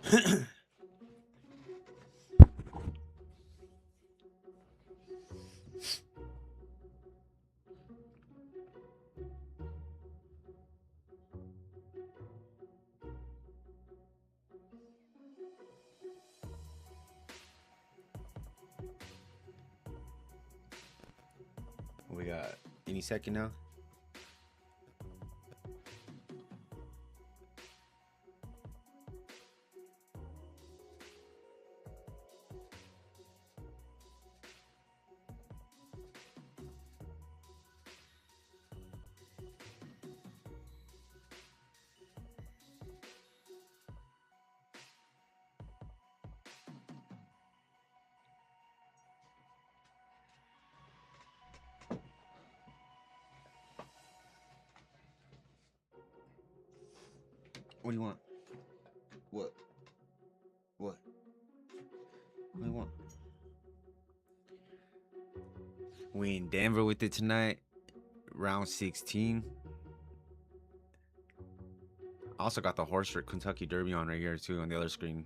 We got any second now. What do you want? What? What? What do you want? We in Denver with it tonight. Round 16. I also got the horse for Kentucky Derby on right here too on the other screen.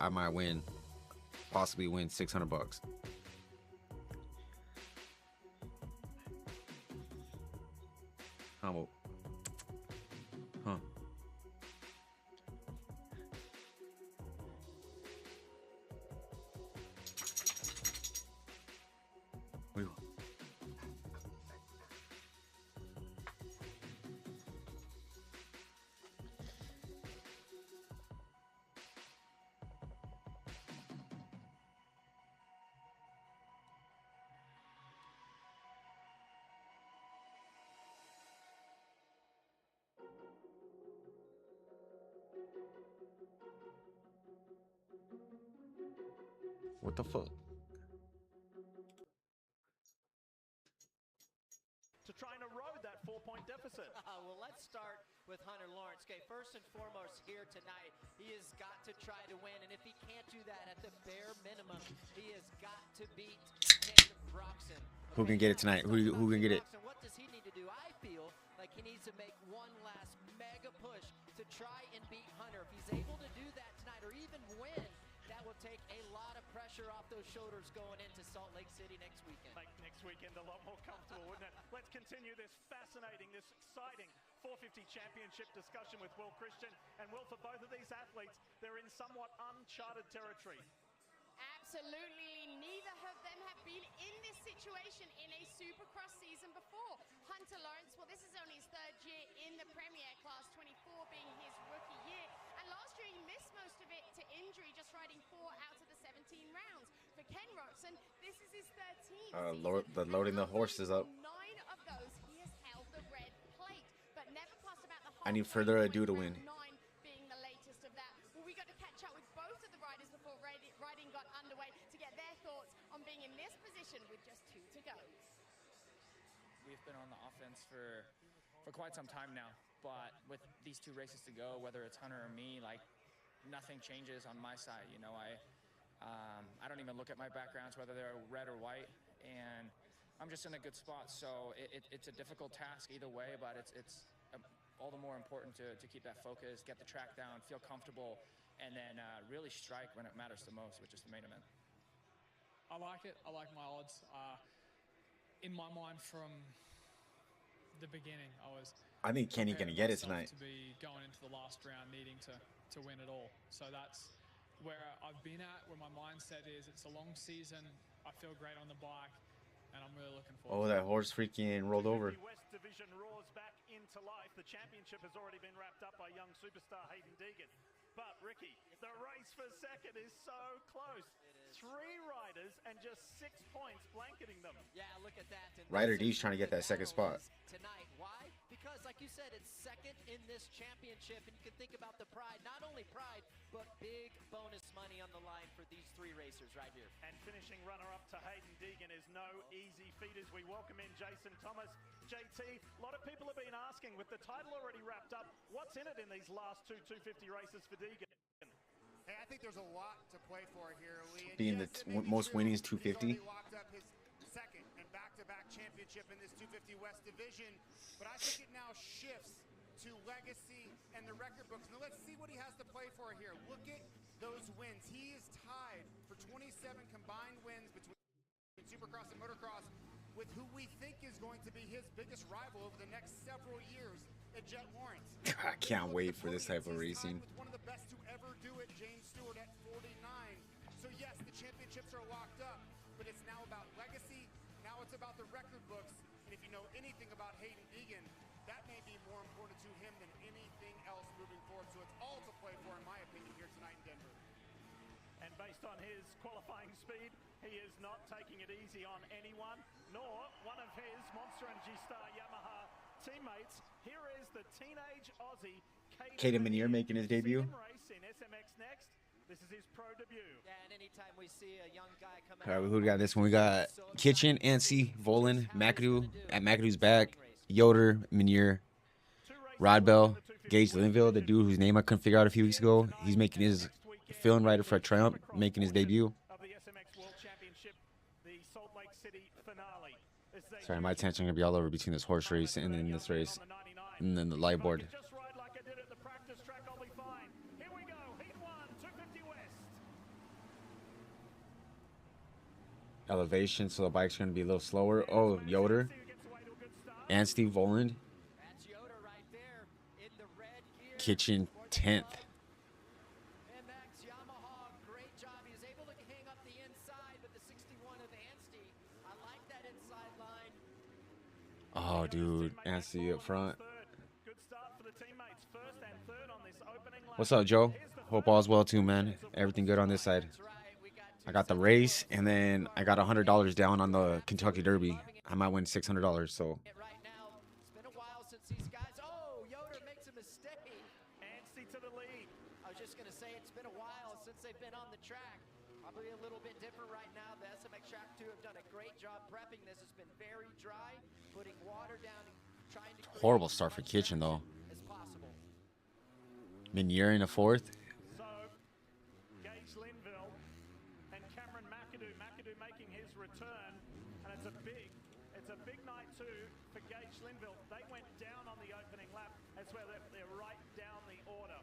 I might win. Possibly win $600. How about? Huh? Wait. What the fuck? To try and erode that 4-point deficit. Well, let's start with Hunter Lawrence. Okay, first and foremost here tonight, he has got to try to win, and if he can't do that at the bare minimum, he has got to beat Ken Broxton. Okay, Who can get it tonight? Who can get it? What does he need to do? I feel like he needs to make one last mega push to try and beat Hunter. If he's able to do that tonight or even win, that will take a lot of pressure off those shoulders going into Salt Lake City next weekend. Make next weekend a lot more comfortable, wouldn't it? Let's continue this fascinating, this exciting 450 championship discussion with Will Christian. And Will, for both of these athletes, they're in somewhat uncharted territory. Absolutely. Neither of them have been in this situation in a Supercross season before. Hunter Lawrence, well, this is only his third year in the Premier, Class 24 being his rookie year. And last year he missed most of it to injury, just riding 4 out of the 17 rounds. For Ken Roczen, this is his 13th season. Loading the horses up. 9 of those he has held the red plate, but never passed about the I need further ado to win. 9 being the latest of that. Well, we got to catch up with both of the riders before riding got underway to get their thoughts on being in this position with just 2 to go. We've been on the offense for quite some time now, but with these 2 races to go, whether it's Hunter or me, like nothing changes on my side. You know, I don't even look at my backgrounds, whether they're red or white, and I'm just in a good spot. So it's a difficult task either way, but it's all the more important to keep that focus, get the track down, feel comfortable, and then really strike when it matters the most, which is the main event. I like it. I like my odds. In my mind, from the beginning, I think Kenny gonna get it tonight. To be going into the last round, needing to win it all. So that's where I've been at. Where my mindset is. It's a long season. I feel great on the bike, and I'm really looking forward. Oh, that horse freaking rolled over. West Division roars back into life. The championship has already been wrapped up by young superstar Hayden Deegan. But Ricky, the race for second is so close. 3 riders and just 6 points blanketing them. Yeah, look at that. And Ryder D's trying to get that second spot. Tonight. Why? Because, like you said, it's second in this championship, and you can think about the pride. Not only pride, but big bonus money on the line for these 3 racers right here. And finishing runner-up to Hayden Deegan is no easy feat as we welcome in Jason Thomas. JT, a lot of people have been asking, with the title already wrapped up, what's in it in these last 2 250 races for Deegan? Hey, I think there's a lot to play for here, Lee. Being the most winnings 250. He's locked up his second and back-to-back championship in this 250 West Division, but I think it now shifts to legacy and the record books. Now let's see what he has to play for here. Look at those wins. He is tied for 27 combined wins between Supercross and Motocross with who we think is going to be his biggest rival over the next several years at Jet Lawrence. I can't wait for this type of racing. With one of the best to ever do it, James Stewart at 49. So yes, the championships are locked up, but it's now about legacy. Now it's about the record books. And if you know anything about Hayden Deegan, that may be more important to him than anything else moving forward. So it's all to play for, in my opinion, here tonight in Denver. And based on his qualifying speed, he is not taking it easy on anyone, nor one of his Monster Energy Star Yamaha teammates. Here is the teenage Aussie, Caden Minier making his debut. Race in SMX Next. This is his pro debut. Yeah, and anytime we see a young guy come All right, who we got this one? We got Kitchen, Anstey, Volan, McAdoo. At McAdoo's back, Yoder, Minier, Rod Bell, Gage Linville, the dude whose name I couldn't figure out a few weeks ago. He's making his film writer for Triumph, making his debut. Of the SMX World Championship, the Salt Lake City finale. Sorry, my attention gonna be all over between this horse race and then this race, and then the live board. Just ride like I did at the practice track, I'll be fine. Here we go, heat 1, 250 West. Elevation, so the bike's gonna be a little slower. Oh, Yoder, Anstey, Voland, That's Yoder right there in the red gear. Kitchen 10th. And Max Yamaha, great job. He was able to hang up the inside with the 61 of Anstey. I like that inside line. Oh, dude, Anstey up front. Good start for the teammates, first and third on this opening lap. What's up, Joe? Hope all's well too, man. Everything good on this side. That's right. We got I got the race, and then I got $100 down on the Kentucky Derby. I might win $600, so it right now. It's been a while since these guys. Oh, Yoder makes a mistake. Anstey to the lead. I was just going to say it's been a while since they've been on the track. Probably a little bit different right now. The SMX Track 2 have done a great job prepping this. It's been very dry, putting water down and trying to create horrible as start for much Kitchen though. as possible. Minier in the 4th. So, Gage Linville and Cameron McAdoo. McAdoo making his return, and it's a big night too for Gage Linville. They went down on the opening lap. That's where they're right down the order.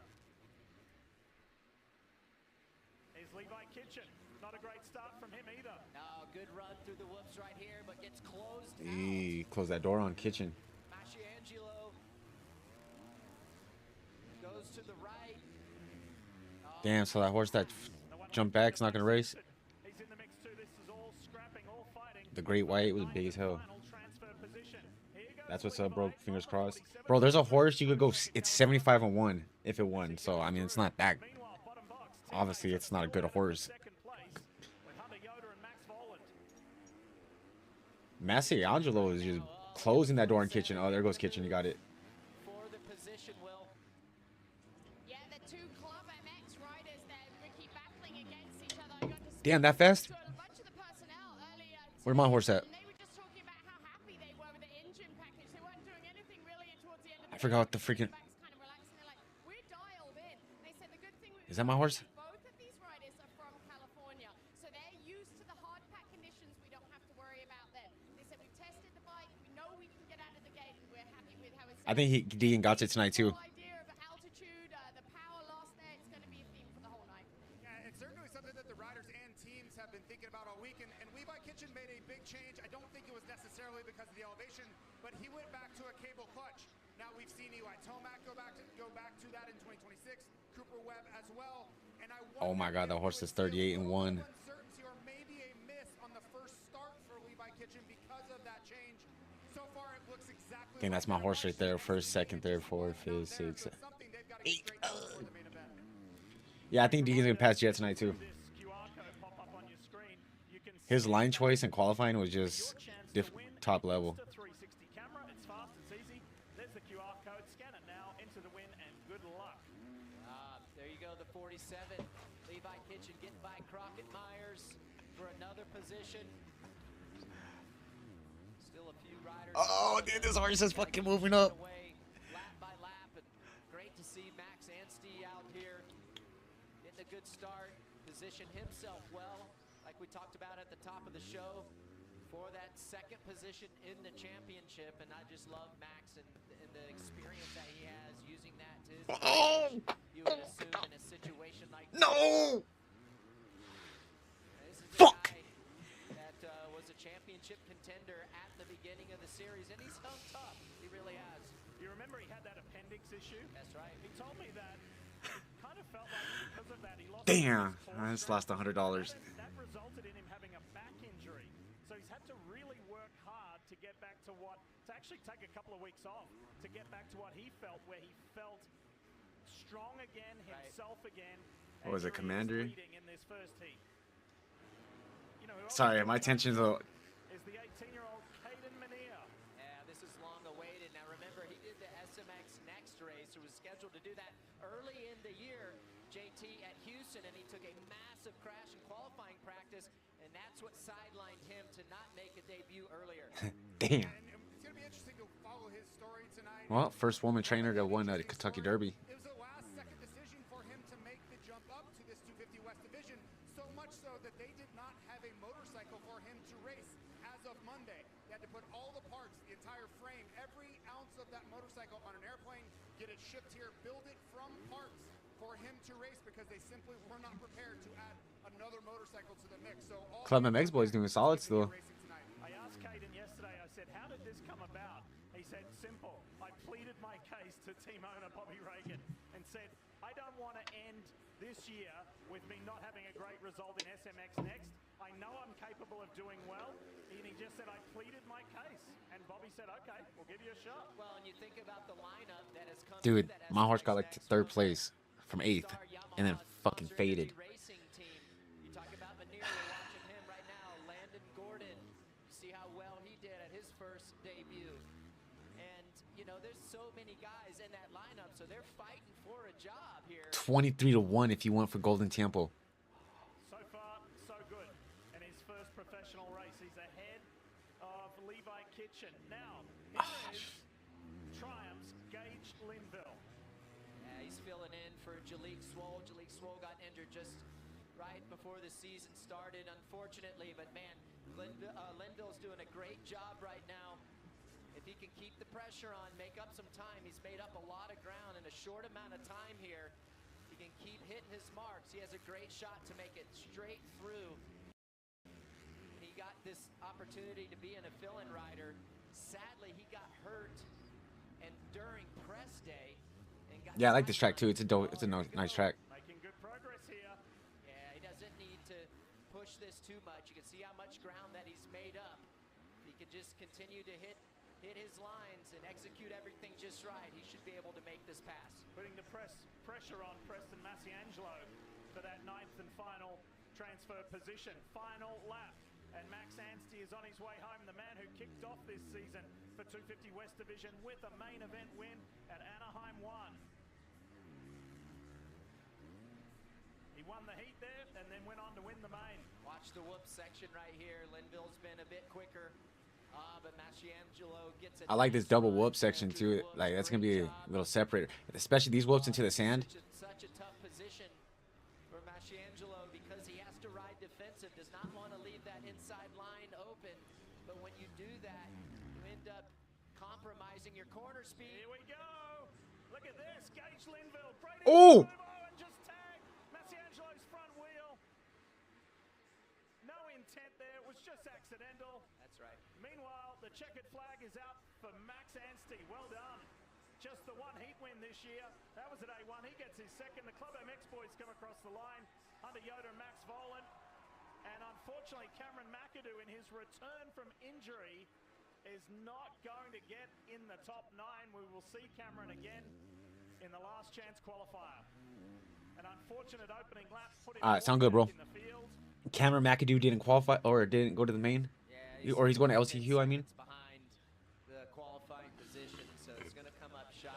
Here's Levi Kitchen. Not a great start from him either. No, good run through the whoops right here, but gets closed out. Eee, close that door on Kitchen. Masciangelo goes to the right. Damn, so that horse that jumped back is not gonna race. He's in the mix too. This is all scrapping, all fighting. The Great White was big as hell. Final transfer position. Here goes That's what's up, Levi, bro. Fingers crossed. 47. Bro, there's a horse you could go. It's 75-1 if it won. So I mean, it's not that. Meanwhile, bottom box, Obviously, it's not a good horse. second place with Hunter Yoder and Max Voland. Masciangelo is just closing that door on Kitchen. Oh, there goes Kitchen. You got it. For the position, Will. Yeah, the two Club MX riders there, Ricky, battling against each other. I got to speak Damn, that fast? to a bunch of the personnel earlier Where my horse at? and they were just talking about how happy they were with the engine package. They weren't doing anything really towards the end of I the forgot day. the freaking- Backs kind of relaxing. They're like, we're dialed in. They said the good thing Is that my horse? both of these riders are from California, so they're used to the hard pack conditions. We don't have to worry about them. They said we've tested the bike. We know we can get out of the gate, and we're happy with how it's. I think Deegan got it tonight too. The whole idea of altitude, the power loss there, it's going to be a theme for the whole night. Yeah, it's certainly something that the riders and teams have been thinking about all week. And Levi Kitchen made a big change. I don't think it was necessarily because of the elevation, but he went back to a cable clutch. Now we've seen Eli Tomac go back to that in 2026. Cooper Webb as well. And I Oh my wonder God, that if horse we is would see a 38 and little 1. bit of uncertainty or maybe a miss on the first start for Levi Kitchen because of that change. So far, it looks exactly. I think that's my horse right there. First, second, third, fourth, fifth, sixth. Eight. Yeah, I think Deegan's gonna pass Jet tonight too. This QR code pop up on your screen. You can His see line choice in qualifying was just your chance to win top level. Insta 360 camera. It's fast, it's easy. There's the QR code. Scan it now. Enter the win and good luck. There you go, the 47. Levi Kitchen getting by Crockett Myers for another position. Still a few riders. Oh, dude, this horse is fucking moving up. Away, lap by lap, and great to see Max Anstey out here getting a good start, position himself well, like we talked about at the top of the show for that second position in the championship, and I just love Max and the experience that he has using that to his advantage. You would assume in a situation like No! this is a Fuck! guy that was a championship contender at the beginning of the series, and he's hung tough. He really has. You remember he had that appendix issue? That's right. He told me that it kind of felt like because of that he lost. Damn, his core I just strength. lost $100. That resulted in him having a back injury. So he's had to really work hard to get back to actually take a couple of weeks off to get back to what he felt, where he felt strong again, himself again. What was it, Commander? In this first heat. You know, who else Sorry, my attention's a... is the 18-year-old Caden Mania. Yeah, this is long awaited. Now remember, he did the SMX Next race. He was scheduled to do that early in the year, JT, at Houston, and he took a massive crash in qualifying practice, and that's what sidelined him to not make a debut earlier. Damn. And it's going to be interesting to follow his story tonight. Well, first woman trainer to win the Kentucky Derby. It was a last-second decision for him to make the jump up to this 250 West Division, so much so that they did not have a motorcycle for him to race as of Monday. They had to put all the parts, the entire frame, every ounce of that motorcycle on an airplane, get it shipped here, build it from parts for him to race because they simply were not prepared to add another motorcycle to the mix. So all Club MX boys doing solid still. racing tonight. I asked Caden yesterday, I said, how did this come about? He said, simple. I pleaded my case to team owner Bobby Reagan and said, I don't want to end this year with me not having a great result in SMX Next. I know I'm capable of doing well. And he just said, I pleaded my case. And Bobby said, okay, we'll give you a shot. Well, and you think about the lineup that has come Dude, through that my horse SMX got like Next third place from 8th, Star and then Yamaha fucking Monster Energy faded. Racing team. You talk about Manir, we're watching him right now. Landon Gordon, see how well he did at his first debut. And, you know, there's so many guys in that lineup, so they're fighting for a job here. 23-1 if you went for Golden Temple. So far, so good. In his first professional race, he's ahead of Levi Kitchen. Now, here is Triumph's Gage Linville. Yeah, he's filling in for Jalik Swoll. Jalik Swoll got injured just right before the season started, unfortunately. But man, Linville's doing a great job right now. If he can keep the pressure on, make up some time, he's made up a lot of ground in a short amount of time here. He can keep hitting his marks. He has a great shot to make it straight through. He got this opportunity to be in a fill-in rider. Sadly, he got hurt, and during press day, and got Yeah, I like this track too. It's a nice track. Making good progress here. Yeah, he doesn't need to push this too much. You can see how much ground that he's made up. He can just continue to hit his lines and execute everything just right. He should be able to make this pass. Putting the pressure on Preston Masiangelo for that 9th and final transfer position. Final lap. And Max Anstey is on his way home, the man who kicked off this season for 250 West Division with a main event win at Anaheim 1. He won the heat there and then went on to win the main. Watch the whoop section right here. Linville's been a bit quicker. But Masiangelo gets a I like this nice double run whoop section through too. the Like that's gonna Great be a job. little separator, especially these whoops into the sand. Such a tough position for Masiangelo because he has to ride defensive, does not want to leave that inside line open. But when you do that, you end up compromising your corner speed. Here we go. Look at this. Gage Linville. Brady Oh! and just tagged Masiangelo's front wheel. No intent there. It was just accidental. That's right. Meanwhile, the checkered flag is out for Max Anstey. Well done. Just the one heat win this year. That was at A1. He gets his second. The Club MX boys come across the line. Hunter Yoder and Max Volan. And unfortunately, Cameron McAdoo in his return from injury is not going to get in the top 9. We will see Cameron again in the last chance qualifier. An unfortunate opening lap. Put him Sound good, bro. in the field. Cameron McAdoo didn't qualify or didn't go to the main. Yeah, Or he's going to LCQ, I mean. behind the qualifying position, so he's going to come up shy.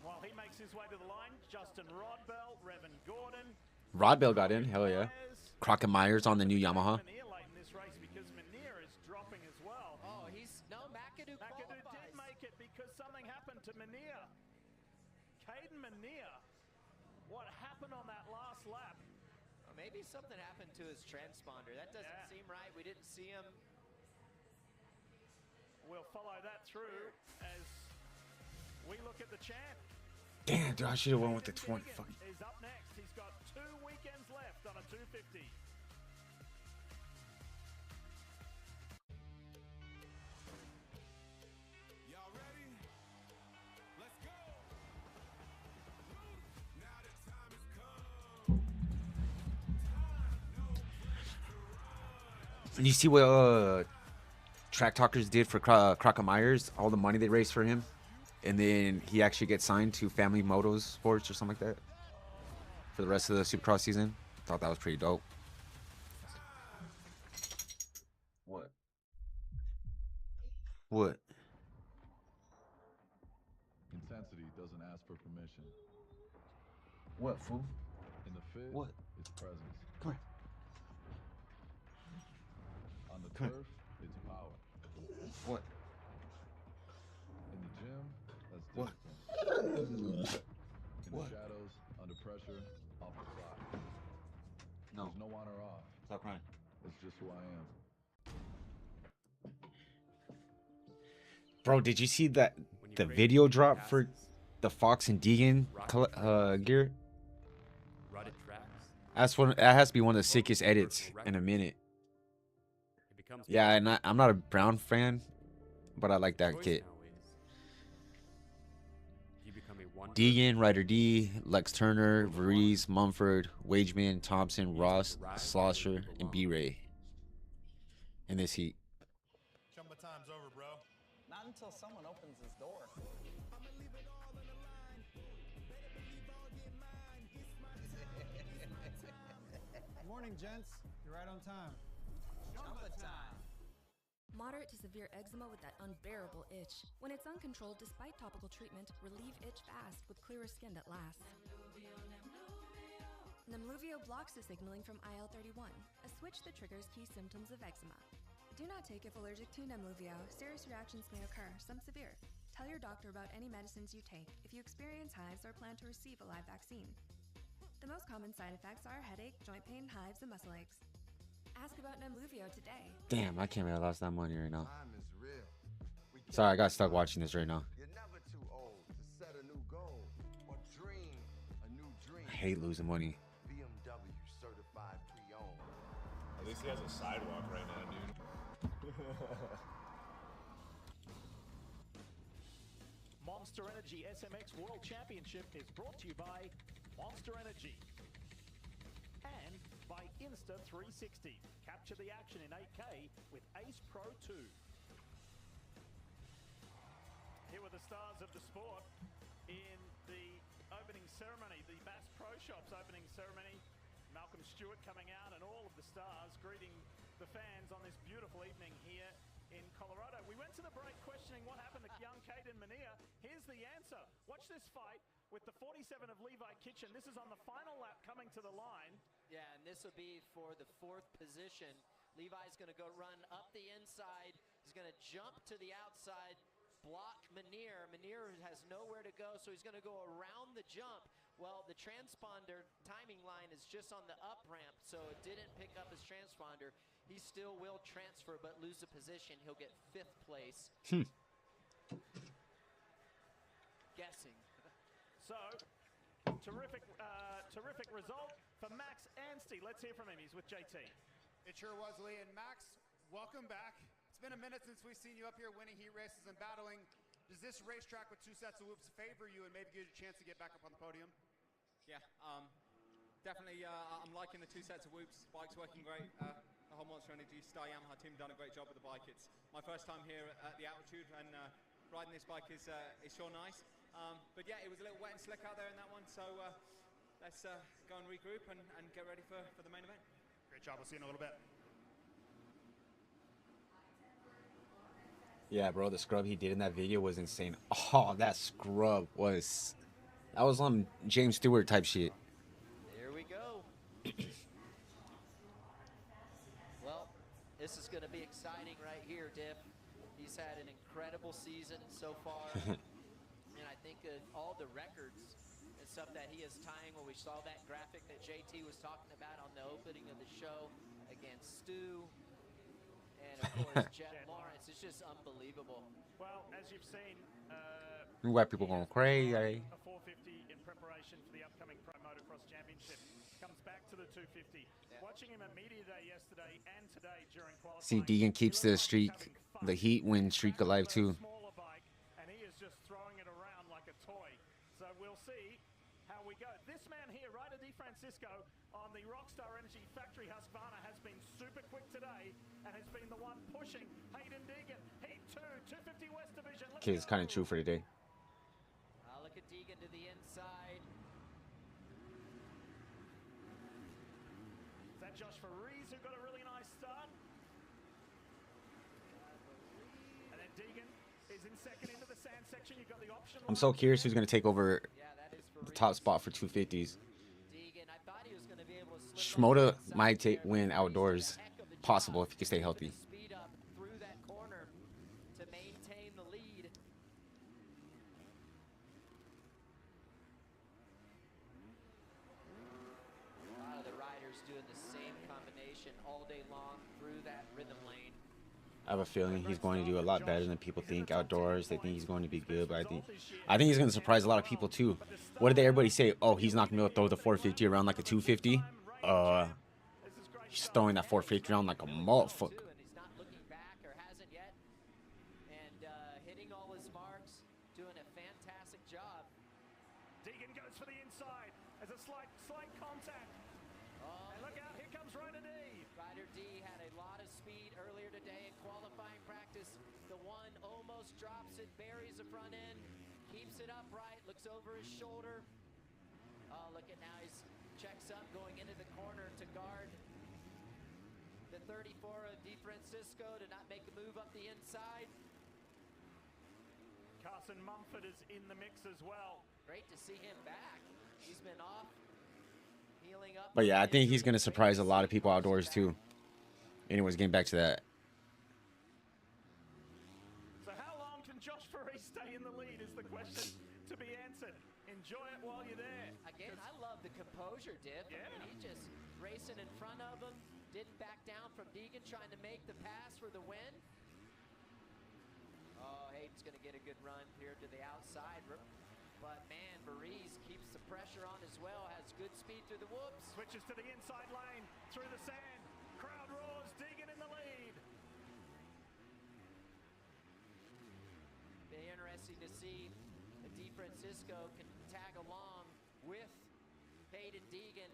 While he makes his way to the line, Justin Rodbell, Revan Gordon. Rod Bell got in. Hell yeah. Myers. Crockett Myers on the new Yamaha. Manir late in this race because Manir is dropping as well. Oh, McAdoo McAdoo did qualifies. make it because something happened to Manir. Caden Manir. What happened on that last lap? maybe something happened to his transponder. That doesn't seem right. We didn't see him. We'll follow that through as we look at the champ. Damn, dude, I should have went with the 20. Deegan Fucking. is up next. He's got 2 weekends left on a 250. Y'all ready? Let's go. Now the time has come. And you see what Track Talkers did for Crocker Myers? All the money they raised for him, and then he actually gets signed to Family Motos Sports or something like that for the rest of the Supercross season. Thought that was pretty dope. What? What? Intensity doesn't ask for permission. What, fool? In the fit, What? it's presence. Come here. On the Come turf, it's power. What? In the gym, that's What? discipline. In What? the shadows, under pressure, off the clock. No. There's no on or off. Stop crying. It's just who I am. Bro, did you see that the video drop for the Fox and Deegan gear? Rutted tracks. That's one. That has to be one of the sickest edits in a minute. It becomes Yeah, and I'm not a Brown fan, but I like that choice kit. nowadays. You become a one Deegan, Ryder D, Lex Turner, Varese, Mumford, Wageman, Thompson, Ross, Slosher, and B-Ray in this heat. Jumbo time's over, bro. Not until someone opens his door. Morning, gents. You're right on time. Jumbo time. Moderate to severe eczema with that unbearable itch. When it's uncontrolled despite topical treatment, relieve itch fast with clearer skin that lasts. Nemluvio blocks the signaling from IL-31, a switch that triggers key symptoms of eczema. Do not take if allergic to Nemluvio. Serious reactions may occur, some severe. Tell your doctor about any medicines you take if you experience hives or plan to receive a live vaccine. The most common side effects are headache, joint pain, hives, and muscle aches. Ask about Nemluvio today. Damn, I can't believe I lost that money right now. Time is real. Sorry, I got stuck watching this right now. You're never too old to set a new goal or dream a new dream. I hate losing money. BMW certified pre-owned. At least he has a sidewalk right now, dude. Monster Energy SMX World Championship is brought to you by Monster Energy and by Insta360. Capture the action in 8K with Ace Pro 2. Here were the stars of the sport in the opening ceremony, the Bass Pro Shops opening ceremony. Malcolm Stewart coming out and all of the stars greeting the fans on this beautiful evening here in Colorado. We went to the break questioning what happened to young Caden Mania. Here's the answer. Watch this fight with the 47 of Levi Kitchen. This is on the final lap coming to the line. Yeah, and this will be for the 4th position. Levi's going to go run up the inside. He's going to jump to the outside, block Manier. Manier has nowhere to go, so he's going to go around the jump. Well, the transponder timing line is just on the up ramp, so it didn't pick up his transponder. He still will transfer, but lose the position. He'll get 5th place. Guessing. So, terrific result for Max Anstey. Let's hear from him. He's with JT. It sure was, Lee. And Max, welcome back. It's been a minute since we've seen you up here winning heat races and battling. Does this racetrack with 2 sets of whoops favor you and maybe give you a chance to get back up on the podium? Yeah, definitely. I'm liking the 2 sets of whoops. Bike's working great. The whole Monster Energy Star Yamaha team done a great job with the bike. It's my first time here at the altitude, and riding this bike is sure nice. But yeah, it was a little wet and slick out there in that one, so let's go and regroup and get ready for the main event. Great job. We'll see you in a little bit. Yeah, bro, the scrub he did in that video was insane. Oh, that scrub was... That was on James Stewart type shit. There we go. Well, this is going to be exciting right here, Diff. He's had an incredible season so far. And I think all the records and stuff that he is tying. When we saw that graphic that JT was talking about on the opening of the show against Stu, and of course Jeff Lawrence. It's just unbelievable. Well, as you've seen, You got people going crazy. a 450 in preparation for the upcoming Pro Motocross Championship. Comes back to the 250. Watching him at Media Day yesterday and today during qualifying. See, Deegan keeps the streak, the heat win streak alive too. Smaller bike, and he is just throwing it around like a toy. So we'll see how we go. This man here, Ryder DeFrancisco, on the Rockstar Energy Factory Husqvarna, has been super quick today and has been the one pushing Hayden Deegan. Heat 2, 250 West Division. Let's Okay, it's kind of true for today. Look at Deegan to the inside. Is that Josh Faries who got a really nice start? And then Deegan is in second into the sand section. You've got the option. I'm so curious who's gonna take over the top spot for 250s. Shimoda might win outdoors, possible if he can stay healthy. Speed up through that corner to maintain the lead. A lot of the riders doing the same combination all day long through that rhythm lane. I have a feeling he's going to do a lot better than people think outdoors. They think he's going to be good, but I think he's going to surprise a lot of people too. What did everybody say? Oh, he's not going to be able to throw the 450 around like a 250. He's throwing that 450 around like a motherfucker. He's not looking back or hasn't yet, and hitting all his marks, doing a fantastic job. Deegan goes for the inside as a slight contact. And look out, here comes Ryder D. Ryder D had a lot of speed earlier today in qualifying practice. The one almost drops it, buries the front end, keeps it upright, looks over his shoulder. Oh, look at now, he's checks up, going into the corner to guard the 34 of DeFrancisco to not make a move up the inside. Carson Mumford is in the mix as well. Great to see him back. He's been off, healing up. But yeah, I think he's going to surprise a lot of people outdoors too. Anyways, getting back to that. So how long can Josh Faries stay in the lead is the question to be answered. Enjoy it while you're there. Again, I love the composure, Diff. Yeah. I mean, he just racing in front of him, didn't back down from Deegan, trying to make the pass for the win. Oh, Hayden's going to get a good run here to the outside. But, man, Faries keeps the pressure on as well, has good speed through the whoops. Switches to the inside lane, through the sand. Crowd roars, Deegan in the lead. Be interesting to see if DeFrancisco can tag along with Hayden Deegan.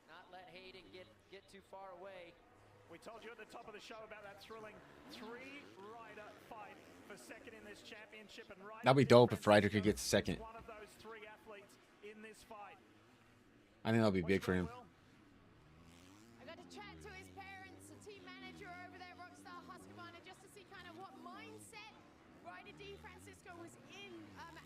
Not let Hayden get too far away. We told you at the top of the show about that thrilling three-rider fight for second in this championship, and Ryder That'd be dope if Ryder could get second. one of those three athletes in this fight. I think that'll be big for him. I got to chat to his parents, the team manager over there at Rockstar Husqvarna, just to see kind of what mindset Ryder DeFrancisco was in.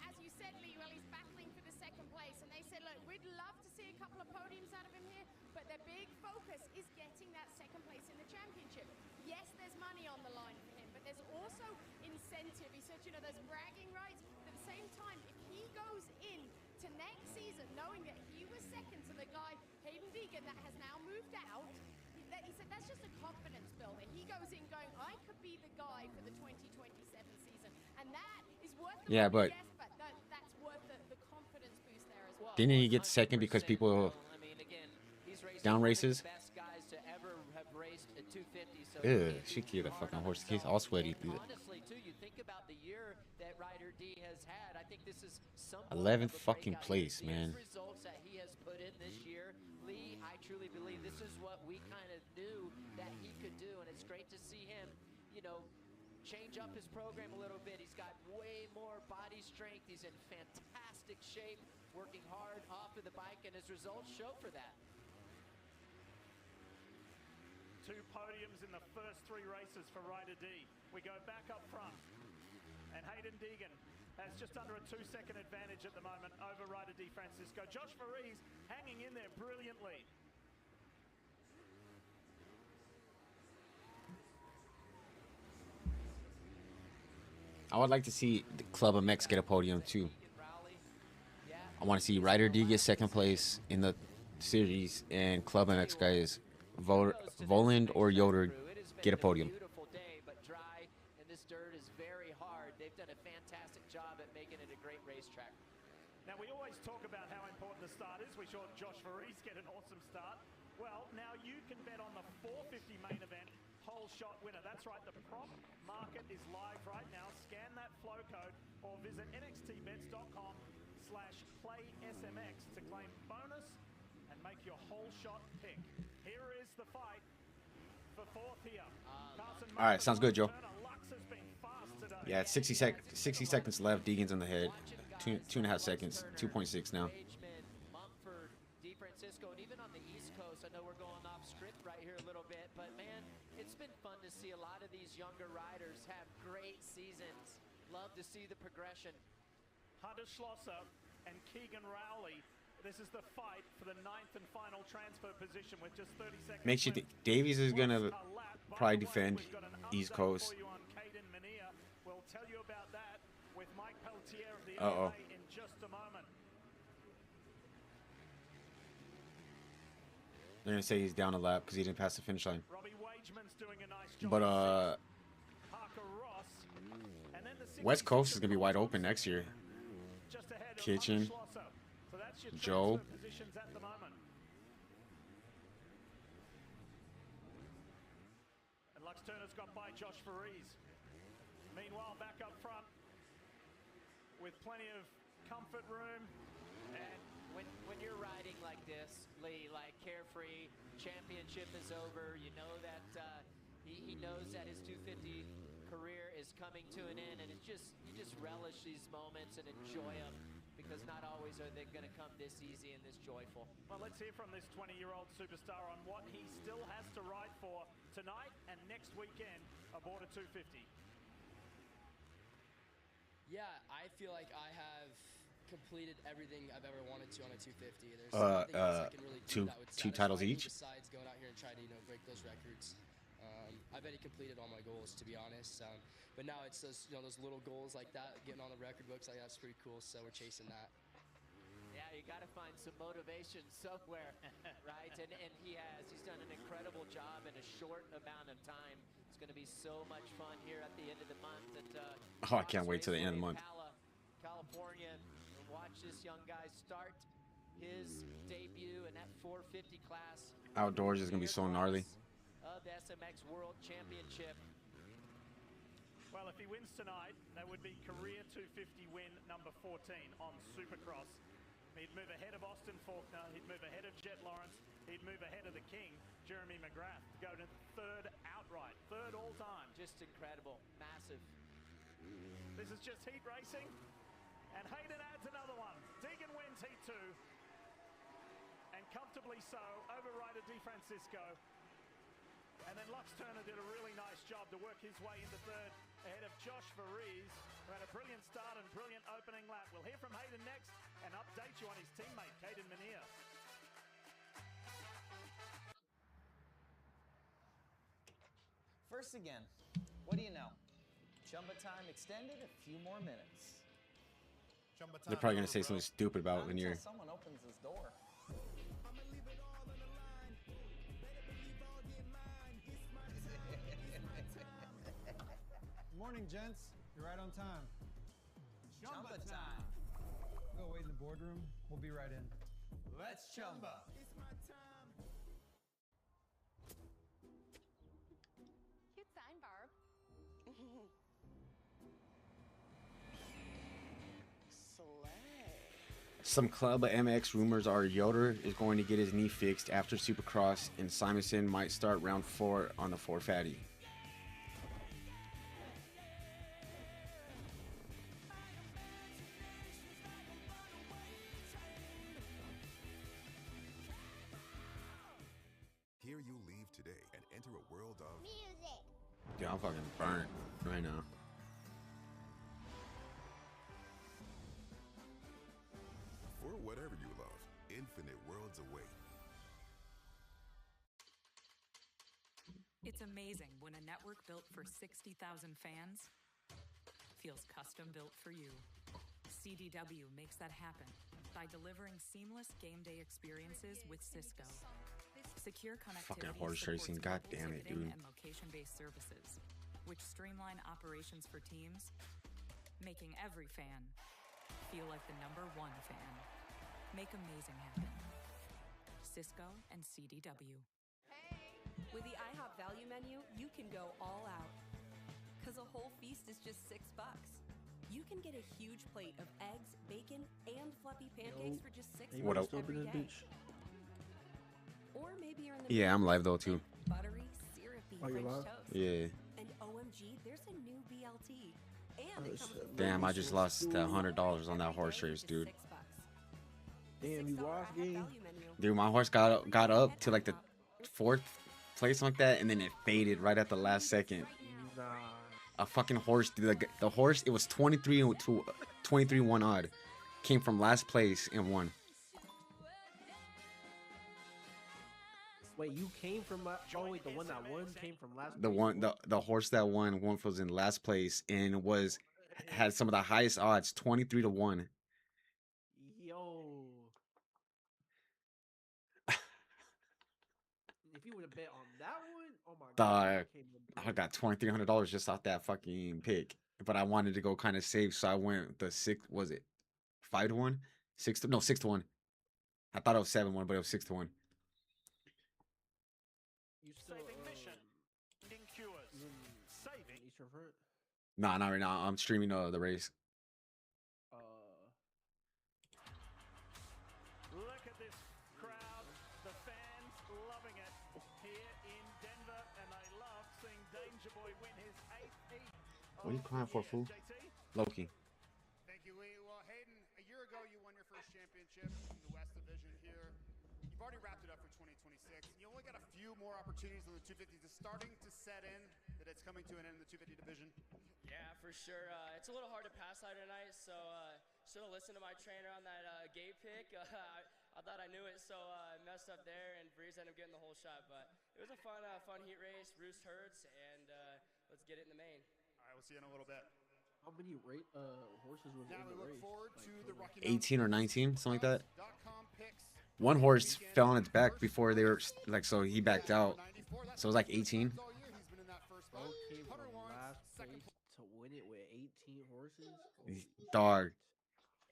As you said, Lee, well, he's battling for the second place, and they said, look, we'd love to see a couple of podiums out of him here, but their big focus is getting that second place in the championship. Yes, there's money on the line for him, but there's also incentive. He said, you know, there's bragging rights. But at the same time, if he goes in to next season knowing that he was second to the guy, Hayden Deegan, that has now moved out, he said that's just a confidence builder. He goes in going, I could be the guy for the 2027 season. And that is worth the Yeah, money, but yes, but that's worth the confidence boost there as well. didn't he get second because people down races? Best guys to ever have raced at 250. So Ew, she killed a fucking horse case all sweaty. honestly, too, you think about the year that Ryder D has had. I think this is some 11th fucking place, man. results that he has put in this year. Lee, I truly believe this is what we kind of knew that he could do, and it's great to see him, you know, change up his program a little bit. He's got way more body strength. He's in fantastic shape, working hard off of the bike, and his results show for that. 2 podiums in the first 3 races for Ryder D. We go back up front, and Hayden Deegan has just under a 2-second advantage at the moment over Ryder DeFrancisco. Josh Faries hanging in there brilliantly. I would like to see the Club MX get a podium too. I want to see Ryder D get second place in the series, and Club MX guys, Voland or Yoder, get a podium. Beautiful day, but dry, and this dirt is very hard. They've done a fantastic job at making it a great racetrack. Now, we always talk about how important the start is. We saw Josh Verrees get an awesome start. Well, now you can bet on the 450 main event whole shot winner. That's right, the prop market is live right now. Scan that flow code or visit nxtbets.com/playsmx to claim bonus and make your whole shot pick. Here is the fight for fourth here. All right, sounds good, Joe. Yeah, it's 60 seconds left. Deegan's on the head. 2.5 seconds. 2.6 now. Mumford, DeFrancisco, and even on the East Coast, I know we're going off script right here a little bit, but man, it's been fun to see a lot of these younger riders have great seasons. Love to see the progression. Hunter Schlosser and Keegan Rowley. This is the fight for the 9th and final transfer position with just 30 seconds. Makes you think Davies is gonna probably defend East Coast. We'll tell you about that with Mike Pelletier of the Uh-oh. AMA in just a moment. They're gonna say he's down a lap because he didn't pass the finish line. Robbie Wageman's doing a nice job. But Parker Ross, and then the West Coast is gonna be wide open next year. just ahead of Kitchen, Schlosser. So that's your Joe. transfer positions at the moment. And Lux Turner's got by Josh Verrees. Meanwhile, back up front with plenty of comfort room. And when you're riding like this, Lee, like carefree, championship is over, you know that he knows that his 250 career is coming to an end, and you just relish these moments and enjoy them, because not always are they going to come this easy and this joyful. Well, let's hear from this 20-year-old superstar on what he still has to ride for tonight and next weekend aboard a 250. Yeah, I feel like I have completed everything I've ever wanted to on a 250. There's nothing else I can really do that would two titles satisfy me each? besides going out here and trying to break those records. I've already completed all my goals, to be honest. But now it's those those little goals like that, getting on the record books, like that's pretty cool. So we're chasing that. Yeah, you got to find some motivation somewhere, right? And he's done an incredible job in a short amount of time. It's going to be so much fun here at the end of the month. Oh, I can't wait till the end of the month. California, watch this young guy start his debut in that 450 class. Outdoors is gonna be so gnarly. Of the SMX World Championship. Well, if he wins tonight, that would be career 250 win number 14 on Supercross. He'd move ahead of Austin Faulkner, he'd move ahead of Jet Lawrence, he'd move ahead of the King, Jeremy McGrath, to go to third outright, third all time. Just incredible, massive. This is just heat racing, and Hayden adds another one. Deegan wins heat 2, and comfortably so, over Ryder DeFrancisco. And then Lux Turner did a really nice job to work his way into third ahead of Josh Verrees, who had a brilliant start and brilliant opening lap. We'll hear from Hayden next and update you on his teammate, Caden Menier. First again, what do you know? Chumba time extended a few more minutes. They're probably gonna say something stupid about Not Lanier. until someone opens this door. Morning, gents. You're right on time. Chumba time. Go wait in the boardroom. We'll be right in. Let's chumba. Cute sign, Barb. Some Club MX rumors are Yoder is going to get his knee fixed after Supercross, and Simonson might start round 4 on the 4 fatty. Here you leave today and enter a world of music. Dude, I'm fucking burnt right now. For whatever you love, infinite worlds await. It's amazing when a network built for 60,000 fans feels custom built for you. CDW makes that happen by delivering seamless game day experiences with Cisco. Secure Fucking connectivity horse supports racing, god mobile damn it, ticketing dude. and location-based services, which streamline operations for teams, making every fan feel like the #1 fan. Make amazing happen. Cisco and CDW. With the IHOP value menu, you can go all out. Cause a whole feast is just $6. You can get a huge plate of eggs, bacon, and fluffy pancakes for just $6 What up? every day. Or maybe you're in the Yeah, I'm live though too. buttery, syrupy Oh, you're French live? toast. Yeah. And OMG, there's a new BLT. And it comes with Damn, I just lost that $100 on that horse race, dude. Damn, you lost, game. Dude, my horse got up to like the 4th place like that, and then it faded right at the last second. Nah. A fucking horse, dude, the horse, it was 23-1 odd, came from last place and won. Wait, you came from oh wait, the one that won came from last. The horse that won was in last place and had some of the highest odds, 23-1. Yo. If you would have bet on that one, oh my god. I got $2,300 just off that fucking pick, but I wanted to go kind of safe, so I went the 5-1, 6-1. I thought it was 7-1, but it was 6-1. You still Saving Eastern Front? Nah, not right now. I'm streaming the race. Look at this crowd, the fans loving it here in Denver, and they love seeing Danger Boy win his 8th heat. What are you crying for, fool? Loki. Thank you, Lee. Well, Hayden, a year ago you won your first championship in the West Division here. You've already wrapped it up for 2026, and you only got a few more opportunities on the 250s. It's starting to set in that it's coming to an end in the 250 division. Yeah, for sure. It's a little hard to pass out tonight, so should have listened to my trainer on that gate pick. I thought I knew it, so I messed up there, and Breeze ended up getting the whole shot. But it was a fun heat race. Roost hurts, and let's get it in the main. All right, we'll see you in a little bit. How many horses was Now in we the look race? forward to the Rocky 18 or 19, something like that. One horse fell on its back before they were like, so he backed out. So it was like 18. Bro came from last place to win it with 18 horses. Dog.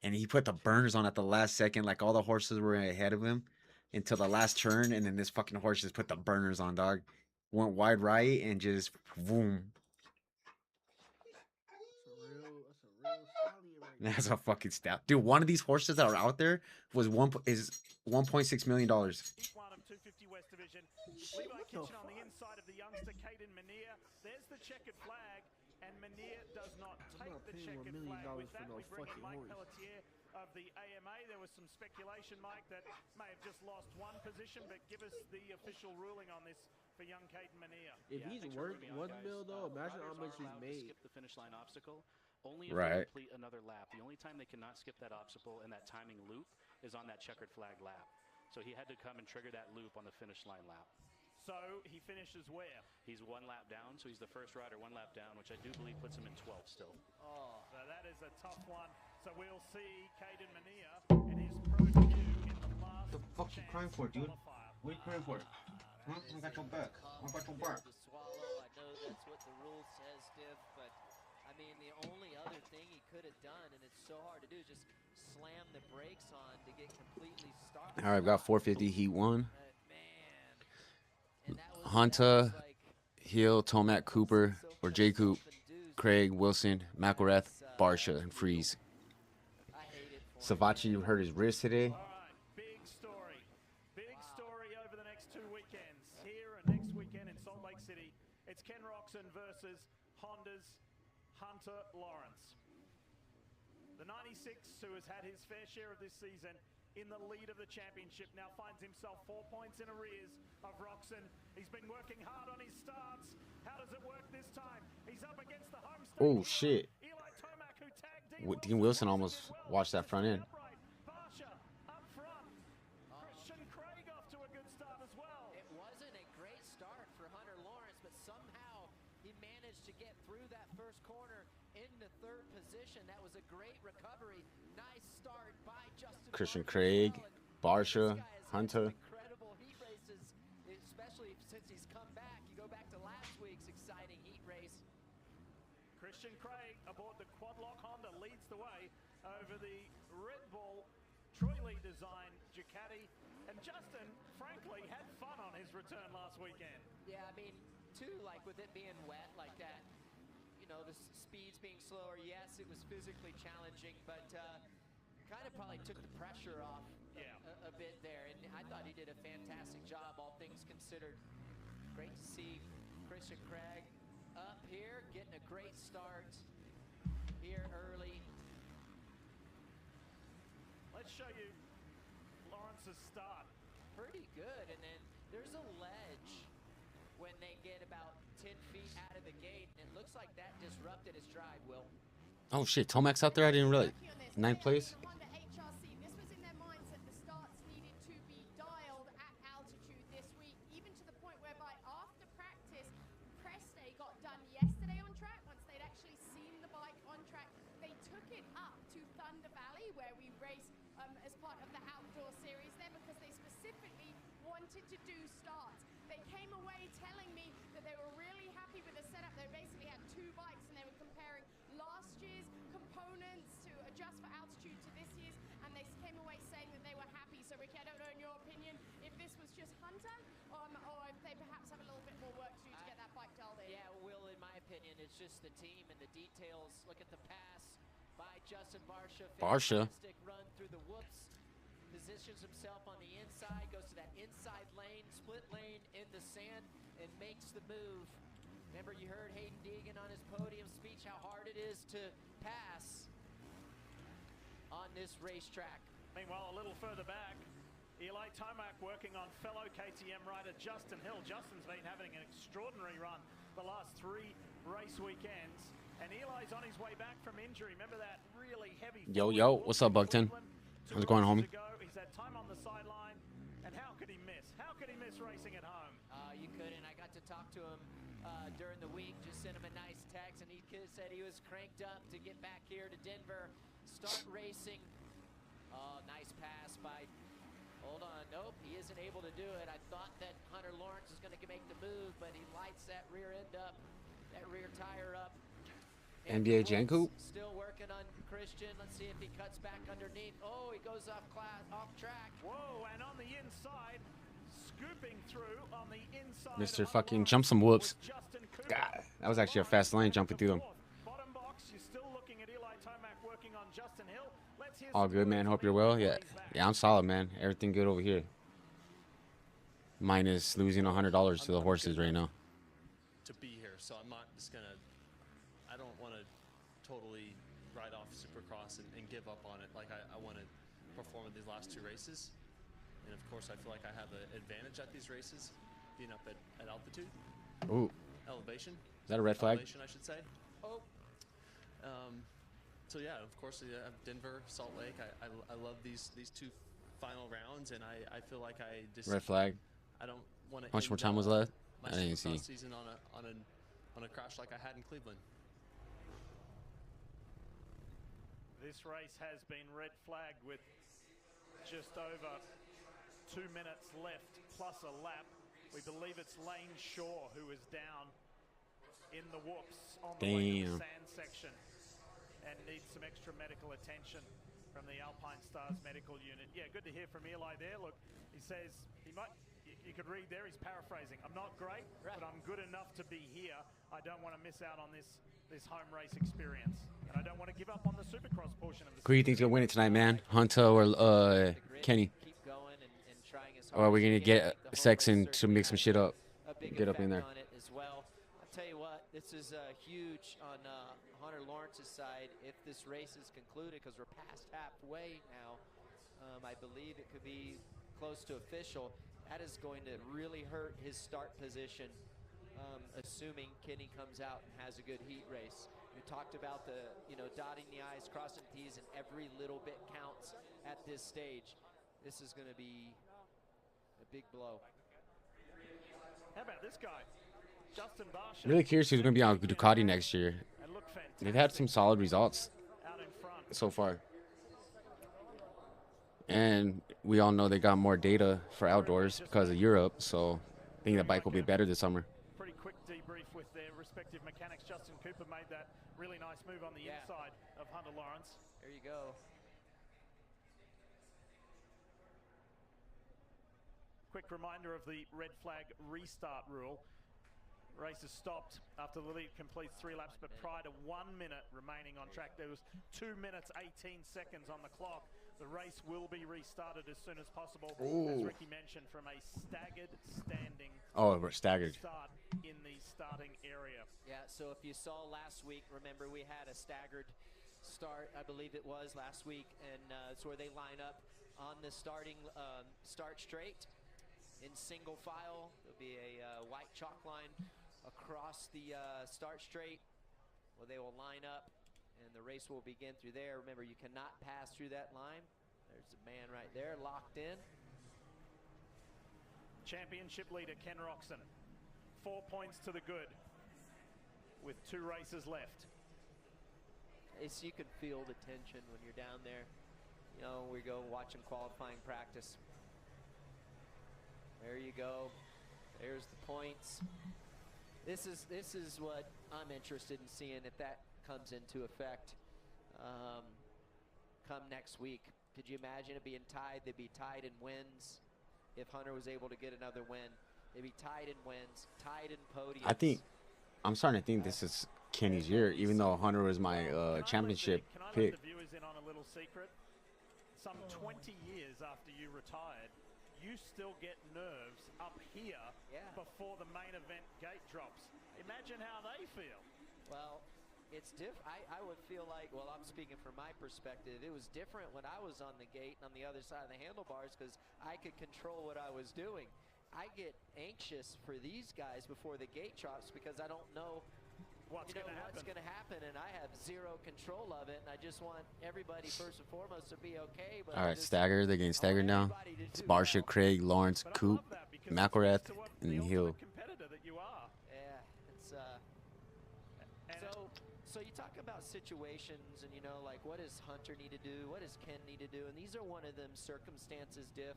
And he put the burners on at the last second. Like all the horses were ahead of him until the last turn. And then this fucking horse just put the burners on, dog. Went wide right and just boom. That's a fucking stat. Dude, one of these horses that are out there is $1.6 million. Heat 1 of 250 West Division. Levi Kitchen on the inside of the youngster Caden Manier. There's the checkered flag, and Manier does not take the checkered flag. With that, we bring in Mike Pelletier of the AMA. There was some speculation, Mike, that may have just lost one position, but give us the official ruling on this for young Caden Manier. If he's worth $1 mil though, imagine how much he's made. Skip the finish line obstacle. Only if Right. they complete another lap. The only time they cannot skip that obstacle and that timing loop is on that checkered flag lap. So he had to come and trigger that loop on the finish line lap. So he finishes where? He's 1 lap down, so he's the first rider 1 lap down, which I do believe puts him in 12th still. Oh, so that is a tough one. So we'll see Caden Manier in his pro debut in the last. What the fuck you crying for, dude? What are you crying for? Huh? I got your back. I got your back. To swallow. I know that's what the rule says, Stiff, but I mean the only other thing he could have done, and it's so hard to do, is just slam the brakes on to get completely started. All right, I've got 450 Heat 1. Hunter, Hill, Tomac, Cooper, or J. Coop, Craig, Wilson, McElrath, Barsha, and Freeze. Savachi hurt his wrist today. Big story. Big story over the next 2 weekends. Here and next weekend in Salt Lake City. It's Ken Roxon versus Honda's Hunter Lawrence. The 96, who has had his fair share of this season in the lead of the championship, now finds himself 4 points in arrears of Roxon. He's been working hard on his starts. How does it work this time? He's up against the home state. Oh, shit. Eli Tomac, who tagged Dean Wilson almost watched that front end. Barsha up front. Christian Craig off to a good start as well. It wasn't a great start for Hunter Lawrence, but somehow he managed to get through that first corner into 3rd position. That was a great recovery. Nice start. start by Justin Christian Craig, Barsha, Hunter. incredible heat races, especially since he's come back. You go back to last week's exciting heat race. Christian Craig aboard the Quadlock Honda leads the way over the Red Bull Troy Lee design Ducati. And Justin, frankly, had fun on his return last weekend. Yeah, I mean, too, like with it being wet like that, you know, the speeds being slower, yes, it was physically challenging, but kind of probably took the pressure off a bit there. And I thought he did a fantastic job, all things considered. Great to see Christian Craig up here, getting a great start here early. Let's show you Lawrence's start. Pretty good, and then there's a ledge when they get about 10 feet out of the gate, and it looks like that disrupted his drive, Will. Oh shit, Tomac's out there. I didn't realize. 9th place. Honda HRC, this was in their mindset. The starts needed to be dialed at altitude this week, even to the point whereby after practice, press day got done yesterday on track. Once they'd actually seen the bike on track, they took it up to Thunder Valley, where we race as part of the outdoor series there, because they specifically wanted to do starts. They came away telling me that they were really happy with the setup. They basically had 2 bikes, and they were comparing last year's components to adjust for altitude to this year's, and they came away saying that they were happy. So Ricky, I don't know in your opinion if this was just Hunter, or if they perhaps have a little bit more work to do to get that bike dialed in. Yeah, Will, in my opinion, it's just the team and the details. Look at the pass by Justin Barsha. Barsha. Fantastic run through the whoops. Positions himself on the inside, goes to that inside lane, split lane in the sand, and makes the move. Remember, you heard Hayden Deegan on his podium speech how hard it is to pass on this racetrack. Meanwhile, a little further back, Eli Tomac working on fellow KTM rider Justin Hill. Justin's been having an extraordinary run the last 3 race weekends, and Eli's on his way back from injury. Remember that really heavy... Yo, what's up, Buckton? How's it going, homie? He's had time on the sideline, and how could he miss? How could he miss racing at home? You couldn't. I got to talk to him during the week, just sent him a nice text, and he said he was cranked up to get back here to Denver, start racing. Oh, nice pass by... Hold on. Nope, he isn't able to do it. I thought that Hunter Lawrence was going to make the move, but he lights that rear end up, that rear tire up. NBA Janku. Still working on Christian. Let's see if he cuts back underneath. Oh, he goes off track. Whoa, and on the inside, scooping through on the inside. Mr. fucking jump some whoops. God, that was actually a fast line jumping through them. Bottom box, you're still looking at Eli Tomac working on Justin Hill. Let's hear All good, man. Hope you're well. Yeah, I'm solid, man. Everything good over here. Minus losing $100 to the horses right now. To be here, so I'm not just gonna. I don't want to totally ride off Supercross and give up on it. Like I want to perform at these last 2 races, and of course I feel like I have an advantage at these races, being up at altitude. Ooh. Elevation. Is that a red flag? Elevation, I should say. Oh. So yeah, of course, Denver, Salt Lake. I love these 2 final rounds, and I feel like I just Red flag. I don't want to. How much more time was left? My I didn't see. season on a crash like I had in Cleveland. This race has been red flagged with just over 2 minutes left, plus a lap. We believe it's Lane Shaw who is down in the whoops on the way to the sand section and needs some extra medical attention from the Alpine Stars medical unit. Yeah, good to hear from Eli there. Look, he says he might... You could read there, he's paraphrasing. I'm not great, but I'm good enough to be here. I don't want to miss out on this home race experience. And I don't want to give up on the Supercross portion of the Who do you think's going to win it tonight, man? Hunter or Kenny? Or are we going to get Sexton to mix some shit up? Get up in there. As well. I'll tell you what, this is huge on Hunter Lawrence's side if this race is concluded, because we're past halfway now. I believe it could be close to official. That is going to really hurt his start position, assuming Kenny comes out and has a good heat race. We talked about the, dotting the I's, crossing the T's, and every little bit counts at this stage. This is going to be a big blow. How about this guy? Justin Barsha. Really curious who's going to be on Ducati next year. They've had some solid results so far. And we all know they got more data for outdoors because of Europe, so I think the bike will be better this summer. Pretty quick debrief with their respective mechanics. Justin Cooper made that really nice move on the inside of Hunter Lawrence. There you go. Quick reminder of the red flag restart rule. Race is stopped after the lead completes 3 laps, but prior to 1 minute remaining on track, there was 2 minutes 18 seconds on the clock. The race will be restarted as soon as possible, as Ricky mentioned, from a staggered standing We're staggered. start in the starting area. Yeah, so if you saw last week, remember we had a staggered start, I believe it was last week, and it's where they line up on the starting start straight in single file. There'll be a white chalk line across the start straight where they will line up, and the race will begin through there. Remember, you cannot pass through that line. There's a man right there locked in. Championship leader Ken Roczen, 4 points to the good with 2 races left. So you can feel the tension when you're down there. You know, we go watching qualifying practice. There you go. There's the points. This is what I'm interested in seeing, if that comes into effect come next week. Could you imagine it being tied? They'd be tied in wins if Hunter was able to get another win. They'd be tied in wins, tied in podiums. I'm starting to think this is Kenny's year, even though Hunter was my championship pick. Can I let the viewers in on a little secret? Some 20 years after you retired, you still get nerves up here before the main event gate drops. Imagine how they feel. Well, it's different. I would feel like, well, I'm speaking from my perspective, it was different when I was on the gate and on the other side of the handlebars because I could control what I was doing. I get anxious for these guys before the gate drops because I don't know what's going to happen, and I have zero control of it, and I just want everybody first and foremost to be okay. But All right, stagger. They're getting staggered now. It's Barsha, Craig, Lawrence, Coop, McElrath, and Hill. So you talk about situations, and like what does Hunter need to do? What does Ken need to do? And these are one of them circumstances, Diff,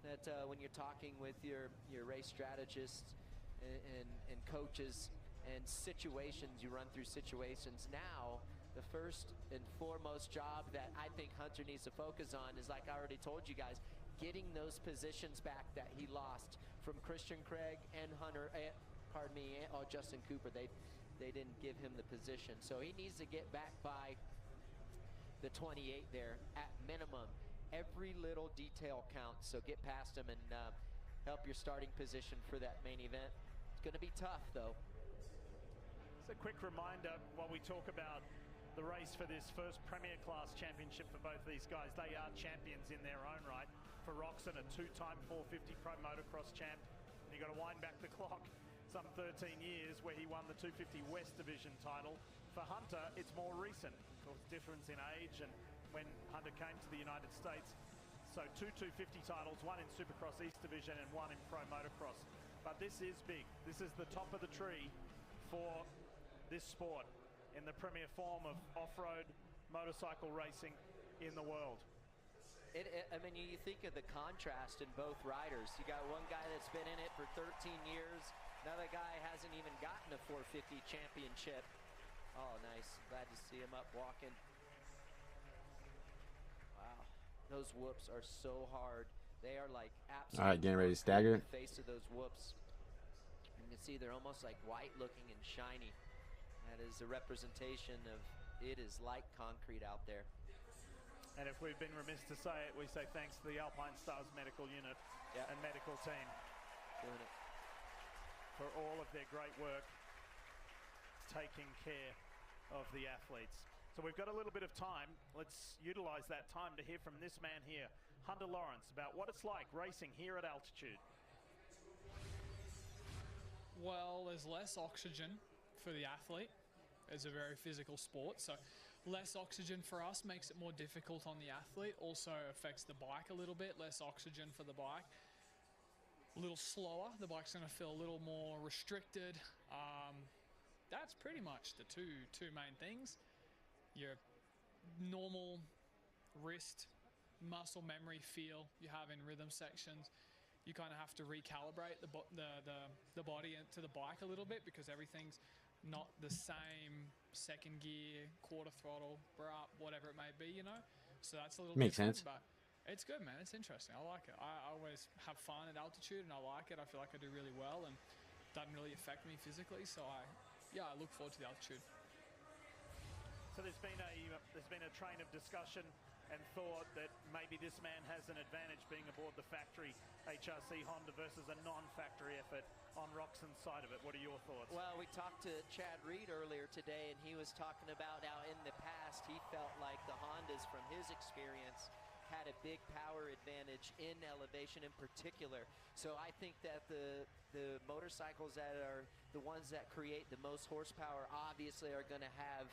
that when you're talking with your race strategists and coaches and situations, you run through situations. Now, the first and foremost job that I think Hunter needs to focus on is, like I already told you guys, getting those positions back that he lost from Christian Craig and Hunter, Justin Cooper. They didn't give him the position. So he needs to get back by the 28 there at minimum. Every little detail counts, so get past him and help your starting position for that main event. It's going to be tough, though. Just a quick reminder while we talk about the race for this first Premier Class Championship for both these guys. They are champions in their own right. For Roczen, a 2-time 450 Pro Motocross champ. And you've got to wind back the clock some 13 years where he won the 250 West Division title. For Hunter, it's more recent. Of course, difference in age and when Hunter came to the United States. So 2 250 titles, 1 in Supercross East Division and 1 in Pro Motocross. But this is big. This is the top of the tree for this sport in the premier form of off-road motorcycle racing in the world. I mean, you think of the contrast in both riders. You got one guy that's been in it for 13 years. Another guy hasn't even gotten a 450 championship. Oh, nice. Glad to see him up walking. Wow. Those whoops are so hard. They are like absolutely. All right, getting ready to stagger. The face of those whoops. You can see they're almost like white looking and shiny. That is a representation of it is like concrete out there. And if we've been remiss to say it, we say thanks to the Alpine Stars medical unit and medical team doing it for all of their great work taking care of the athletes. So we've got a little bit of time. Let's utilize that time to hear from this man here, Hunter Lawrence, about what it's like racing here at altitude. Well, there's less oxygen for the athlete. It's a very physical sport, so less oxygen for us makes it more difficult on the athlete. Also affects the bike a little bit. Less oxygen for the bike. A little slower. The bike's going to feel a little more restricted. That's pretty much the two main things. Your normal wrist muscle memory feel you have in rhythm sections, you kind of have to recalibrate the body to the bike a little bit, because everything's not the same second gear, quarter throttle, up, whatever it may be, you know. So that's a little Makes different, sense. but it's good, man. It's interesting. I like it. I always have fun at altitude, and I like it. I feel like I do really well, and it doesn't really affect me physically. So I look forward to the altitude. So there's been a train of discussion and thought that maybe this man has an advantage being aboard the factory HRC Honda versus a non-factory effort on Roxon's side of it. What are your thoughts? Well, we talked to Chad Reed earlier today, and he was talking about how in the past he felt like the Hondas, from his experience, had a big power advantage in elevation in particular. So I think that the motorcycles that are the ones that create the most horsepower obviously are going to have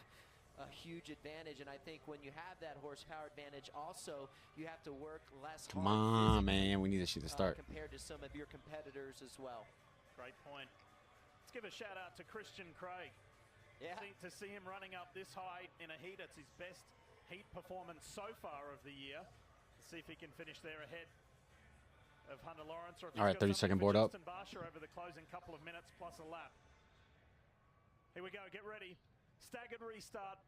a huge advantage. And I think when you have that horsepower advantage, also you have to work less Come hard on, man. We need this shit to start. compared to some of your competitors as well. Great point. Let's give a shout out to Christian Craig. Yeah. To see him running up this high in a heat, it's his best heat performance so far of the year. Let's see if he can finish there ahead of Hunter Lawrence. Or if All right, 30-second board up. Justin Barsha over the closing couple of minutes plus a lap. Here we go. Get ready. Staggered restart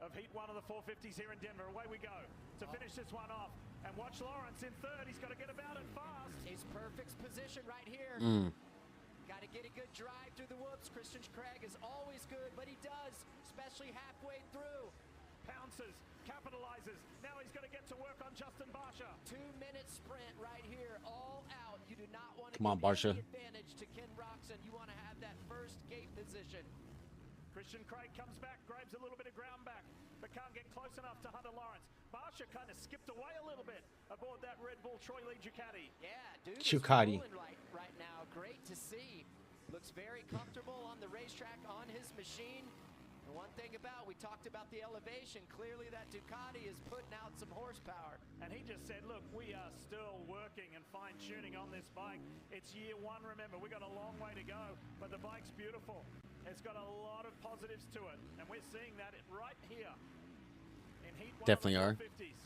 of Heat 1 of the 450s here in Denver. Away we go to finish this one off. And watch Lawrence in third. He's got to get about it fast. He's perfect position right here. Got to get a good drive through the whoops. Christian Craig is always good, but he does, especially halfway through. Pounces, capitalizes. Now he's got to get to work on Justin Barsha. 2-minute sprint right here, all out. You do not want to Come on, give Barsha. any advantage to Ken Roczen. You want to have that first gate position. Christian Craig comes back, grabs a little bit of ground back, but can't get close enough to Hunter Lawrence. Barsha kind of skipped away a little bit aboard that Red Bull Troy Lee Ducati. Yeah, dude, Ducati. is rolling right now. Great to see. Looks very comfortable on the racetrack on his machine. And one thing about, we talked about the elevation. Clearly that Ducati is putting out some horsepower. And he just said, look, we are still working and fine-tuning on this bike. It's year one, remember. We got a long way to go, but the bike's beautiful. It's got a lot of positives to it, and we're seeing that right here in Heat 1 Definitely of are. the 450s.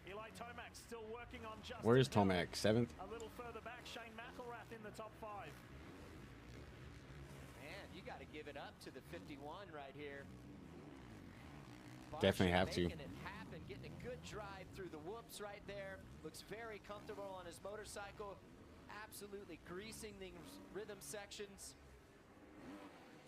Eli Tomac still working on Justin. Where is Hill. Tomac? 7th? A little further back, Shane McElrath in the top 5. Man, you got to give it up to the 51 right here. Definitely have to. Making it happen, getting a good drive through the whoops right there. Looks very comfortable on his motorcycle. Absolutely greasing the rhythm sections.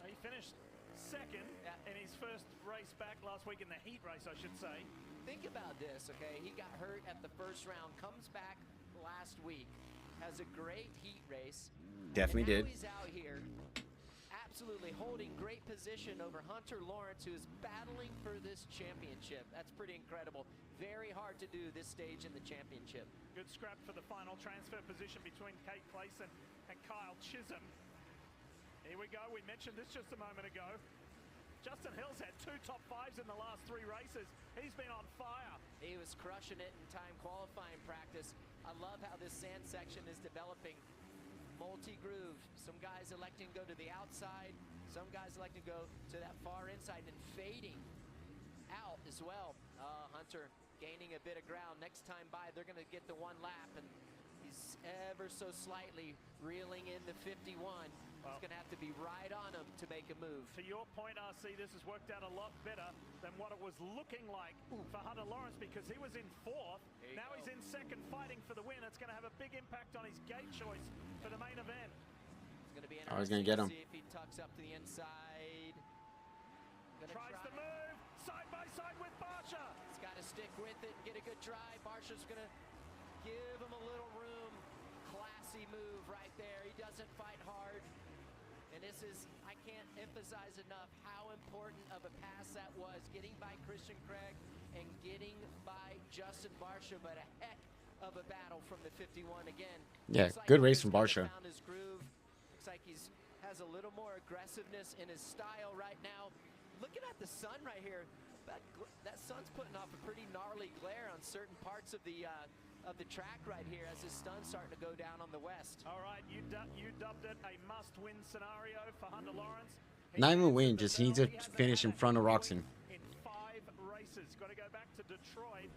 He finished second in his first race back last week, in the heat race, I should say. Think about this, okay? He got hurt at the first round, comes back last week, has a great heat race. Definitely and now did. He's out here absolutely holding great position over Hunter Lawrence, who is battling for this championship. That's pretty incredible. Very hard to do this stage in the championship. Good scrap for the final transfer position between Kate Clayson and Kyle Chisholm. Here we go. We mentioned this just a moment ago. Justin Hill's had 2 top 5s in the last 3 races. He's been on fire. He was crushing it in time qualifying practice. I love how this sand section is developing. Multi-groove. Some guys electing to go to the outside. Some guys electing to go to that far inside and fading out as well. Hunter gaining a bit of ground. Next time by, they're going to get the 1 lap, and he's ever so slightly reeling in the 51. He's going to have to be right on him to make a move. To your point, RC, this has worked out a lot better than what it was looking like for Hunter Lawrence, because he was in 4th. Now he's in 2nd, fighting for the win. It's going to have a big impact on his gate choice for the main event. It's going to be I was going to get him. See if he tucks up to the inside. Tries to move side by side with Barsha. He's got to stick with it and get a good drive. Barsha's going to give him a little room. Classy move right there. He doesn't fight hard. And this is, I can't emphasize enough how important of a pass that was, getting by Christian Craig and getting by Justin Barsha, but a heck of a battle from the 51 again. Yeah, Looks like good he race just from kinda Barsha. Found his groove. Looks like he's has a little more aggressiveness in his style right now. Looking at the sun right here, that sun's putting off a pretty gnarly glare on certain parts of the track right here as the sun's starting to go down on the west. All right, you dubbed it a must-win scenario for Hunter Lawrence. Not even win, just he needs to finish in front of Roczen. In 5 races, got to go back to Detroit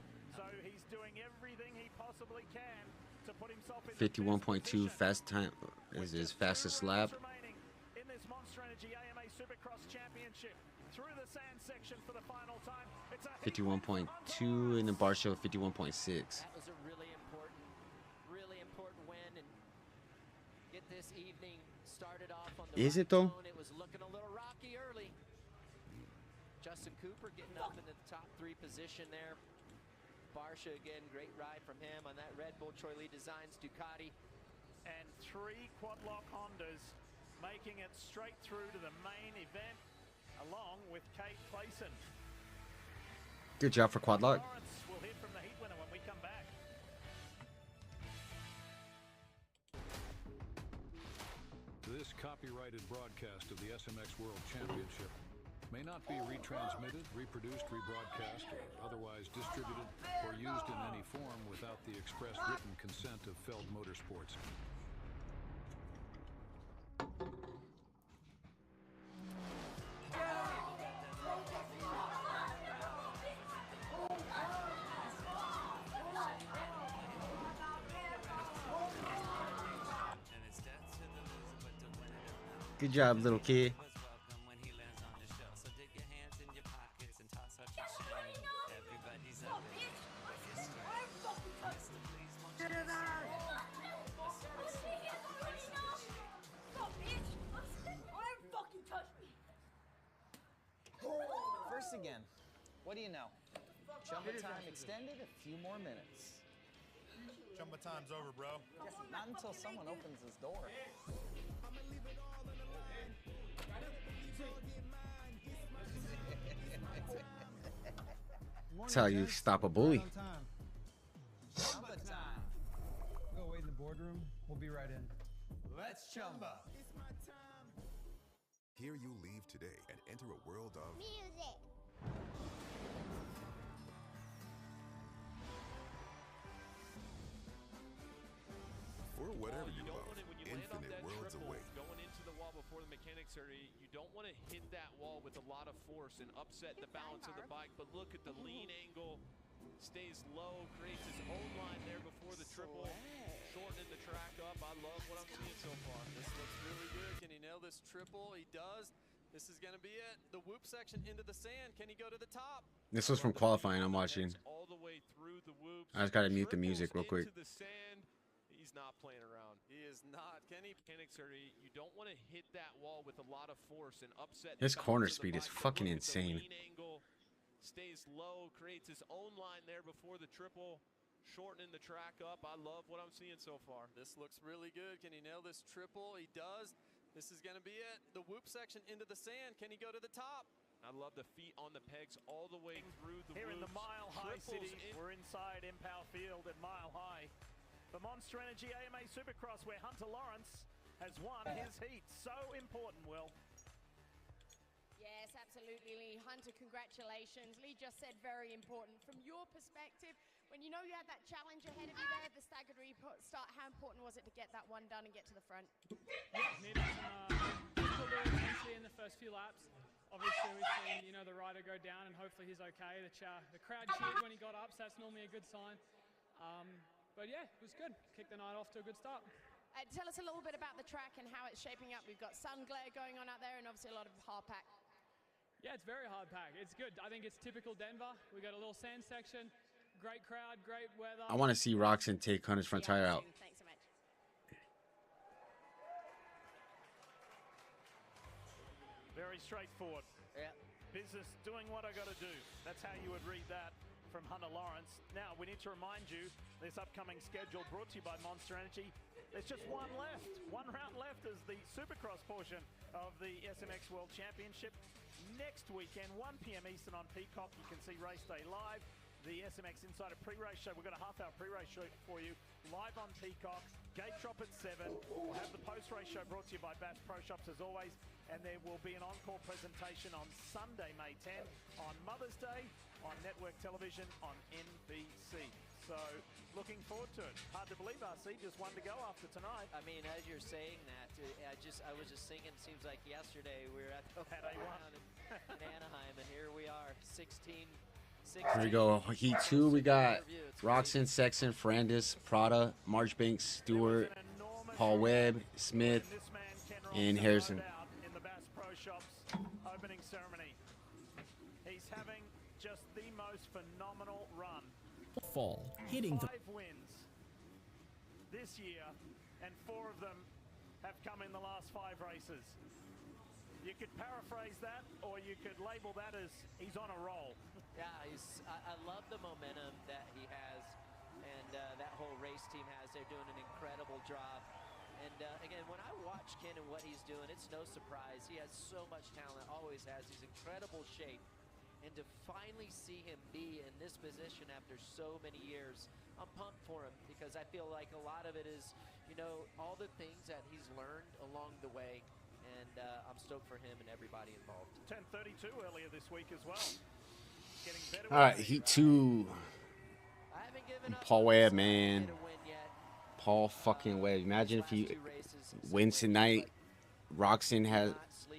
possibly can to put himself in 51.2 fast time is his fastest lap. remaining in this Monster Energy AMA Supercross Championship. Through the sand section for the final time. It's a 51.2 in the bar show 51.6. That was a really important win and get this evening started off on the Is right it though? tone. It was looking a little rocky early. Justin Cooper getting up into the top 3 position there. Barsha again, great ride from him on that Red Bull Troy Lee Designs Ducati. and 3 quad lock Hondas making it straight through to the main event along with Kate Clayson. Good job for quad lock. Lawrence will hear from the heat winner when we come back. This copyrighted broadcast of the SMX World Championship may not be retransmitted, reproduced, rebroadcast, or otherwise distributed or used in any form without the express written consent of Feld Motorsports. Good job, little kid. First again. What do you know? Jumbo time extended a few more minutes. Jumbo time's over, bro. Not until someone opens this door. That's how you stop a bully. Jumbo time. Go wait in the boardroom. We'll be right in. Let's Jumbo. Here you leave today and enter a world of Music. for whatever you don't love. wanna, when you land off Infinite that worlds triple, await. going into the wall before the mechanics are, you don't want to hit that wall with a lot of force and upset the balance of the bike. But look at the lean angle, stays low, creates his own line there before the triple, shortening the track up. I love what I'm seeing so far. This looks really good. Can he nail this triple? He does. This is going to be it. The whoop section into the sand. Can he go to the top? This was from qualifying I'm watching. All the way through the whoops. I just gotta mute the music real quick. Into the sand. He's not playing around. He is not. Can he? Mechanics are, you don't want to hit that wall with a lot of force and upset. His the corner balance of the speed is bike. But fucking look at the insane. lean angle, stays low, creates his own line there before the triple, shortening the track up. I love what I'm seeing so far. This looks really good. Can he nail this triple? He does. This is going to be it. The whoop section into the sand. Can he go to the top? I love the feet on the pegs all the way through the Here in the whoops. Mile High Triples City, in. we're inside Empower Field at Mile High. The Monster Energy AMA Supercross where Hunter Lawrence has won his heat. So important, Will. Yes, absolutely, Lee. Hunter, congratulations. Lee just said very important. From your perspective, when you know you have that challenge ahead of you there, the staggered restart, how important was it to get that one done and get to the front? Yeah, needed some difficult intensity in the first few laps. Obviously, we've seen the rider go down, and hopefully he's okay. The crowd cheered when he got up, so that's normally a good sign. But yeah, it was good. Kicked the night off to a good start. Tell us a little bit about the track and how it's shaping up. We've got sun glare going on out there and obviously a lot of hard pack. Yeah, it's very hard pack. It's good. I think it's typical Denver. We got a little sand section, great crowd, great weather. I want to see Roxon take Hunter's front tire out. Thanks so much. Very straightforward. Yeah. Business doing what I got to do. That's how you would read that from Hunter Lawrence. Now, we need to remind you, this upcoming schedule brought to you by Monster Energy. There's just one left. One round left is the Supercross portion of the SMX World Championship. Next weekend, 1 p.m. Eastern on Peacock, you can see Race Day live. The SMX Insider pre-race show. We've got a half-hour pre-race show for you live on Peacock. Gate drop at 7. We'll have the post-race show brought to you by Bass Pro Shops as always. And there will be an encore presentation on Sunday, May 10, on Mother's Day, on network television on NBC. So, looking forward to it. Hard to believe, RC, just one to go after tonight. I mean, as you're saying that, I was just thinking, it seems like yesterday we were at the At A1. in Anaheim, and here we are, 16 Here we go. Heat 2, we got Roxon, Sexton, Ferrandis, Prada, Marchbanks, Stewart, Paul Webb, Smith, and Harrison. In the Bass Pro Shops opening ceremony. He's having just the most phenomenal run. Fall, hitting the 5 wins this year, and 4 of them have come in the last 5 races. You could paraphrase that, or you could label that as he's on a roll. Yeah, I love the momentum that he has, and that whole race team has. They're doing an incredible job. And again, when I watch Ken and what he's doing, it's no surprise. He has so much talent, always has. He's in incredible shape. And to finally see him be in this position after so many years, I'm pumped for him, because I feel like a lot of it is, you know, all the things that he's learned along the way. And I'm stoked for him and everybody involved. 10:32 earlier this week as well. Getting better. All right, Heat 2. Paul Webb, man. Paul fucking Webb. Imagine if he wins tonight. Roxon has,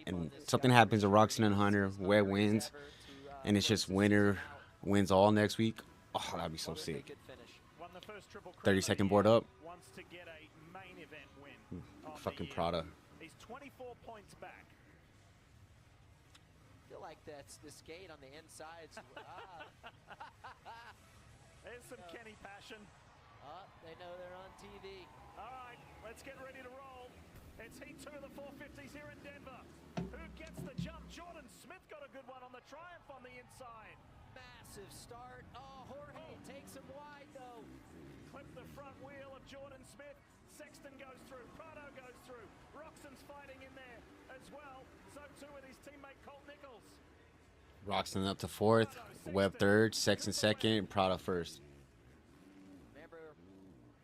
and something happens to Roxon and Hunter. Webb wins, and it's just winner wins all next week. Oh, that'd be so sick. 30-second board up. Wants to get a main event win. Fucking Prada. He's 24 points back. I feel like that's the skate on the inside. There's some Kenny passion. They know they're on TV. All right, let's get ready to roll. It's Heat 2 of the 450s here in Denver. Who gets the jump? Jordan Smith got a good one on the Triumph on the inside. Massive start. Oh, Jorge takes him wide, though. Clip the front wheel of Jordan Smith. Sexton goes through. Prado goes through. Roxon's fighting in there as well. So too with his teammate Colt Nichols. Roxon up to 4th. Webb 3rd. Sexton 2nd. Prada 1st. Remember,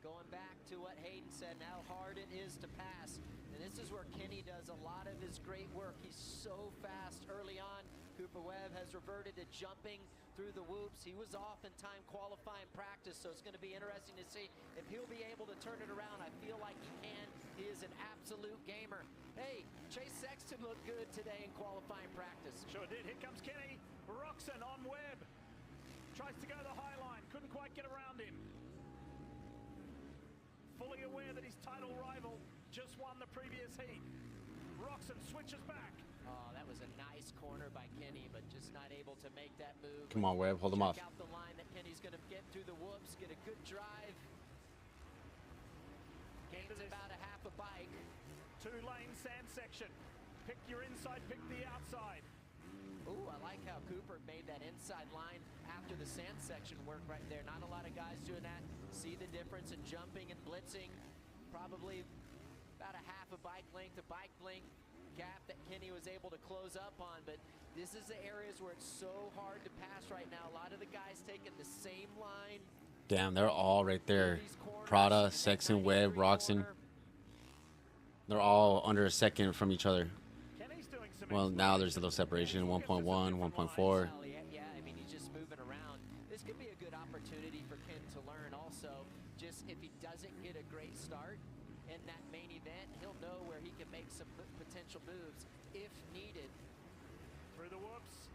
going back to what Hayden said, how hard it is to pass. And this is where Kenny does a lot of his great work. He's so fast early on. Cooper Webb has reverted to jumping through the whoops. He was off in time qualifying practice, so it's going to be interesting to see if he'll be able to turn it around. I feel like he can. He is an absolute gamer. Hey, Chase Sexton looked good today in qualifying practice. Sure did. Here comes Kenny. Roxon on Webb. Tries to go the high line. Couldn't quite get around him. Fully aware that his title rival just won the previous heat. Roxon switches back. Oh, that was a nice corner by Kenny, but just not able to make that move. Come on, Webb. Hold him off. Check out the line that Kenny's going to get through the whoops, get a good drive. Gains about a half a bike. 2-lane sand section. Pick your inside, pick the outside. Ooh, I like how Cooper made that inside line after the sand section work right there. Not a lot of guys doing that. See the difference in jumping and blitzing. Probably about a half a bike length gap that Kenny was able to close up on, but this is the areas where it's so hard to pass right now. A lot of the guys taking the same line. Damn, they're all right there. Prada, Sexton, Webb, Roxon. They're all under a second from each other. Well, now there's a little separation, 1.1, 1.4. Yeah, I mean, he's just moving around. This could be a good opportunity for Ken to learn also. Just if he doesn't get a great start in that main event, he'll know where he can make some potential moves if needed. Through the whoops.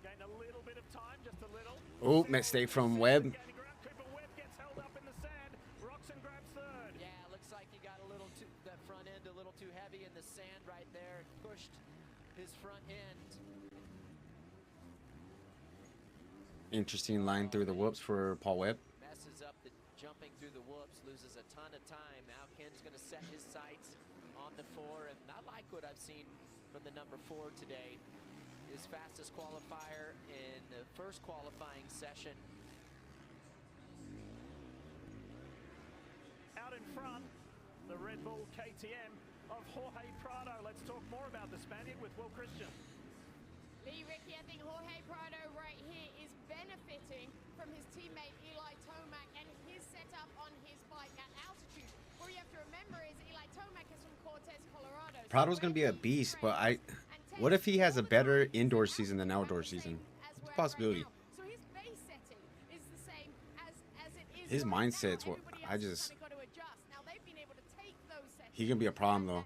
Gained a little bit of time, just a little. Oh, mistake from Webb. Cooper Webb gets held up in the sand. Roxon grabs 3rd. Yeah, looks like he got a little too, that front end a little too heavy in the sand right there. Pushed his front end. Interesting line through the whoops for Paul Webb. Messes up the jumping through the whoops, loses a ton of time. Now Ken's going to set his sights on the 4, and I like what I've seen from the number 4 today. His fastest qualifier in the first qualifying session. Out in front, the Red Bull KTM of Jorge Prado. Let's talk more about the Spaniard with Will Christian. Lee, Ricky, I think Jorge Prado right here is benefiting from his teammate Eli Tomac and his setup on his bike at altitude. What you have to remember is Eli Tomac is from Cortez, Colorado. Prado's going to be a beast, but what if he has a better indoor season than outdoor season? It's a possibility. So his base setting is the same as it is. His mindset's what I just. He gonna be a problem though.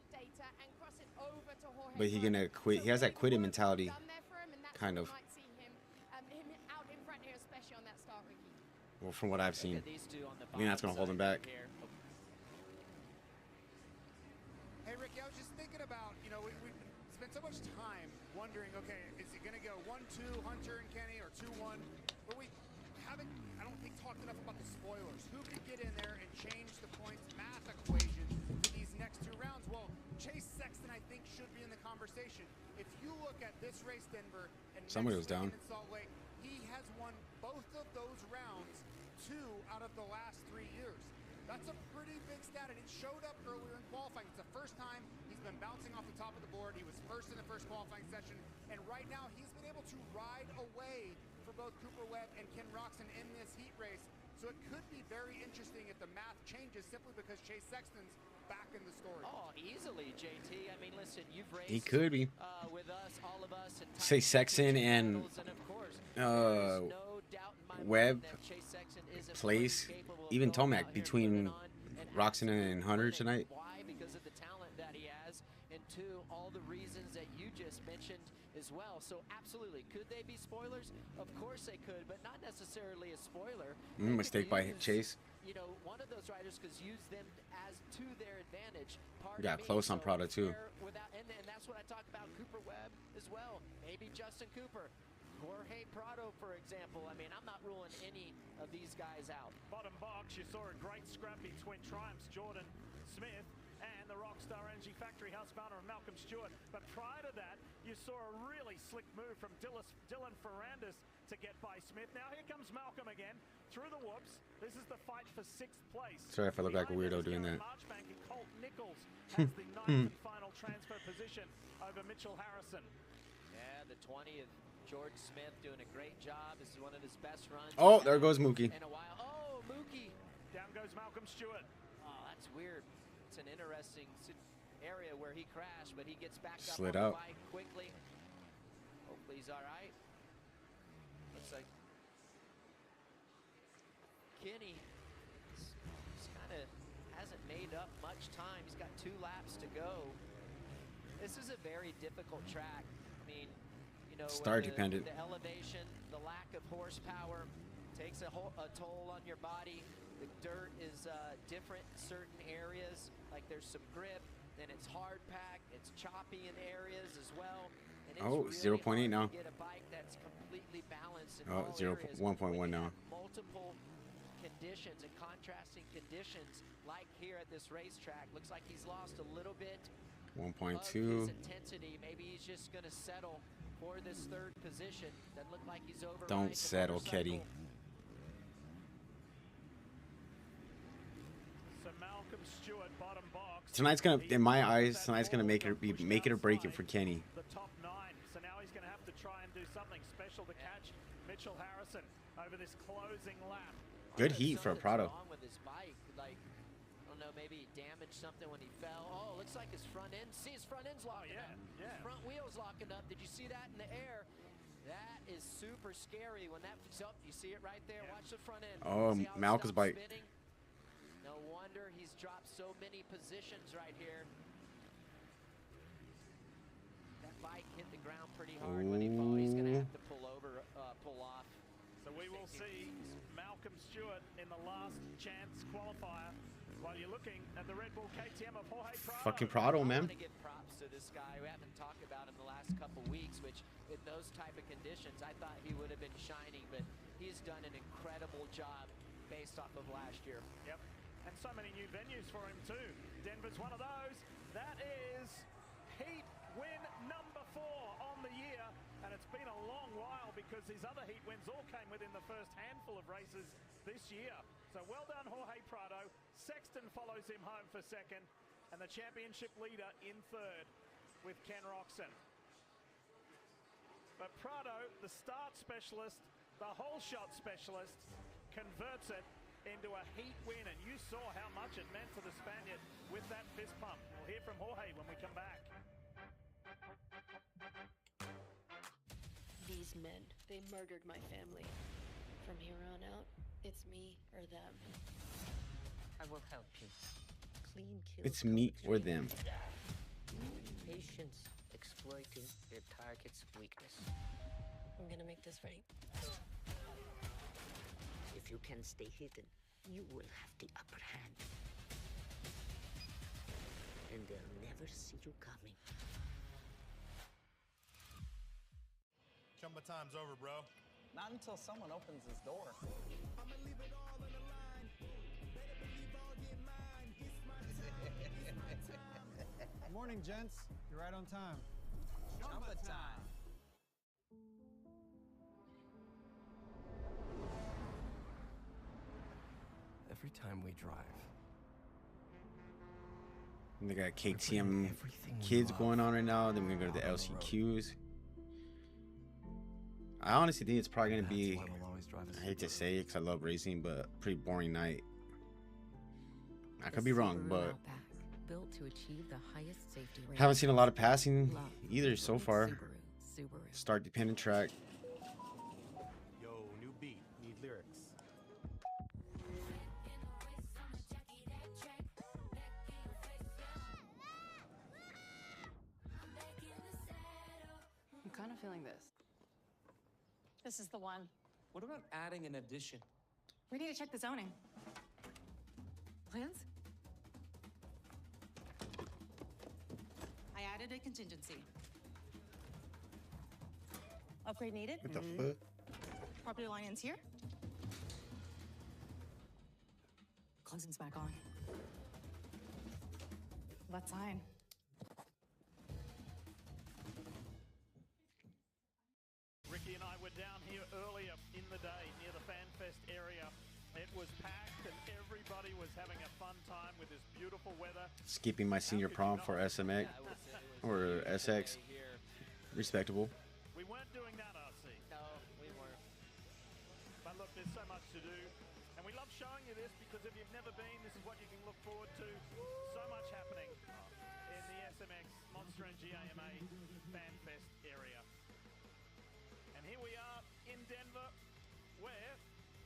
But he quit. He has that quitting mentality, kind of. Well, from what I've seen, Look at these two on the I think that's gonna hold him back. here. Hey, Ricky, I was just thinking about, you know, we spent so much time wondering, okay, is it going to go 1-2 Hunter and Kenny or 2-1? But we haven't, I don't think, talked enough about the spoilers. Who could get in there and change the points math equation for these next two rounds? Well, Chase Sexton, I think, should be in the conversation. If you look at this race, Denver, and Somebody was next down. weekend in Salt Lake, he has won both of those rounds 2 out of the last 3 years. That's a pretty big stat, and it showed up earlier in qualifying. It's the first time he's been bouncing off the top of the board. He was first in the first qualifying session, and right now he's been able to ride away for both Cooper Webb and Ken Roczen in this heat race. So it could be very interesting if the math changes simply because Chase Sexton's back in the story. Oh, easily, JT. I mean, listen, you've raced He could be. with us, all of us, and Say Sexton and Webb place, even Tomac between Roczen and Hunter tonight. Why? Because of the talent that he has, and two, all the reasons that you just mentioned as well. So absolutely, could they be spoilers? Of course they could, but not necessarily a spoiler. Mistake by Chase. You know, one of those riders could use them as to their advantage. Got close on Prado too. And that's what I talked about Cooper Webb as well. Maybe Justin Cooper. Jorge Prado, for example. I mean, I'm not ruling any of these guys out. Bottom box, you saw a great scrap between Triumph's Jordan Smith and the Rockstar Energy Factory Husqvarna and Malcolm Stewart. But prior to that, you saw a really slick move from Dylan Ferrandis to get by Smith. Now here comes Malcolm again through the whoops. This is the fight for 6th place. Sorry if I look like a weirdo doing that. Marchbank and Colt Nichols has the 9th and final transfer position over Mitchell Harrison. Yeah, the 20th. George Smith doing a great job. This is one of his best runs. Oh, there goes Mookie. In a while. Oh, Mookie. Down goes Malcolm Stewart. Oh, that's weird. It's an interesting area where he crashed, but he gets back Slid up on out. the bike quickly. Hopefully he's all right. Looks like Kenny kind of hasn't made up much time. He's got 2 laps to go. This is a very difficult track. I mean, you know, Star dependent. The elevation, the lack of horsepower takes a toll on your body. The dirt is different in certain areas. Like there's some grip, then it's hard packed, it's choppy in areas as well. And it's Oh, really 0.8 now. hard to get a bike that's completely balanced in Oh, all 1.1 areas. now. Multiple conditions and contrasting conditions like here at this racetrack. Looks like he's lost a little bit of 1.2. his intensity. Maybe he's just going to settle for this 3rd position. Doesn't look like he's over. Don't settle, Ketty. So Malcolm Stewart, bottom box. Tonight's gonna, in my eyes, tonight's gonna make it or break it for Kenny. The top 9. So now he's going to have to try and do something special to catch Mitchell Harrison over this closing lap. Good heat for a Prado. Wrong with his bike? Like, I don't know, maybe he damaged something when he fell. Oh, looks like his front end. See, his front end's locking up. Yeah. His front wheel's locking up. Did you see that in the air? That is super scary when that's up. You see it right there. Watch the front end. Oh, See how it Malcolm's stops bike. spinning? No wonder he's dropped so many positions right here. That bike hit the ground pretty hard when he fell. He's going to have to pull over, pull off. So we will see Malcolm Stewart in the last chance qualifier while you're looking at the Red Bull KTM of Jorge Prado. Fucking Prado, man. I want to give props to this guy. We haven't talked about him the last couple weeks, which in those type of conditions, I thought he would have been shining, but he's done an incredible job based off of last year. Yep. And so many new venues for him too. Denver's one of those. That is heat win number 4 on the year. And it's been a long while because his other heat wins all came within the first handful of races this year. So well done, Jorge Prado. Sexton follows him home for 2nd. And the championship leader in 3rd with Ken Roczen. But Prado, the start specialist, the whole shot specialist, converts it into a heat win. And you saw how much it meant to the Spaniard with that fist pump. We'll hear from Jorge when we come back. These men, they murdered my family. From here on out, it's me or them. I will help you. Clean kill. It's me or them. Patience exploiting their target's weakness. I'm gonna make this right. If If you can stay hidden, you will have the upper hand. And they'll never see you coming. Chumba time's over, bro. Not until someone opens this door. Morning, gents. You're right on time. Chumba time. Every time we drive. And they got KTM kids going on right now. Then we're gonna go to the LCQs. I honestly think it's probably gonna be, I hate to say it because I love racing, but pretty boring night. I could be wrong, but built to achieve the highest safety rating. Haven't seen a lot of passing either so far. Start dependent track. Yo, new beat. Need lyrics. I'm kind of feeling this. This is the one. What about adding an addition? We need to check the zoning. Plans? I added a contingency. Upgrade needed? What the fuck? Property line ends here. Clemson's back on. Let's sign. Ricky and I were down here earlier in the day near the FanFest area. It was packed and everybody was having a fun time with this beautiful weather. Skipping my senior prom for SMX or SX. Respectable. We weren't doing that, RC. No, we weren't. But look, there's so much to do. And we love showing you this because if you've never been, this is what you can look forward to. So much happening in the SMX Monster and GAMA FanFest area. And here we are in Denver, where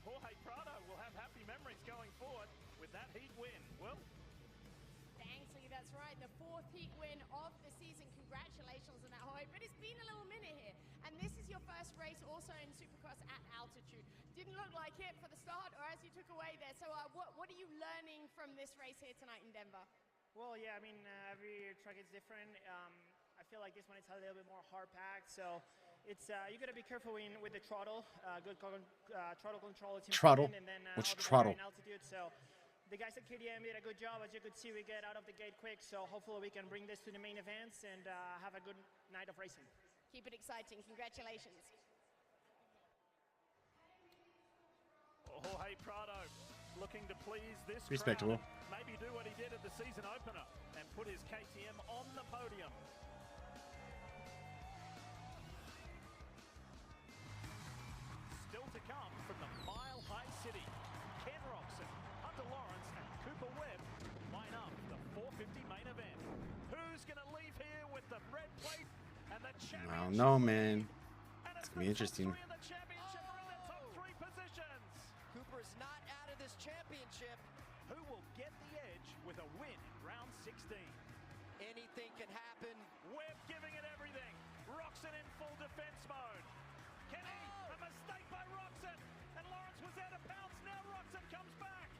Jorge Prado will have happy memories going forward with that heat win. Well, Thanks, Lee. That's right. The 4th heat win of the season. Congratulations on that, Jorge. But it's been a little minute here. And this is your first race also in Supercross at altitude. Didn't look like it for the start or as you took away there. So what are you learning from this race here tonight in Denver? Well, yeah, I mean, every track is different. I feel like this one is a little bit more hard packed. So it's you got to be careful with the throttle. Good throttle control. It's Throttle? important, and then What's obviously throttle? in altitude. So the guys at KTM did a good job. As you could see, we get out of the gate quick. So hopefully we can bring this to the main events and have a good night of racing. Keep it exciting. Congratulations. Jorge Prado looking to please this Respectable. crowd. Maybe do what he did at the season opener and put his KTM on the podium. Still to come from the Mile High City, Ken Roxon, Hunter Lawrence and Cooper Webb line up the 450 main event. Who's going to leave here with the red plate and the championship? I don't know, man. It's gonna be interesting. Cooper's not out of this championship. Who will get the edge with a win in round 16? Anything can happen. Webb giving it everything. Roxon in full defense mode. Kenny, a mistake by Roxon. And Lawrence was out of bounds. Now Roxon comes back.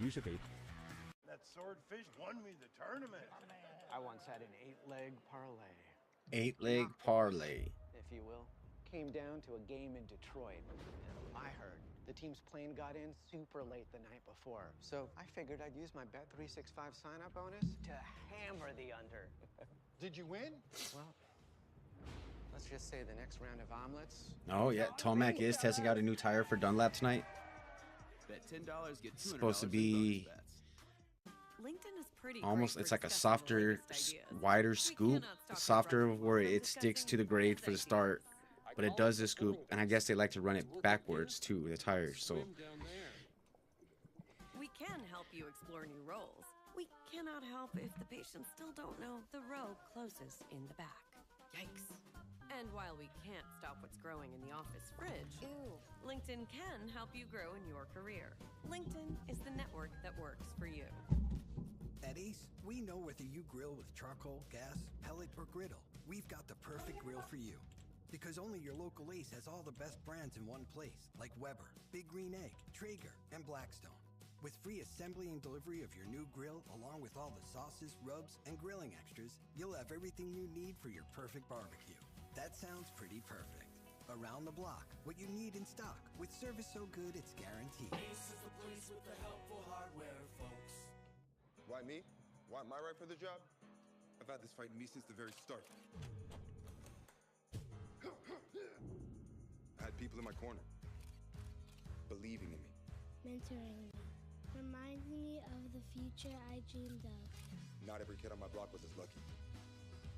Use of 8. That swordfish won me the tournament. I once had an 8-leg parlay. 8-leg parlay. If you will. Came down to a game in Detroit. And I heard the team's plane got in super late the night before. So I figured I'd use my Bet365 sign-up bonus to hammer the under. Did you win? Well, let's just say the next round of omelets. Oh yeah, Tomac is testing out a new tire for Dunlap tonight. Bet $10, get $200 Supposed to be LinkedIn is pretty almost, great it's for like a discussing the softer, latest ideas. wider We scoop, cannot stop softer the where from it sticks to the discussing grade for the latest start, but it does the scoop, and I guess they like to run it backwards too, the tires. So We can help you explore new roles. We cannot help if the patients still don't know the row closest in the back. Yikes. And while we can't stop what's growing in the office fridge, LinkedIn can help you grow in your career. LinkedIn is the network that works for you. At Ace, we know whether you grill with charcoal, gas, pellet, or griddle. We've got the perfect grill for you. Because only your local Ace has all the best brands in one place, like Weber, Big Green Egg, Traeger, and Blackstone. With free assembly and delivery of your new grill, along with all the sauces, rubs, and grilling extras, you'll have everything you need for your perfect barbecue. That sounds pretty perfect. Around the block, what you need in stock, with service so good it's guaranteed. Ace is the place with the helpful hardware, folks. Why me? Why am I right for the job? I've had this fight in me since the very start. I had people in my corner, believing in me. Mentoring me. Reminding me of the future I dreamed of. Not every kid on my block was as lucky.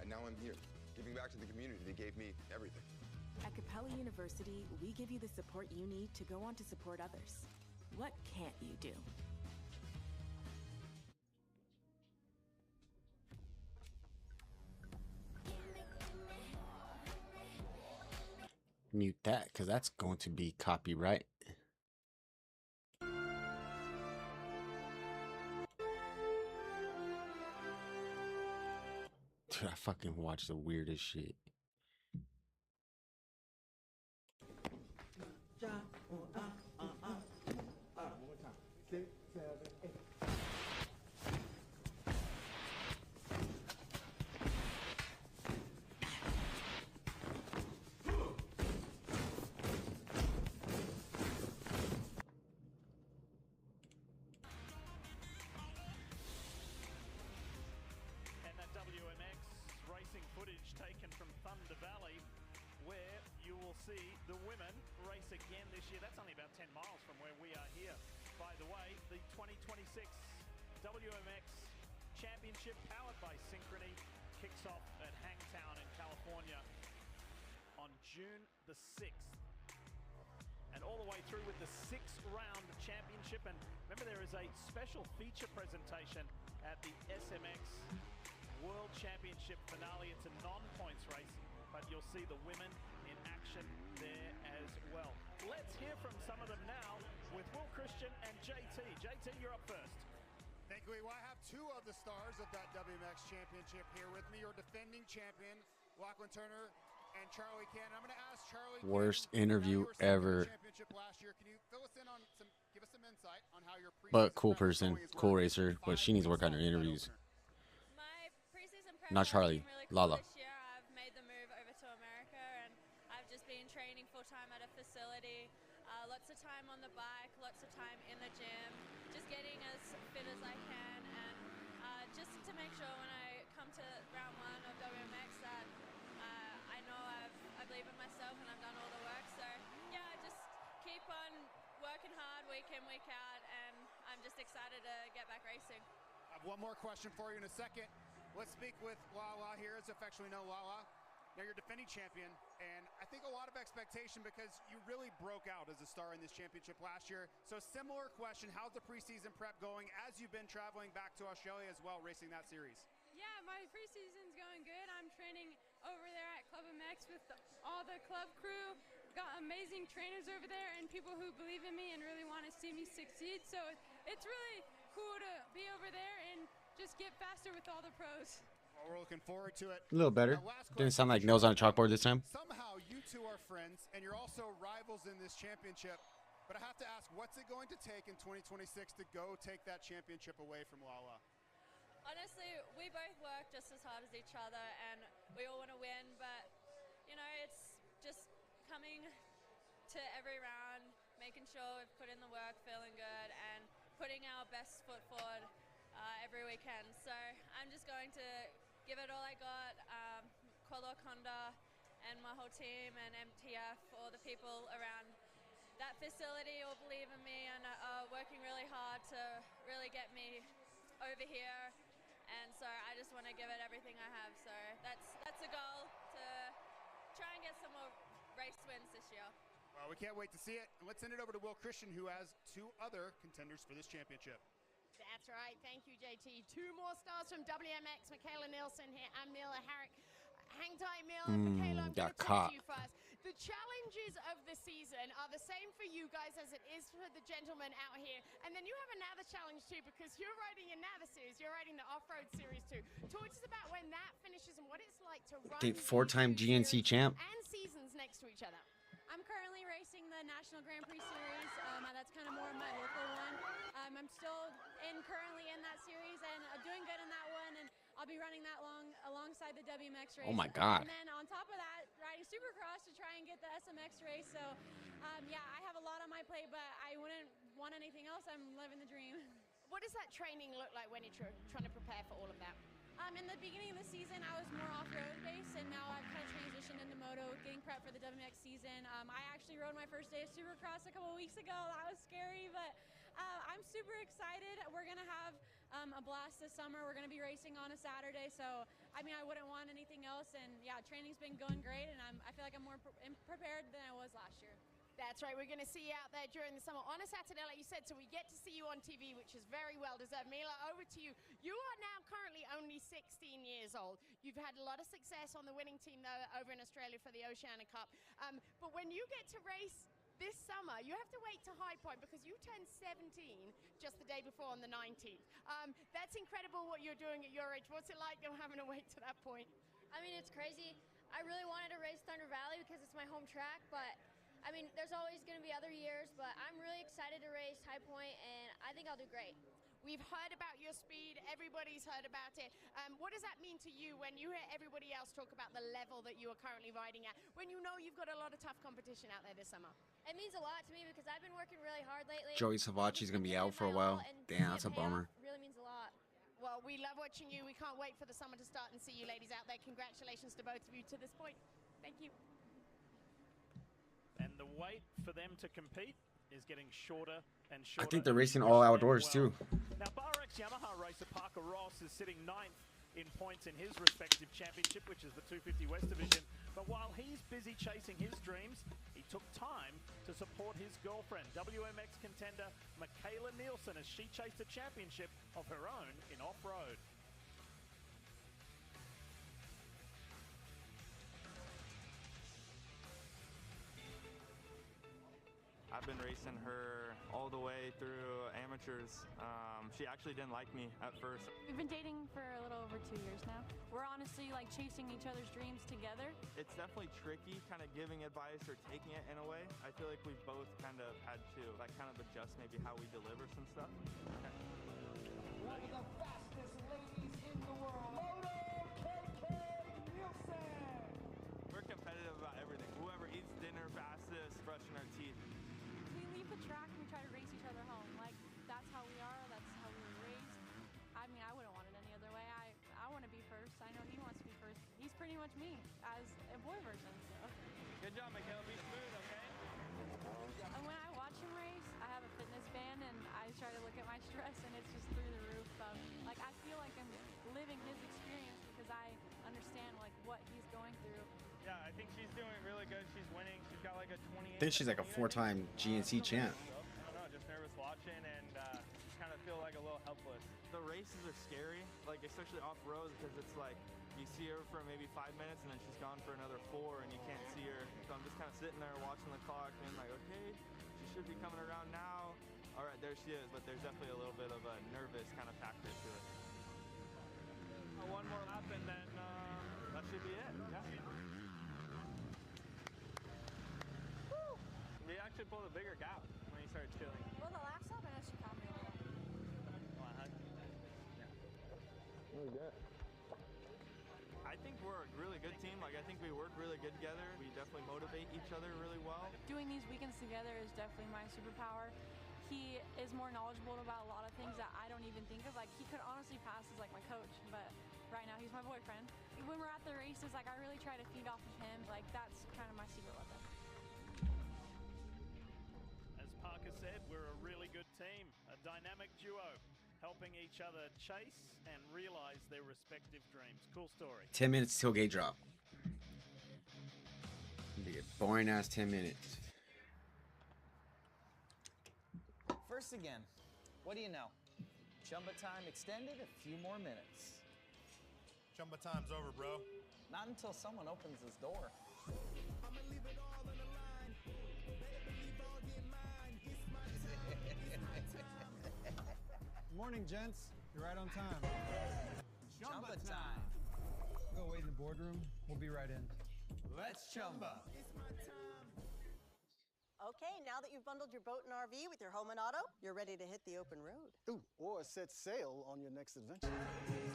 And now I'm here, giving back to the community that gave me everything. At Capella University, we give you the support you need to go on to support others. What can't you do? Mute that, because that's going to be copyright. Dude, I fucking watch the weirdest shit. And that WMX racing footage taken from Thunder Valley, where you will see the women race again this year. That's only about 10 miles from where we are here. By the way, the 2026 WMX Championship powered by Synchrony kicks off at Hangtown in California on June the 6th. And all the way through with the 6-round championship. And remember, there is a special feature presentation at the SMX World Championship finale. It's a non-points race, but you'll see the women in action there as well. Let's hear from some of them now with Will Christian and JT. JT, you're up first. Thank you. Well, I have two of the stars of that WMX championship here with me. Your defending champion, Lachlan Turner, and Charlie Cannon. I'm going to ask Charlie. Worst interview ever. Championship last year. Can you fill us in on give us some insight on how your But cool person, cool racer, but she needs to work on her interviews. My preseason prep Not Charlie, really cool Lala. This year I've made the move over to America, and I've just been training full time at a facility. Lots of time on the bike, lots of time in the gym, just getting as fit as I can, and just to make sure when I come to round 1 of WMX that I know I believe in myself and I've done all the work. So yeah, just keep on working hard week in, week out, and I'm just excited to get back racing. I have one more question for you in a second. Let's speak with Lala here, as affectionately know Lala. Now you're defending champion, and I think a lot of expectation because you really broke out as a star in this championship last year. So similar question, how's the preseason prep going as you've been traveling back to Australia as well, racing that series? Yeah, my preseason's going good. I'm training over there at Club MX with all the club crew. Got amazing trainers over there and people who believe in me and really want to see me succeed. So it's really cool to be over there and just get faster with all the pros. Well, we're looking forward to it. A little better. Didn't sound like nails on a chalkboard this time. Somehow you two are friends, and you're also rivals in this championship. But I have to ask, what's it going to take in 2026 to go take that championship away from Lala? Honestly, we both work just as hard as each other, and we all want to win. But you know, it's just coming to every round, making sure we've put in the work, feeling good, and putting our best foot forward every weekend. So I'm just going to give it all I got. Kolo Konda and my whole team and MTF, all the people around that facility all believe in me and are working really hard to really get me over here. And so I just want to give it everything I have. So that's the goal, to try and get some more race wins this year. Well, we can't wait to see it. And let's send it over to Will Christian, who has two other contenders for this championship. That's right. Thank you, JT. Two more stars from WMX, Michaela Nielsen here and Mila Herrick. Hang tight, Mila. Michaela, I'm going to talk to you first. The challenges of the season are the same for you guys as it is for the gentlemen out here. And then you have another challenge too, because you're riding another series. You're riding the off-road series too. Talk to us about when that finishes and what it's like to run The 4-time GNC champ. and seasons that's kind of more of my local one. I'm still currently in that series and doing good in that one, and I'll be running that alongside the WMX race. Oh my God. And then on top of that, riding Supercross to try and get the SMX race. So yeah, I have a lot on my plate, but I wouldn't want anything else. I'm living the dream. What does that training look like when you're trying to prepare for all of that? In the beginning of the season, I was more off-road based, and now I've kind of transitioned into moto, getting prepped for the WMX season. I actually rode my first day of Supercross a couple weeks ago. That was scary, but I'm super excited. We're going to have a blast this summer. We're going to be racing on a Saturday, so I mean, I wouldn't want anything else. And yeah, training's been going great, and I feel like I'm more prepared than I was last year. That's right. We're going to see you out there during the summer on a Saturday, like you said, so we get to see you on TV, which is very well deserved. Mila, over to you. You are now currently only 16 years old. You've had a lot of success on the winning team, though, over in Australia for the Oceania Cup. But when you get to race this summer, you have to wait to High Point because you turn 17 just the day before on the 19th. That's incredible what you're doing at your age. What's it like having to wait to that point? I mean, it's crazy. I really wanted to race Thunder Valley because it's my home track, but I mean, there's always going to be other years, but I'm really excited to race High Point, and I think I'll do great. We've heard about your speed. Everybody's heard about it. What does that mean to you when you hear everybody else talk about the level that you are currently riding at, when you know you've got a lot of tough competition out there this summer? It means a lot to me because I've been working really hard lately. Joey Savacci's going to be out for a while. Damn, that's a bummer. It really means a lot. Well, we love watching you. We can't wait for the summer to start and see you ladies out there. Congratulations to both of you to this point. Thank you. And the wait for them to compete is getting shorter and shorter. I think they're racing all outdoors too. Now, Bar-X Yamaha racer Parker Ross is sitting 9th in points in his respective championship, which is the 250 West Division. But while he's busy chasing his dreams, he took time to support his girlfriend, WMX contender Michaela Nielsen, as she chased a championship of her own in off-road. I've been racing her all the way through amateurs. She actually didn't like me at first. We've been dating for a little over 2 years now. We're honestly like chasing each other's dreams together. It's definitely tricky kind of giving advice or taking it in a way. I feel like we've both kind of had to like kind of adjust maybe how we deliver some stuff. One of the fastest ladies in the world, Moto KK Nielsen. We're competitive about everything. Whoever eats dinner fastest, brushing our teeth. We leave the track and we try to race each other home. Like, that's how we are, that's how we were raised. I mean, I wouldn't want it any other way. I want to be first. I know he wants to be first. He's pretty much me as a boy version. So. Good job, Michaela. Be smooth, okay? And when I watch him race, I have a fitness band and I try to look at my stress and it's just through the roof. Like, I feel like I'm living his experience because I understand like what he's going through. Yeah, I think she's doing really good. She's winning. She's got like a 28. I think she's like a 4-time GNC champ. I don't know, just nervous watching and kind of feel like a little helpless. The races are scary, like especially off-road because it's like you see her for maybe 5 minutes and then she's gone for another 4 and you can't see her. So I'm just kind of sitting there watching the clock and like, okay, she should be coming around now. All right, there she is, but there's definitely a little bit of a nervous kind of factor to it. One more lap and then that should be it. Yeah. We actually pulled a bigger gap when he started chilling. Well, the last lap, I know she caught me a little. Really good. I think we're a really good team. Like, I think we work really good together. We definitely motivate each other really well. Doing these weekends together is definitely my superpower. He is more knowledgeable about a lot of things that I don't even think of. Like, he could honestly pass as like my coach, but right now he's my boyfriend. When we're at the races, like, I really try to feed off of him. Like, that's kind of my secret weapon. As Parker said, we're a really good team, a dynamic duo, helping each other chase and realize their respective dreams. Cool story. 10 minutes till gate drop. Be a boring ass 10 minutes. First again, what do you know? Chumba time extended a few more minutes. Chumba time's over, bro. Not until someone opens this door. I'ma leave it all on the line. Better believe I'll get mine. It's my time. It's my time. Morning, gents. You're right on time. Chumba time. Go wait in the boardroom. We'll be right in. Let's chumba. It's my time. Okay, now that you've bundled your boat and RV with your home and auto, you're ready to hit the open road. Ooh, or set sail on your next adventure.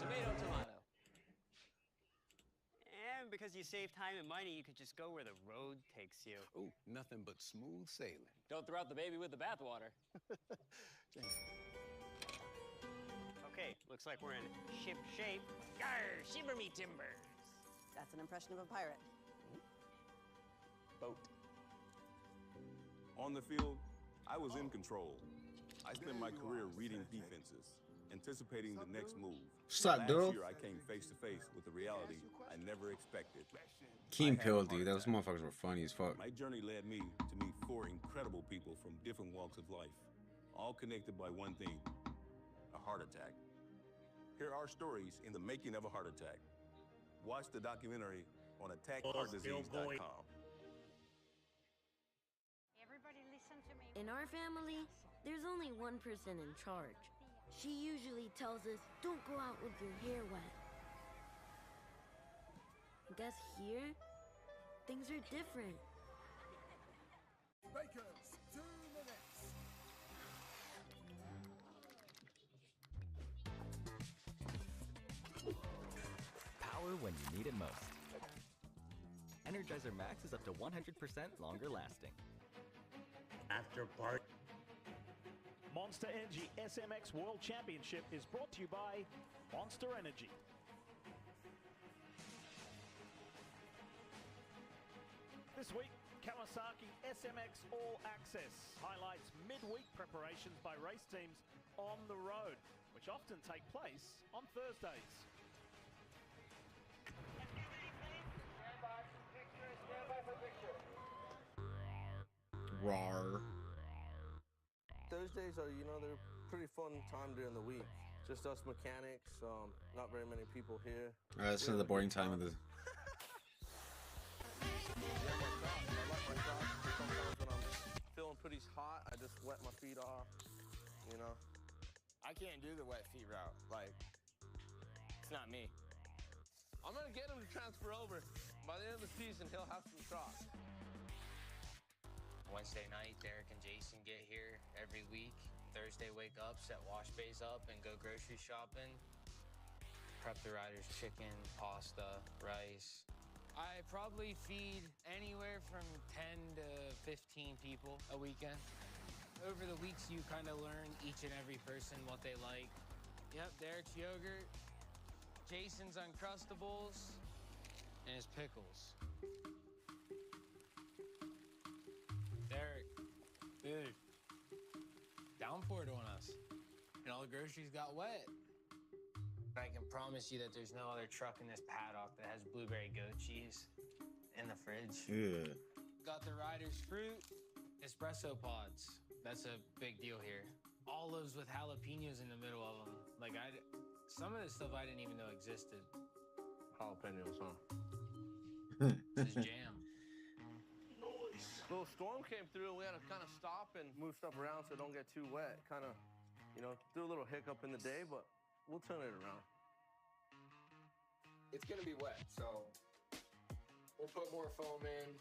Tomato, tomato. And because you save time and money, you could just go where the road takes you. Ooh, nothing but smooth sailing. Don't throw out the baby with the bathwater. Okay, looks like we're in ship shape. Yarr, shiver me timbers. That's an impression of a pirate. Boat. On the field, I was in control. I spent my career reading defenses, anticipating the next move. Sup, Last dude? year, I came face to face with the reality I never expected. Keen Pill, dude. Those motherfuckers were funny as fuck. My journey led me to meet 4 incredible people from different walks of life, all connected by one thing: a heart attack. Here are stories in the making of a heart attack. Watch the documentary on attackheartdisease.com. Everybody listen to me. In our family, there's only one person in charge. She usually tells us, don't go out with your hair wet. I guess here, things are different. Bakers, 2 minutes. Power when you need it most. Energizer Max is up to 100% longer lasting. After part. Monster Energy SMX World Championship is brought to you by Monster Energy. This week, Kawasaki SMX All Access highlights midweek preparations by race teams on the road, which often take place on Thursdays. Rawr. Thursdays are, they're pretty fun time during the week. Just us mechanics, not very many people here. That's the boring time of the. Sometimes when I'm feeling pretty hot, I just wet my feet off, I can't do the wet feet route. Like, it's not me. I'm gonna get him to transfer over. By the end of the season, he'll have some shots. Wednesday night, Derek and Jason get here every week. Thursday, wake up, set wash bays up, and go grocery shopping. Prep the riders chicken, pasta, rice. I probably feed anywhere from 10 to 15 people a weekend. Over the weeks, you kind of learn each and every person what they like. Yep, Derek's yogurt, Jason's Uncrustables, and his pickles. Derek, dude, downpoured on us, and all the groceries got wet. I can promise you that there's no other truck in this paddock that has blueberry goat cheese in the fridge. Yeah. Got the riders' fruit, espresso pods. That's a big deal here. Olives with jalapenos in the middle of them. Like, some of this stuff I didn't even know existed. Jalapenos, huh? This is jam. Little storm came through, and we had to kind of stop and move stuff around so it don't get too wet. Kind of, do a little hiccup in the day, but we'll turn it around. It's gonna be wet, so we'll put more foam in,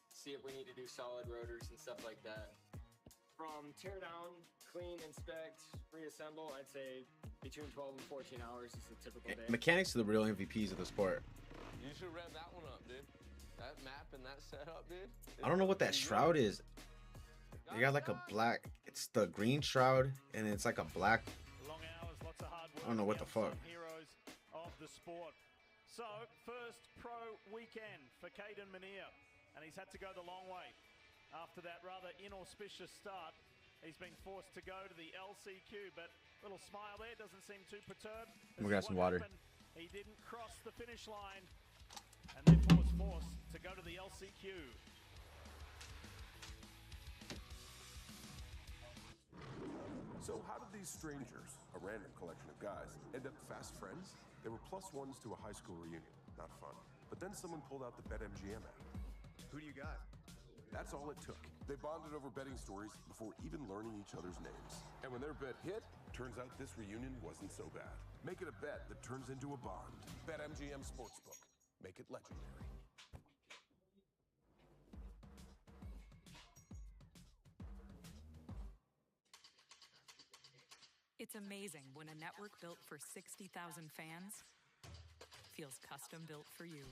see if we need to do solid rotors and stuff like that. From tear down, clean, inspect, reassemble, I'd say between 12 and 14 hours is a typical day. Mechanics are the real MVPs of the sport. You should rev that one up, dude. That map and that setup, dude. I don't know what that shroud is. They got like a black. It's the green shroud, and it's like a black. Long hours, lots of hard work. I don't know what the fuck. Heroes of the sport. So, first pro weekend for Caden Menier, and he's had to go the long way. After that rather inauspicious start, he's been forced to go to the LCQ, but little smile there, doesn't seem too perturbed. We got some water. He didn't cross the finish line, and therefore was forced to go to the LCQ. So how did these strangers, a random collection of guys, end up fast friends? They were +1s to a high school reunion. Not fun. But then someone pulled out the BetMGM app. Who do you got? That's all it took. They bonded over betting stories before even learning each other's names. And when their bet hit, turns out this reunion wasn't so bad. Make it a bet that turns into a bond. BetMGM Sportsbook. Make it legendary. It's amazing when a network built for 60,000 fans feels custom built for you.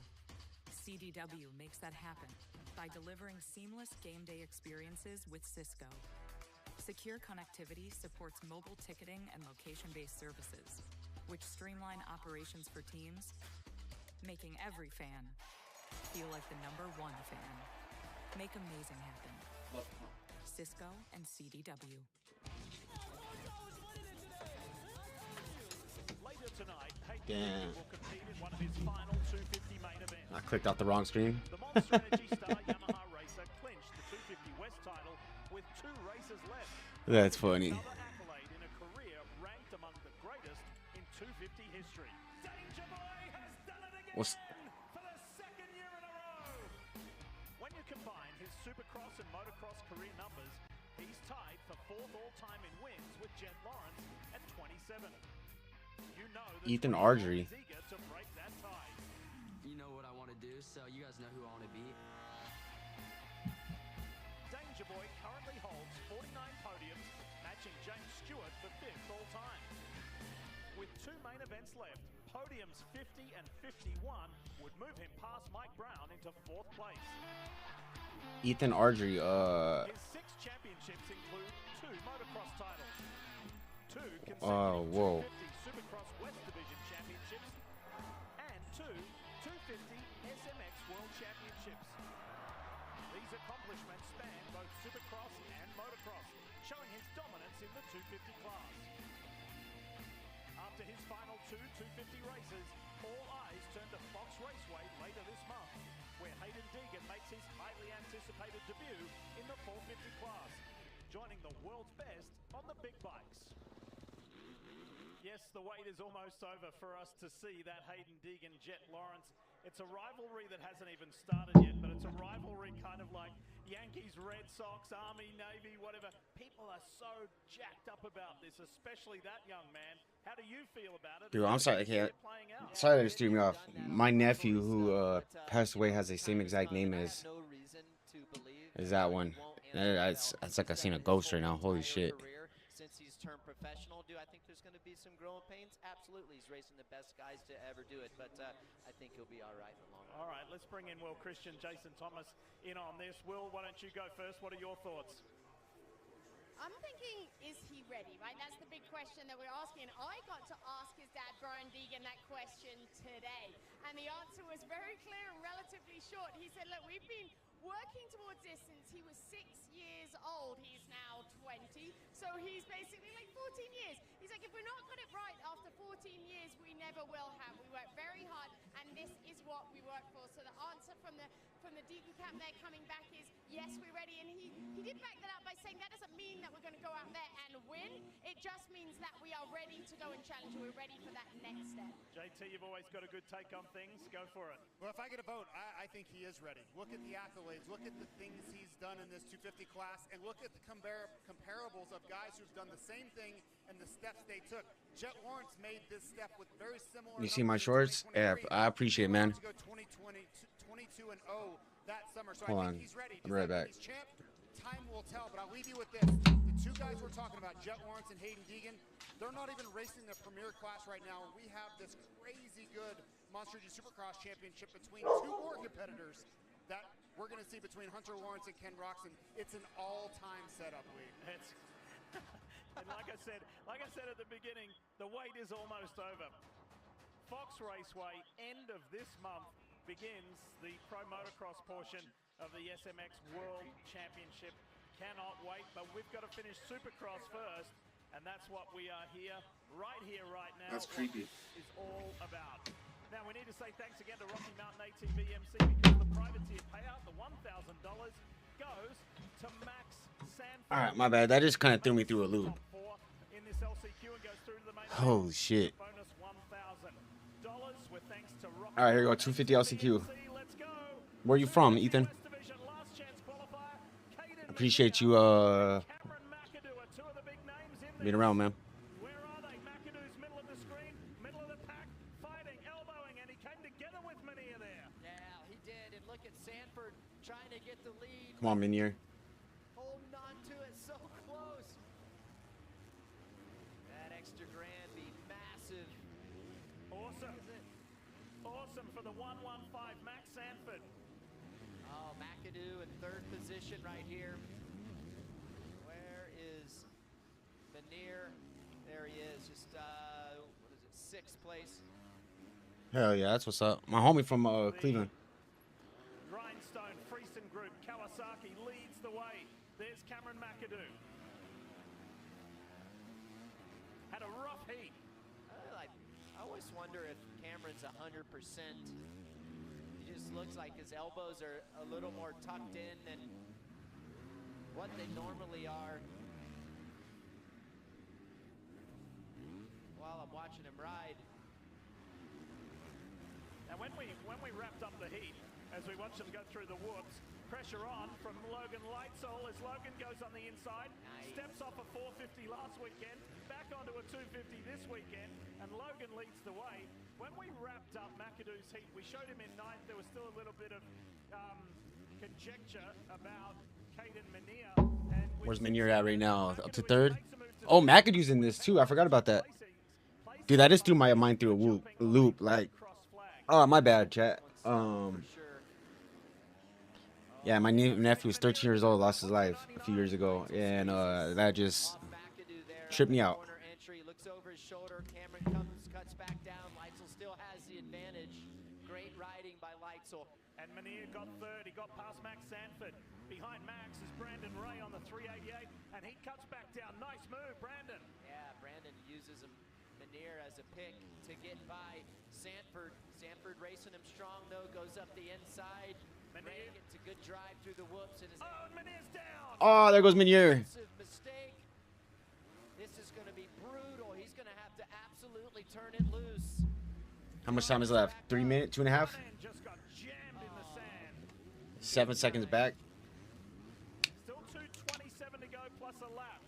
CDW makes that happen by delivering seamless game day experiences with Cisco. Secure connectivity supports mobile ticketing and location-based services, which streamline operations for teams, making every fan feel like the #1 fan. Make amazing happen. Cisco and CDW. Later tonight, Damn. Hayden will compete in one of his final 250 main events. I clicked off the wrong screen. The Monster Energy star Yamaha racer clinched the 250 West title with 2 races left. That's funny. Another accolade in a career ranked among the greatest in 250 history. Danger Boy has done it again What's for the 2nd year in a row. When you combine his Supercross and Motocross career numbers, he's tied for 4th all-time in wins with Jet Lawrence at 27. You know that Ethan Jet Ardrey? is eager to break that tie. You know what I want to do, so you guys know who I want to beat. Danger Boy currently holds 49 podiums, matching James Stewart for 5th all-time. With 2 main events left, podiums 50 and 51 would move him past Mike Brown into 4th place. Ethan Ardrey? His 6 championships include 2 motocross titles, 2 consecutive Whoa. 250 Supercross West Division championships, and 2 250 SMX World Championships. These accomplishments span both Supercross and motocross, showing his dominance in the 250 class. After his final 2 250 races, all eyes turn to Fox Raceway later this month, where Hayden Deegan makes his highly anticipated debut in the 450 class, joining the world's best on the big bikes. Yes, the wait is almost over for us to see that Hayden Deegan Jet Lawrence. It's a rivalry that hasn't even started yet, but it's a rivalry kind of like Yankees, Red Sox, Army, Navy, whatever. People are so jacked up about this, especially that young man. How do you feel about it? Dude, I'm sorry. Sorry that it threw me off. My nephew, who passed away, has the same exact name as that one. It's like I seen a ghost right now. Holy shit. Since he's turned professional, do I think there's going to be some growing pains? Absolutely. He's racing the best guys to ever do it, but I think he'll be all right in the long run. All right, let's bring in Will Christian, Jason Thomas in on this. Will, why don't you go first? What are your thoughts? I'm thinking, is he ready, right? That's the big question that we're asking. I got to ask his dad, Brian Deegan, that question today. And the answer was very clear and relatively short. He said, look, we've been working towards this since he was 6 years old. He's now 20. So he's basically like 14 years. He's like, if we're not got it right after 14 years, we never will have. We work very hard, and this is what we work for. So the answer from the Deegan camp there coming back is, yes, we're ready. And he did back that up by saying that doesn't mean that we're going to go out there and win. It just means that we are ready to go and challenge. We're ready for that next step. JT, you've always got a good take on things. Go for it. Well, if I get a vote, I think he is ready. Look at the accolades. Look at the things he's done in this 250 class, and look at the comparables of guys who've done the same thing and the steps they took. Jet Lawrence made this step with very similar. You see my shorts? Yeah, I appreciate it, man. To go 2020, 22 and 0 that summer. So Hold I on. think he's ready. I'll be right back. He's champ. Time will tell, but I'll leave you with this. The 2 guys we're talking about, Jet Lawrence and Hayden Deegan, they're not even racing the premier class right now. We have this crazy good Monster Energy Supercross championship between 2 more competitors that we're going to see between Hunter Lawrence and Ken Roczen. It's an all-time setup, Lee. And like I said at the beginning, the wait is almost over. Fox Raceway, end of this month, begins the Pro Motocross portion of the SMX World Championship. Cannot wait, but we've got to finish Supercross first, and that's what we are here, right now. That's creepy. Is all about. Now we need to say thanks again to Rocky Mountain ATV MC because the privateer payout, the $1,000, goes to Max Sanford. All right, my bad. That just kind of threw me through a loop. In this LCQ and goes through to the main Holy shit. bonus $1,000 with thanks to Rocky. All right, here we go. 250 LCQ. Where are you from, Ethan? Appreciate you being around, man. Where are they? McAdoo's middle of the screen, middle of the pack, fighting, elbowing, and he came together with Mania there. Yeah, he did. And look at Sanford trying to get the lead. Come on, Minier. Holding on to it so close. That for the 115, Max Sanford. Oh, McAdoo in third position right here. Where is Veneer? There he is, just, what is it, sixth place. Hell yeah, that's what's up. My homie from Cleveland. Grindstone, Friesen Group, Kawasaki leads the way. There's Cameron McAdoo. Had a rough heat. I always wonder if Cameron's 100%. He just looks like his elbows are a little more tucked in than what they normally are. While I'm watching him ride. And when we wrapped up the heat, as we watched them go through the woods, pressure on from Logan Lightsole as Logan goes on the inside, steps off a 450 last weekend, back onto a 250 this weekend, and Logan leads the way. When we wrapped up McAdoo's heat, we showed him in ninth. There was still a little bit of conjecture about Caden Meneer. Where's Meneer at right now? Up to third? Oh, McAdoo's in this too. I forgot about that. Dude, that just threw my mind through a loop. Like, oh, my bad, chat. Yeah, my nephew was 13 years old, lost his life a few years ago, and that just tripped me out. Entry looks over his shoulder. Cameron cuts back down. Lightsole still has the advantage. Great riding by Lightsole. And Meneer got third. He got past Max Sanford. Behind Max is Brandon Ray on the 388, and he cuts back down. Nice move, Brandon. Yeah, Brandon uses Meneer as a pick to get by Sanford. Sanford racing him strong, though, goes up the inside. Ray gets a good drive through the whoops. And Meneer's down. Oh, there goes Meneer. Mistake. This is going to be brutal. He's going to have to absolutely turn it loose. How much time is left? 3 minutes? 2.5? 7 seconds back. Still 2:27 to go plus a lap.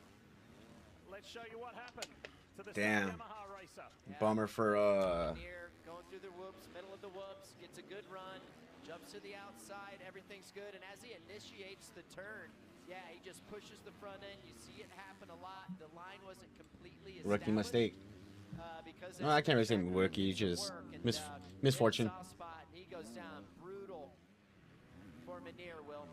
Let's show you what happened to the Damn. Yamaha racer. Bummer for Here, going through the whoops, middle of the whoops, gets a good run, jumps to the outside, everything's good, and as he initiates the turn, yeah, he just pushes the front end. You see it happen a lot. The line wasn't completely established. rookie mistake. No, I can't really say rookie. Just misfortune. He goes down brutal for Meneer, Will.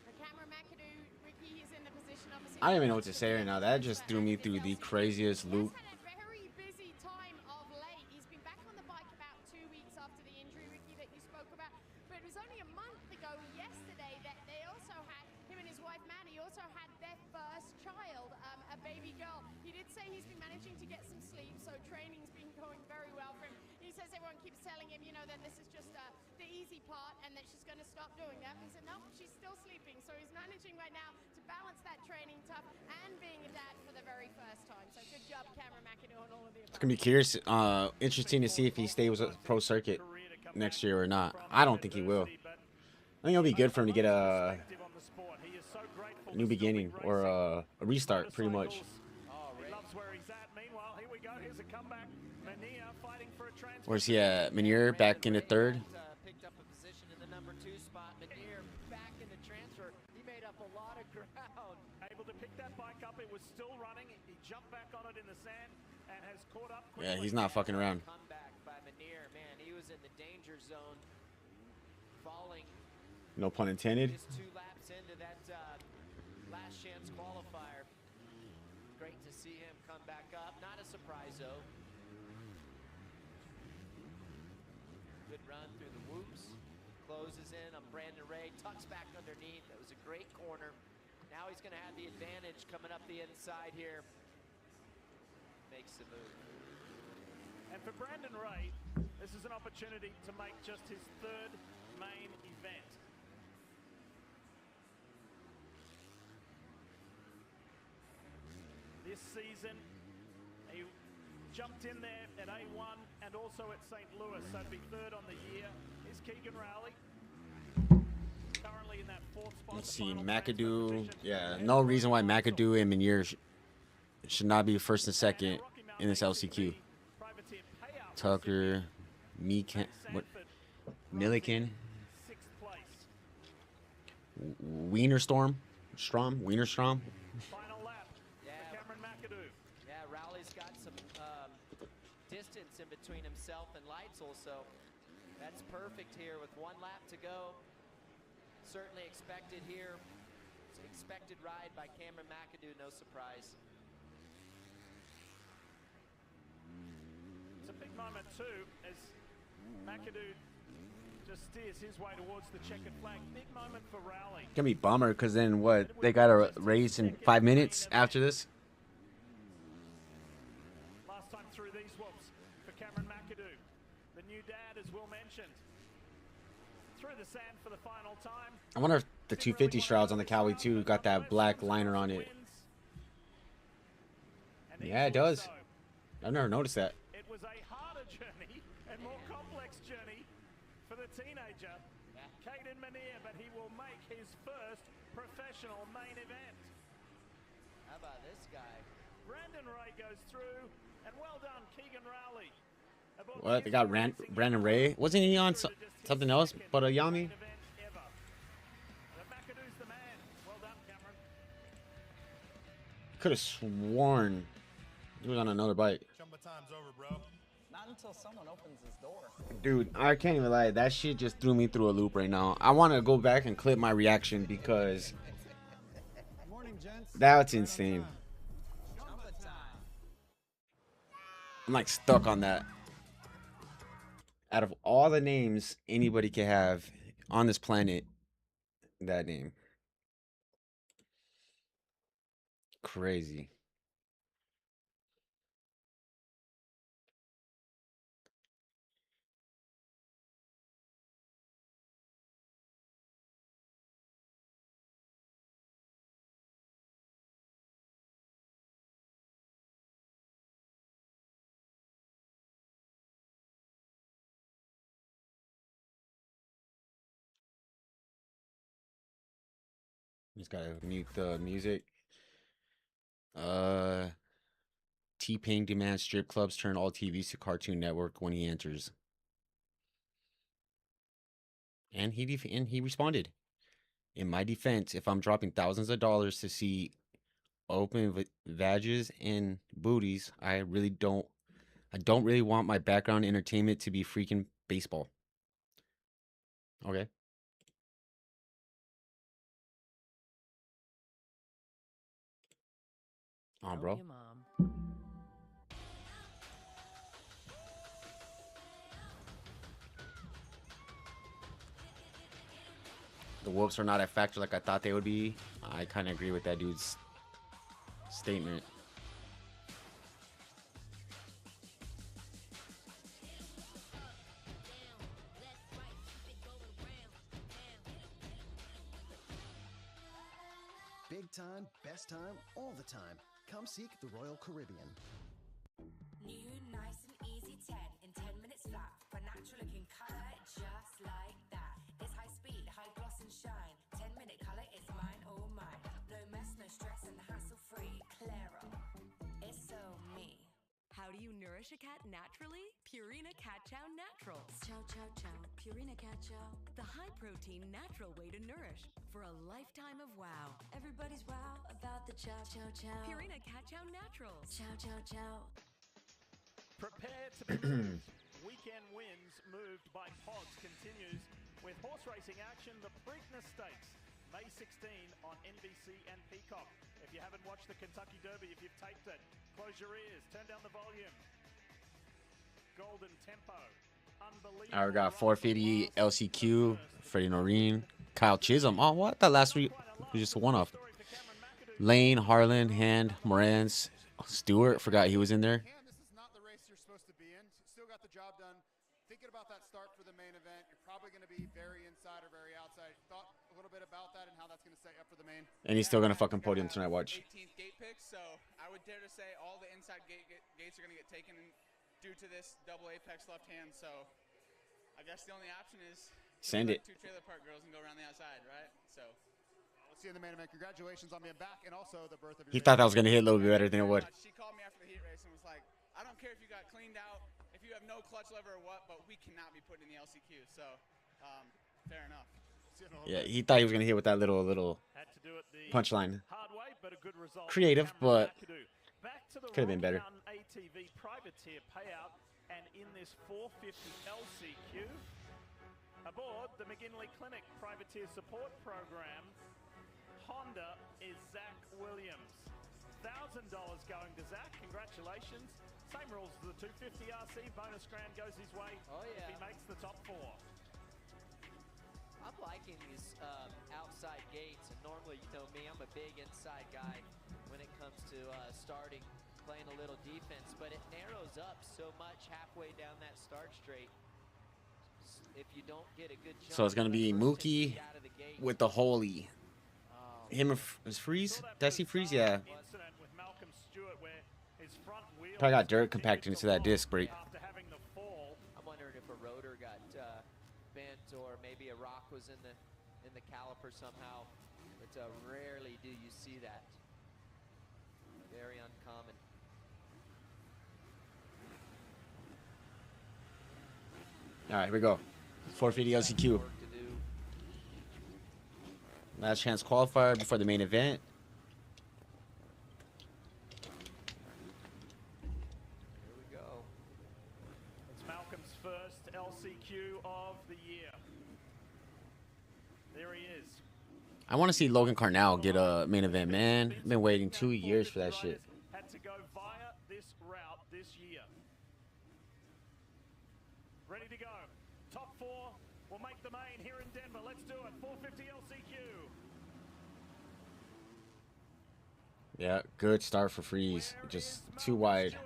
For Cameron McAdoo, Ricky is in the position obviously. I don't even know what to say right now. That just threw me through the craziest loop. Very busy time of late. He's been back on the bike about 2 weeks after the injury, Ricky, that you spoke about. But it was only a month ago yesterday that they also had, him and his wife Maddie also had their first child, a baby girl. He did say he's been managing to get some sleep, so training's been going very well for him. He says everyone keeps telling him, you know, that this is just the easy part and that she's going to stop doing that. He said, no, she's still sleeping. So he's managing right now to balance that training tough and being a dad for the very first time. So good job, Cameron McAdoo, on all of the above. It's gonna be curious, interesting to see if he stays with pro circuit next year or not. I don't think he will. I think it'll be good for him to get a new beginning or a restart, pretty much. Where's he at? Meneer back into third. Picked up a position in the number 2 spot. Meneer back into transfer. He made up a lot of ground. Able to pick that bike up. It was still running. He jumped back on it in the sand and has caught up quickly. Yeah, he's not fucking around. Comeback by Meneer. Man, he was in the danger zone. Falling. No pun intended. Just 2 laps into that last chance qualifier. Great to see him come back up. Not a surprise, though. Good run through the whoops. Closes in on Brandon Ray. Tucks back underneath. That was a great corner. Now he's going to have the advantage coming up the inside here. Makes the move. And for Brandon Ray, this is an opportunity to make just his 3rd main event. This season, he jumped in there at A1 and also at St. Louis, so to be 3rd on the year is Keegan Rowley. Currently in that 4th spot. Let's see, McAdoo. Yeah, no reason why McAdoo and Meneer should not be 1st and 2nd in this LCQ. Tucker, Milliken, Wienerstorm, Wienerstrom. Final lap. Yeah, Rowley's got some distance distance in between himself and Leitzel, so that's perfect here with 1 lap to go. Certainly expected here. It's an expected ride by Cameron McAdoo, no surprise. It's a big moment too, as McAdoo just steers his way towards the checkered flag. Big moment for Rowley. Gonna be bummer because then what? They got a race in 5 minutes after this. Last time through these whoops for Cameron McAdoo. The new dad, as Will mentioned. Through the sand for the final time. I wonder if the 250 shrouds on the Cowie too got that black liner on it. Yeah, it does. I've never noticed that. It was a harder journey and more complex journey for the teenager, Caden Manier, but he will make his first professional main event. How about this guy? Brandon Ray goes through, and well done, Keegan Rowley. What? They got Brandon Ray? Wasn't he on something else but a Yami? McAdoo's the man. Well done, Cameron. Could have sworn he was on another bike. Jumbo time's over, bro. Not until someone opens his door. Dude, I can't even lie. That shit just threw me through a loop right now. I want to go back and clip my reaction because Morning, gents. that's insane. I'm like stuck on that. Out of all the names anybody could have on this planet, that name. Crazy. Just gotta mute the music. T-Pain demands strip clubs turn all TVs to Cartoon Network when he enters. And he responded. In my defense, if I'm dropping thousands of dollars to see open vages and booties, I don't really want my background entertainment to be freaking baseball. Okay. On, bro. The whoops are not a factor like I thought they would be. I kind of agree with that dude's statement. Big time, best time, all the time. Come seek the Royal Caribbean. New, nice and easy 10 in 10 minutes flat. For natural looking color, just like that. It's high speed, high gloss and shine. 10-minute color is mine, all mine. No mess, no stress and hassle free. Clara, it's so me. How do you nourish a cat naturally? Purina Cat Chow Naturals. Chow, chow, chow. Purina Cat Chow. The high-protein natural way to nourish for a lifetime of wow. Everybody's wow about the chow, chow, chow. Purina Cat Chow Naturals. Chow, chow, chow. Prepare to be moved. Weekend wins moved by Pods continues with horse racing action, the Preakness Stakes, May 16 on NBC and Peacock. If you haven't watched the Kentucky Derby, if you've taped it, close your ears, turn down the volume. Golden Tempo. Unbelievable. I got 450 LCQ, Freddie Noreen, Kyle Chisholm. Oh, what? That last week was just a one-off. Lane, Harlan, Hand, Morans, Stewart. Forgot he was in there. This is not the race you're supposed to be in. Still got the job done. Thinking about that start for the main event, you're probably going to be very inside or very outside. Thought a little bit about that and how that's going to set you up for the main. And he's still going to fucking podium tonight, watch. 18th gate pick, so I would dare to say all the inside gates are going to get taken due to this double apex left hand, so I guess the only option is send it. 2 trailer park girls and go around the outside, right? So we'll see you in the main event. Congratulations on being back and also the birth of your He thought that was going to hit a little bit better than it would. She called me after the heat race and was like, I don't care if you got cleaned out, if you have no clutch lever or what, but we cannot be putting in the LCQ, so fair enough. Yeah, he thought he was going to hit with that little punchline. Creative, but could have been better. ATV privateer payout And in this 450 LCQ, aboard the McGinley Clinic Privateer Support Program, Honda is Zach Williams. $1,000 going to Zach. Congratulations. Same rules as the 250 RC. Bonus grand goes his way if he makes the top 4. I'm liking these outside gates, and normally, you know me, I'm a big inside guy when it comes to starting, playing a little defense, but it narrows up so much halfway down that start straight. If you don't get a good jump, So it's gonna be Mookie with the holy. Him is Freeze? Did I see Freeze? Yeah. Probably got dirt compacted into that disc brake. I'm wondering if a rotor got bent or maybe a rock was in the caliper somehow. But rarely do you see that. Very uncommon. All right, here we go. 450 LCQ. Last chance qualifier before the main event. Here we go. It's Malcolm's first LCQ of the year. There he is. I want to see Logan Carnell get a main event, man. I've been waiting 2 years for that shit. Had to go via this route this year. Ready to go. Top 4 will make the main here in Denver. Let's do it. 450 LCQ. Yeah, good start for Freeze. Just too wide.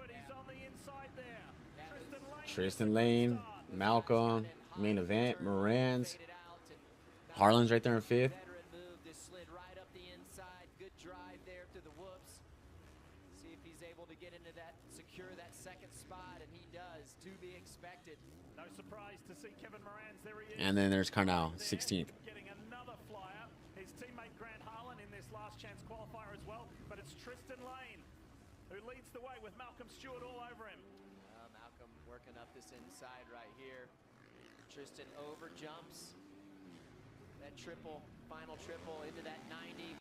Tristan Lane, Malcolm, main event, Moran's. Harlan's right there in 5th. Slid right up the inside. Good drive there to the whoops. See if he's able to get into that, secure that second spot, and he does. To be expected. No surprise to see Kevin Moran's. There he is. And then there's Carnell, 16th. Getting another flyer. His teammate Grant Harlan in this last chance qualifier as well. But it's Tristan Lane who leads the way with Malcolm Stewart all over him. Malcolm working up this inside right here. Tristan over jumps. That triple, final triple into that 90.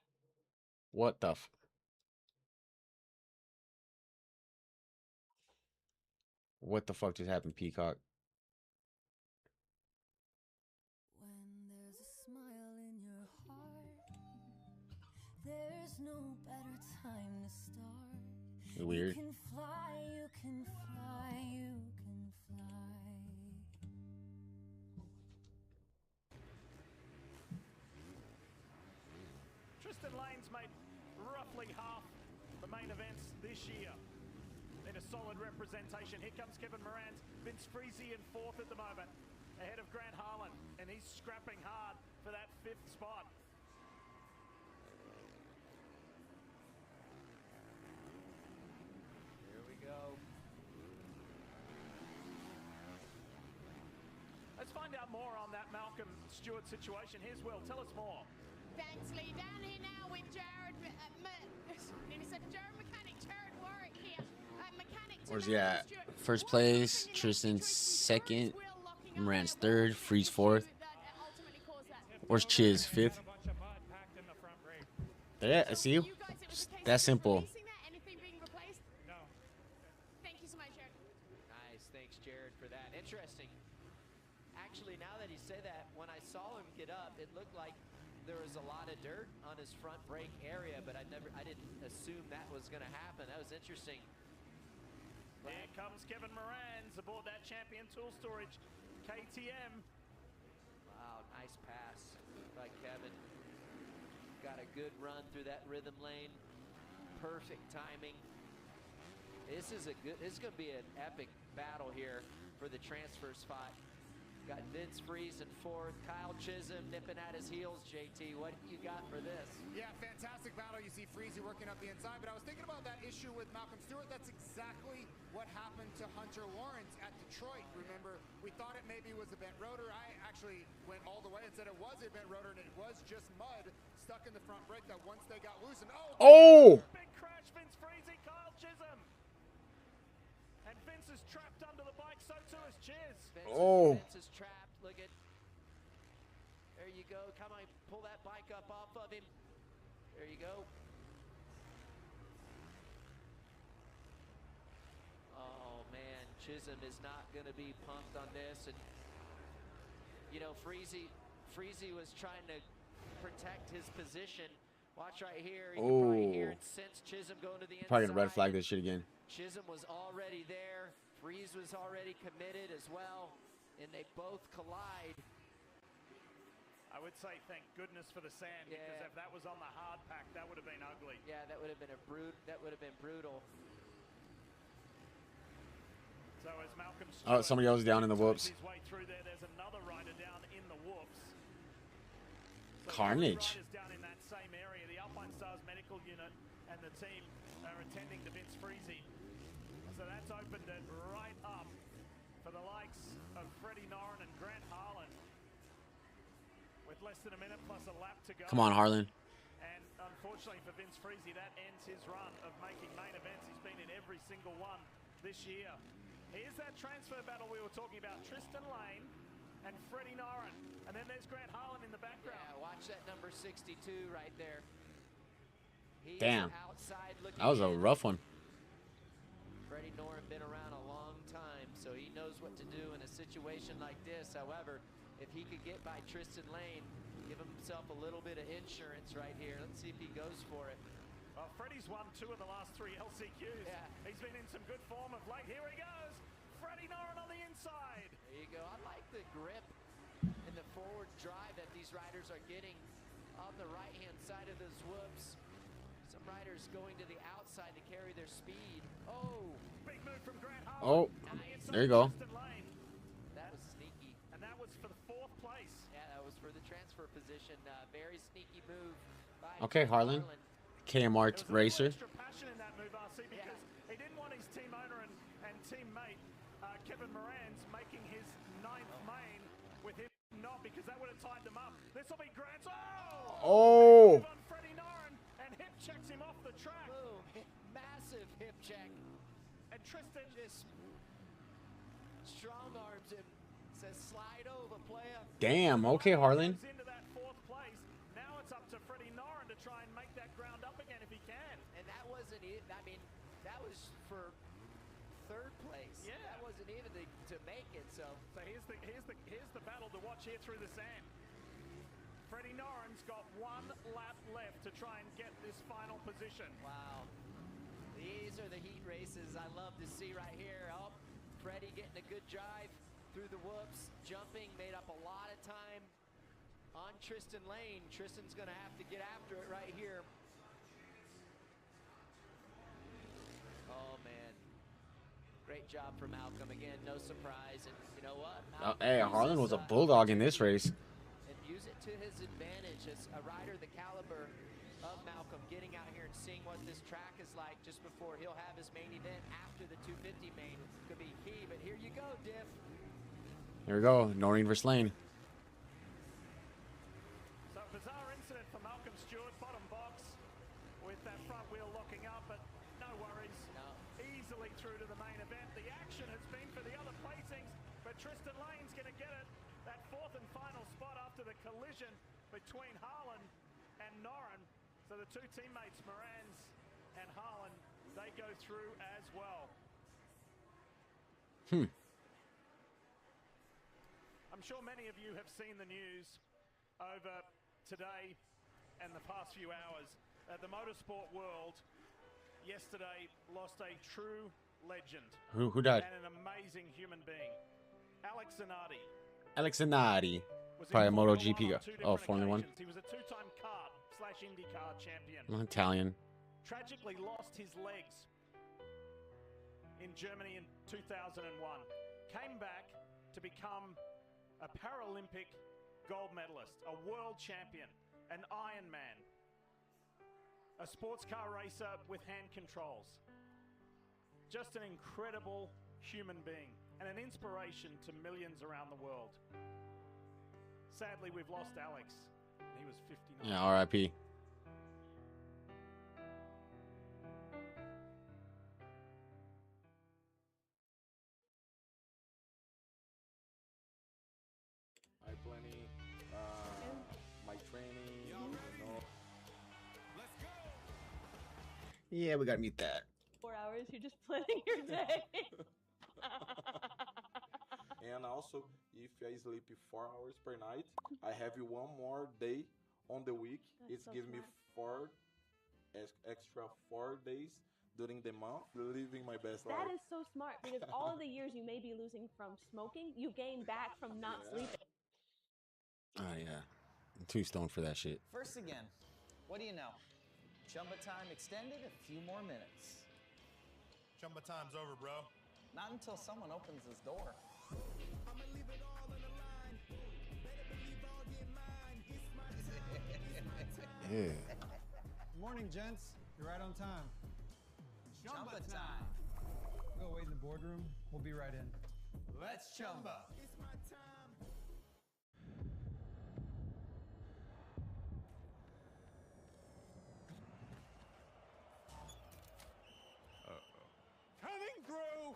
What the What the fuck just happened, Peacock? When there's a smile in your heart, there's no better time to start. Weird. You can fly, you can fly, you can fly. Tristan Lane's made roughly half the main events this year. In a solid representation. Here comes Kevin Moran's. Vince Freezy in 4th at the moment. Ahead of Grant Harlan. And he's scrapping hard for that 5th spot. Here we go. Let's find out more on that Malcolm Stewart situation. Here's Will. Tell us more. Thanks, Lee. Down here now with Jared Mechanic, Jared Warwick here. Mechanic Where's he at? First place, Tristan 2nd, Moran's 3rd, Freeze 4th. Where's Chiz 5th? Yeah, I see you. Just that simple. Thank you so much, Jared. Nice, thanks Jared for that. Interesting. Actually, now that he said that, when I saw him get up, it looked like there was a lot of dirt on his front brake area, but I didn't assume that was going to happen. That was interesting. Here comes Kevin Moran's aboard that Champion Tool Storage KTM. Wow, nice pass by Kevin. Got a good run through that rhythm lane. Perfect timing. This is going to be an epic battle here for the transfer spot. Got Vince Freeze in 4th, Kyle Chisholm nipping at his heels. JT, what you got for this? Yeah, fantastic battle. You see Freezy working up the inside, but I was thinking about that issue with Malcolm Stewart. That's exactly what happened to Hunter Lawrence at Detroit. Remember, we thought it maybe was a bent rotor. I actually went all the way and said it was a bent rotor, and it was just mud stuck in the front brake that once they got loosened. Oh! Big crash, Vince Freezy, Kyle Chisholm. And Vince is trapped under the bike, so too is Chiz. Vince is trapped. Look at. There you go. Come on, pull that bike up off of him. There you go. Oh man, Chisholm is not going to be pumped on this. And, you know, Freezy was trying to protect his position. Watch right here. You can probably hear and sense Chisholm going to the inside. Probably gonna red flag this shit again. Chisholm was already there. Freeze was already committed as well. And they both collide. I would say thank goodness for the sand, because if that was on the hard pack, that would have been ugly. Yeah, that would have been brutal. So as Malcolm Oh, somebody else down in the whoops. his way through there's another rider down in the whoops. Carnage. Riders down in that same area. The Alpine Stars medical unit and the team are attending to Vince Freezy. So that's opened it right up for the likes of Freddie Noren and Grant Harlan. With less than a minute plus a lap to go. Come on, Harlan. And unfortunately for Vince Freezy, that ends his run of making main events. He's been in every single one this year. Here's that transfer battle we were talking about. Tristan Lane and Freddie Noren. And then there's Grant Harlan in the background. Yeah, watch that number 62 right there. He's Damn. outside looking That was a in. rough one. Freddie Noren been around a long time, so he knows what to do in a situation like this. However, if he could get by Tristan Lane, give himself a little bit of insurance right here. Let's see if he goes for it. Well, Freddie's won 2 of the last 3 LCQs. Yeah. He's been in some good form of late. Here he goes. Freddie Noren on the inside. There you go. I like the grip and the forward drive that these riders are getting on the right-hand side of those whoops. Some riders going to the outside to carry their speed. Oh! Big move from Grant Harlan. Oh, there you go. That was sneaky. And that was for the 4th place. Yeah, that was for the transfer position. Very sneaky move by Okay, Harlan. KMR racer. Extra passion in that move, RC, because he didn't want his team owner and teammate Kevin Moran's making his 9th main with him not, because that would have tied them up. This will be Grant's. Oh! On Freddie Noren, and hip checks him off the track. Boom! Massive hip check. And Tristan just strong arms him. Says slide over, player. Damn. Okay, Harlan. goes into that 4th place. Now it's up to Freddie Noren to try and make that ground up again if he can. And that wasn't it. I mean, that was for 3rd place. Yeah. That wasn't even to make it. So here's the battle to watch here through the sand. Freddie Noren's got 1 lap left to try and get this final position. Wow. These are the heat races I love to see right here. Oh, Freddie getting a good drive through the whoops, jumping, made up a lot of time on Tristan Lane. Tristan's going to have to get after it right here. Oh, man. Great job from Malcolm. Again, no surprise. And you know what? Hey, Harlan was a bulldog in this race. And use it to his advantage as a rider the caliber of Malcolm, getting out here and seeing what this track is like just before he'll have his main event after the 250 main. Could be key, but here you go, Diff. Here we go. Noreen versus Lane. So bizarre incident for Malcolm Stewart, bottom box with that front wheel locking up, but no worries. No. Easily through to the main event. The action has been for the other placings, but Tristan Lane's going to get it. That 4th and final spot after the collision between Harlan and Noren. So the 2 teammates, Morans and Harlan, they go through as well. I'm sure many of you have seen the news over today and the past few hours. The motorsport world yesterday lost a true legend. Who died? And an amazing human being. Alex Zanardi. Alex Zanardi. Was in Probably a Formula MotoGP One guy. on 2 Oh, different Formula 1. occasions. He was a 2-time kart/IndyCar champion. Italian. Tragically lost his legs in Germany in 2001. Came back to become a Paralympic gold medalist, a world champion, an Ironman, a sports car racer with hand controls. Just an incredible human being and an inspiration to millions around the world. Sadly, we've lost Alex. He was 59. Yeah, R.I.P. I plenty my training, you know. Yeah, we gotta mute that. 4 hours, you're just planning your day. And also, if I sleep 4 hours per night, I have 1 more day on the week. It gives me extra 4 days during the month, living my best life. That is so smart because all of the years you may be losing from smoking, you gain back from not sleeping. Oh yeah, I'm too stoned for that shit. First again, what do you know? Chumba time extended a few more minutes. Chumba time's over, bro. Not until someone opens this door. I'ma leave it all on the line. Better believe I'll get mine. It's my time. Yeah. Morning, gents. You're right on time. Chumba time. We'll wait in the boardroom. We'll be right in. Let's chumba. It's my time. Coming through.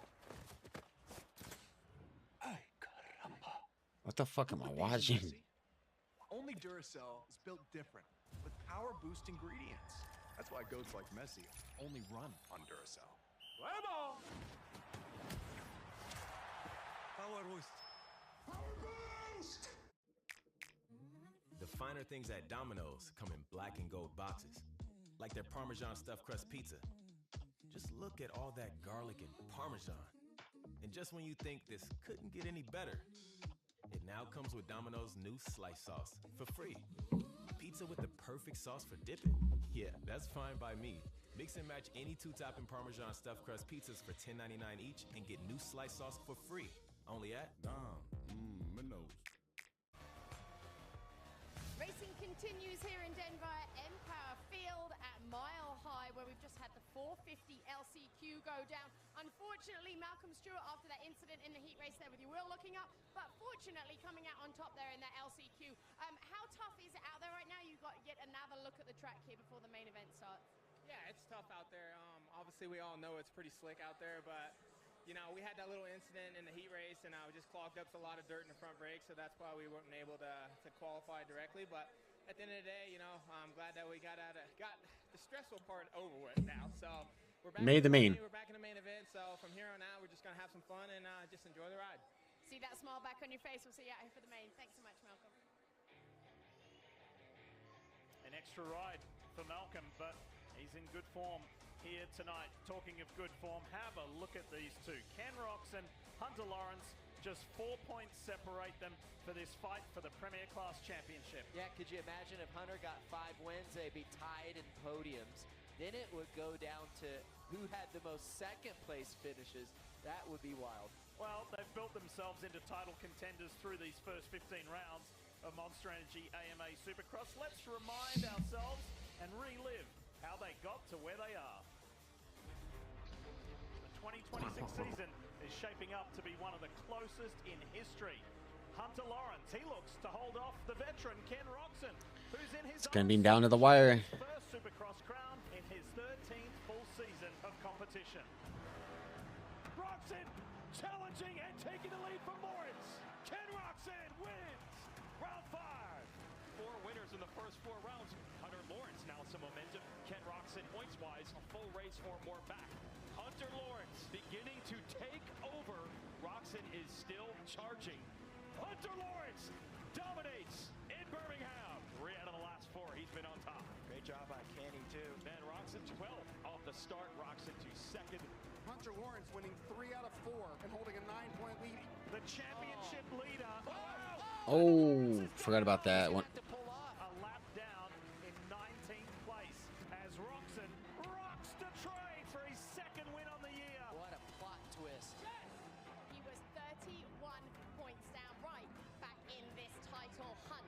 What the fuck am I watching? Only Duracell is built different with power boost ingredients. That's why goats like Messi only run on Duracell. Vamos. Power boost. Power boost. The finer things at Domino's come in black and gold boxes, like their Parmesan stuffed crust pizza. Just look at all that garlic and Parmesan. And just when you think this couldn't get any better, it now comes with Domino's new slice sauce for free. Pizza with the perfect sauce for dipping? Yeah, that's fine by me. Mix and match any 2-topping Parmesan stuffed crust pizzas for $10.99 each and get new slice sauce for free. Only at Domino's. Racing continues here in Denver at Empower Field at Mile High, where we've just had the 450 LCQ go down. Unfortunately, Malcolm Stewart, after that incident in the heat race there with your wheel looking up, but fortunately coming out on top there in that LCQ. How tough is it out there right now? You've got yet another look at the track here before the main event starts. Yeah, it's tough out there. Obviously, we all know it's pretty slick out there, but you know, we had that little incident in the heat race, and we just clogged up a lot of dirt in the front brakes, so that's why we weren't able to qualify directly. But at the end of the day, you know, I'm glad that we got the stressful part over with now. So we're back. Made the main. We're back in the main event. So from here on out, we're just gonna have some fun and just enjoy the ride. See that smile back on your face. We'll see you out here for the main. Thanks so much, Malcolm. An extra ride for Malcolm, but he's in good form here tonight. Talking of good form, have a look at these two. Ken Roczen, Hunter Lawrence, just 4 points separate them for this fight for the Premier Class Championship. Yeah, could you imagine if Hunter got 5 wins, they'd be tied in podiums. Then it would go down to who had the most second place finishes. That would be wild. Well, they've built themselves into title contenders through these first 15 rounds of Monster Energy AMA Supercross. Let's remind ourselves and relive how they got to where they are. The 2026 season is shaping up to be one of the closest in history. Hunter Lawrence, he looks to hold off the veteran Ken Roczen, who's in his It's gonna be down to the wire. first Supercross crown in his 13th full season of competition. Roczen challenging and taking the lead from Lawrence. Ken Roczen wins round 5. 4 winners in the first 4 rounds. Hunter Lawrence now some momentum. Ken Roczen points-wise, a full race or more back. Hunter Lawrence beginning to take over. Roczen is still charging. Hunter Lawrence dominates in Birmingham. 3 out of the last 4, he's been on top. Great job by Kenny, too. Man, Roczen 12 off the start. Roczen to second. Hunter Lawrence winning 3 out of 4 and holding a 9-point lead. The championship leader. Oh, forgot about that one. A lap down in 19th place as Roczen rocks Detroit for his 2nd win on the year. What a plot twist. He was 31 points down, right back in this title hunt.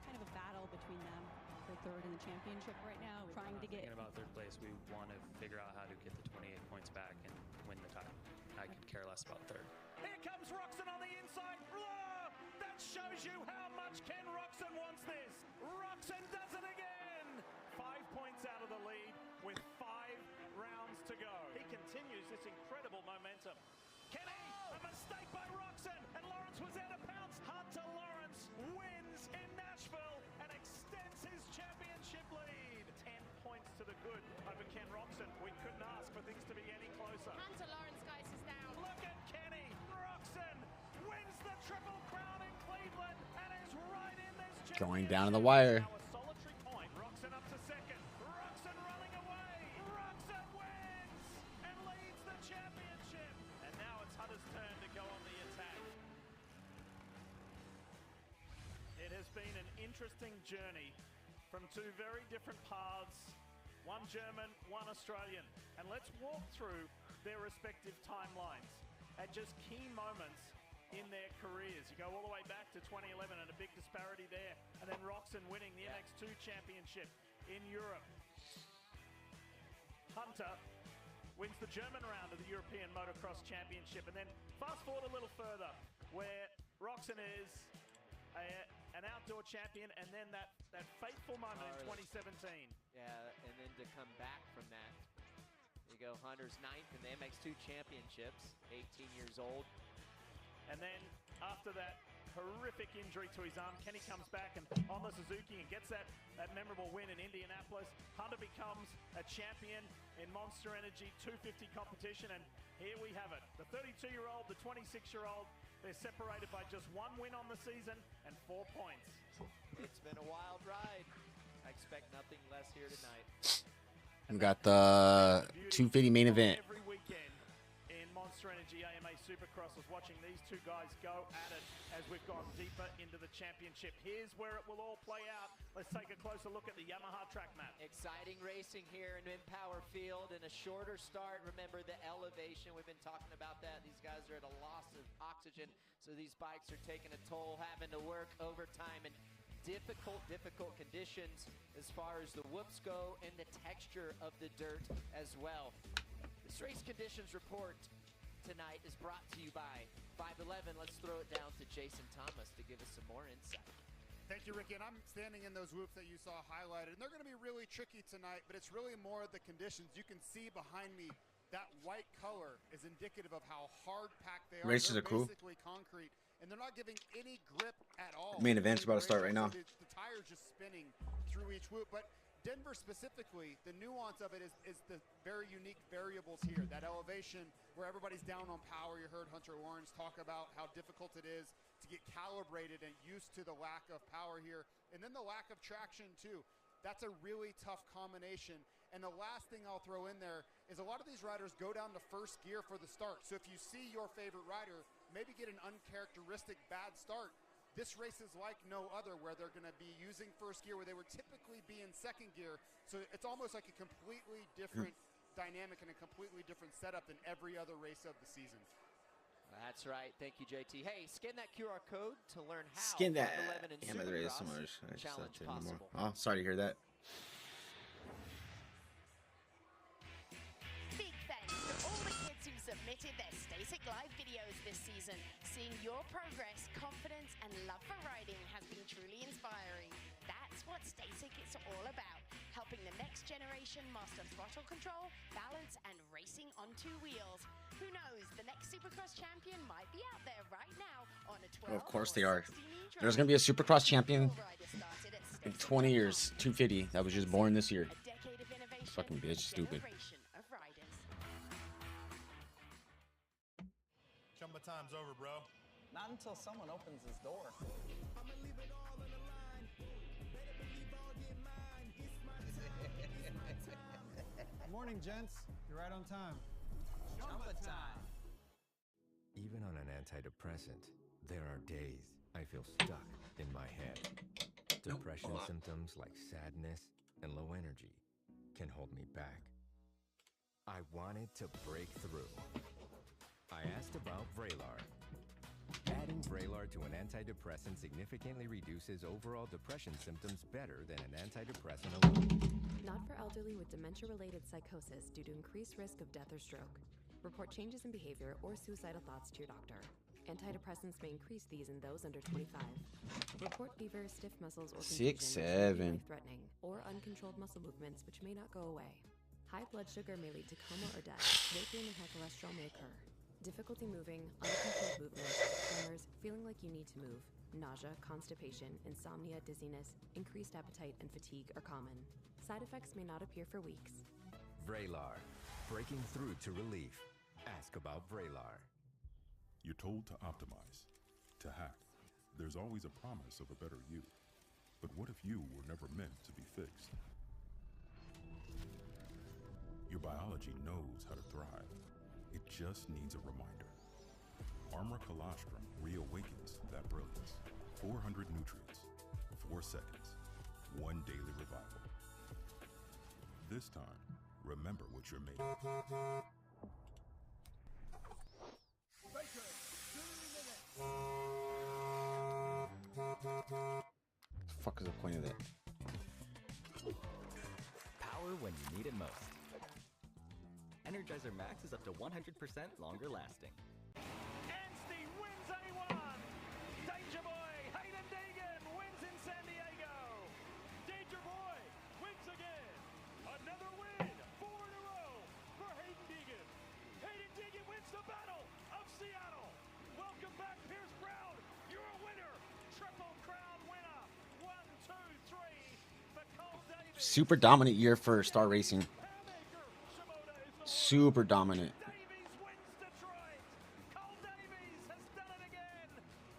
Kind of a battle between them for 3rd in the championship right now. Trying to get. Thinking about 3rd place, we want to figure out how to get the 28 points back and win the title. I could care less about 3rd. Here comes Roczen on the inside. Blah! That shows you how much Ken Roczen wants this. Roczen does it again. 5 points out of the lead with 5 rounds to go. He continues this incredible momentum. Kenny, a mistake by Roczen, and Lawrence was out of bounds. Hunter Lawrence wins in Nashville and extends his championship lead. 10 points to the good over Ken Roczen. We couldn't ask for things to be any closer. Hunter Lawrence, guys, is down. Look at Kenny. Roczen wins the Going down to the wire. Now a solitary point. Roxon up to second. Roxon running away. Roxon wins and leads the championship. And now it's Hunter's turn to go on the attack. It has been an interesting journey from two very different paths. One German, one Australian. And let's walk through their respective timelines at just key moments in their careers. You go all the way back to 2011 and a big disparity there. And then Roxon winning the MX2 championship in Europe. Hunter wins the German round of the European Motocross Championship. And then fast forward a little further where Roxon is an outdoor champion, and then that fateful moment in 2017. Yeah, and then to come back from that. There you go, Hunter's 9th in the MX2 championships, 18 years old. And then after that horrific injury to his arm, Kenny comes back and on the Suzuki and gets that memorable win in Indianapolis. Hunter becomes a champion in Monster Energy 250 competition, and here we have it. The 32-year-old, the 26-year-old, they're separated by just one win on the season and 4 points. It's been a wild ride. I expect nothing less here tonight. We got the 250 main event. Every weekend in Monster Energy AMA Supercross was watching these two guys go at it as we've gone deeper into the championship. Here's where it will all play out. Let's take a closer look at the Yamaha track map. Exciting racing here in Empower Field and a shorter start. Remember the elevation, we've been talking about that. These guys are at a loss of oxygen, so these bikes are taking a toll, having to work overtime and difficult conditions as far as the whoops go and the texture of the dirt as well. This race conditions report tonight is brought to you by 511. Let's throw it down to Jason Thomas to give us some more insight. Thank you, Ricky. And I'm standing in those whoops that you saw highlighted, and they're going to be really tricky tonight, but it's really more of the conditions. You can see behind me that white color is indicative of how hard packed they are. Races they're are cool. Basically concrete, and they're not giving any grip at all. Main event's about to start right now. The tire's just spinning through each whoop, but Denver specifically, the nuance of it is the very unique variables here. That elevation where everybody's down on power. You heard Hunter Lawrence talk about how difficult it is to get calibrated and used to the lack of power here. And then the lack of traction too. That's a really tough combination. And the last thing I'll throw in there is a lot of these riders go down to first gear for the start. So if you see your favorite rider maybe get an uncharacteristic bad start, this race is like no other, where they're going to be using first gear where they would typically be in second gear. So it's almost like a completely different dynamic and a completely different setup than every other race of the season. That's right. Thank you, JT. Hey, scan that QR code to learn how. Skin that. 511 and Damn it, there is so Supercross much. I just challenge said it anymore. possible. Oh, sorry to hear that. Big thanks to all the kids who submitted their Stasic Live videos this season. Seeing your progress, confidence, and love for riding has been truly inspiring. That's what Stasic is all about, helping the next generation master throttle control, balance, and racing on two wheels. Who knows, the next Supercross champion might be out there right now on a 12 Of course or they are. 16-inch There's going to be a Supercross champion rider started at in 20 years, 250, that was just born this year. a decade of innovation, Fucking bitch, stupid. generation of riders. Chumba time's over, bro. Not until someone opens his door. Morning, gents. You're right on time. Chumba time. Even on an antidepressant, there are days I feel stuck in my head. Depression symptoms like sadness and low energy can hold me back. I wanted to break through. I asked about Vraylar. Adding Vraylar to an antidepressant significantly reduces overall depression symptoms better than an antidepressant alone. Not for elderly with dementia-related psychosis due to increased risk of death or stroke. Report changes in behavior or suicidal thoughts to your doctor. Antidepressants may increase these in those under 25. Report fever, stiff muscles, or confusion, 6'7". which may be life-threatening, or uncontrolled muscle movements which may not go away. High blood sugar may lead to coma or death. Weight gain and high cholesterol may occur. Difficulty moving, uncontrolled movement, tremors, feeling like you need to move, nausea, constipation, insomnia, dizziness, increased appetite, and fatigue are common. Side effects may not appear for weeks. Vraylar, breaking through to relief. Ask about Vraylar. You're told to optimize, to hack. There's always a promise of a better you. But what if you were never meant to be fixed? Your biology knows how to thrive. It just needs a reminder. Armor Colostrum reawakens that brilliance. 400 nutrients, 4 seconds, 1 daily revival. This time, remember what you're made of. The fuck is the point of that? Power when you need it most. Energizer Max is up to 100% longer lasting. Anstey wins A1. Danger Boy Hayden Deegan wins in San Diego. Danger Boy wins again. Another win, 4 in a row for Hayden Deegan. Hayden Deegan wins the Battle of Seattle. Welcome back, Pierce Brown. You're a winner. Triple Crown winner. 1, 2, 3 for Cole Davis. Super dominant year for Star Racing. Super dominant. Cole Davies has done it again.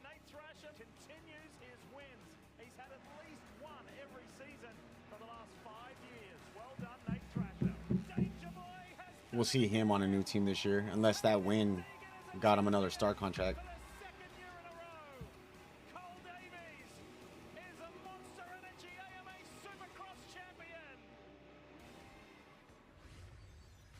Nate Thrasher continues his wins. He's had at least one every season for the last 5 years. Well done, Nate Thrasher. Danger Boy has We'll see him on a new team this year, unless that win got him another star contract. Cole Davies is a Monster Energy AMA Supercross champion.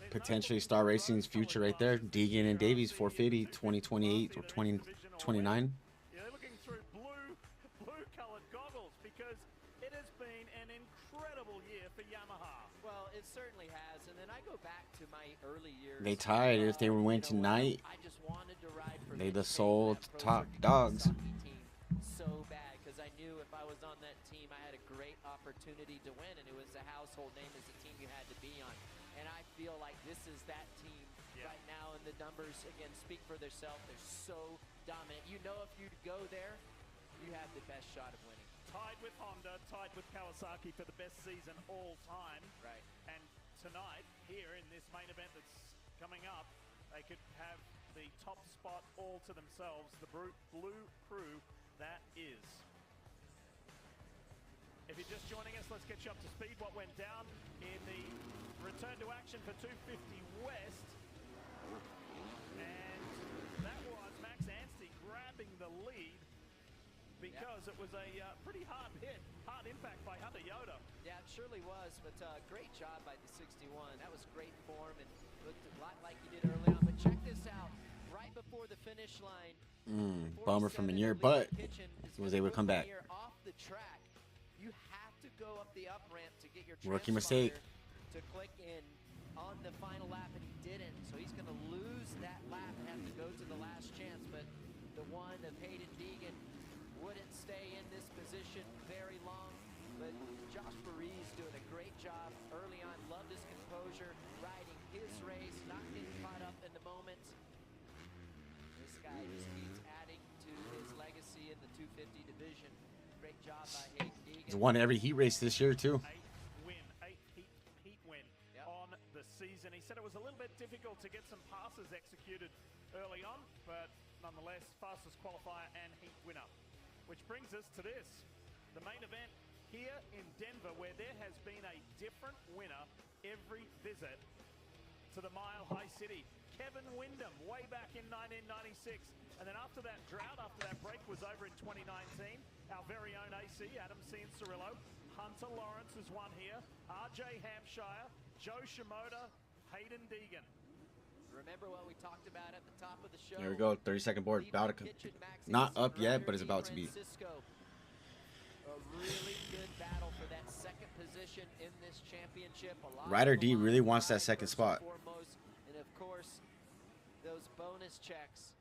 Potentially Star Racing's future right there. Deegan and Davies 450, 2028 or 2029. You're looking through blue-colored goggles because it has been an incredible year for Yamaha. Well, it certainly has. And then I go back to my early years. They tied. If they win tonight, I just wanted to ride for they the sole top dogs. so bad because I knew if I was on that team, I had a great opportunity to win, and it was a household name as a team you had to be on. And I feel like this is that team right now, and the numbers, again, speak for themselves. They're so dominant. You know if you go there, you have the best shot of winning. Tied with Honda, tied with Kawasaki for the best season all time. Right. And tonight, here in this main event that's coming up, they could have the top spot all to themselves. The blue crew, that is. If you're just joining us, let's get you up to speed. What went down in the return to action for 250 West. And that was Max Anstey grabbing the lead because it was a pretty hard hit, hard impact by Hunter Yoda. Yeah, it surely was, but great job by the 61. That was great form and looked a lot like he did early on. But check this out. Right before the finish line, Bummer from Meunier, but he was able to come back. off the track. You have to go up the up ramp to get your Rookie mistake. to click in on the final lap, and he didn't. So he's going to lose that lap and have to go to the last chance. But the one of Hayden Deegan wouldn't stay in this position very long. But Josh Faree's doing a great job early on. Loved his composure, riding his race, not getting caught up in the moment. This guy just keeps adding to his legacy in the 250 division. Great job by Hayden Deegan. He's won every heat race this year too. Eighth heat win on the season. He said it was a little bit difficult to get some passes executed early on, but nonetheless, fastest qualifier and heat winner. Which brings us to this, the main event here in Denver, where there has been a different winner every visit to the Mile High City. Kevin Windham, way back in 1996. And then after that drought, after that break was over in 2019, our very own AC, Adam Cianciarillo, Hunter Lawrence has won here, RJ Hampshire, Joe Shimoda, Hayden Deegan. Remember what we talked about at the top of the show? There we go, 30-second board. About to, not up yet, but it's about to be. A really good battle for that second position in this championship. Ryder D really wants that second spot. Foremost, and of course, those bonus checks.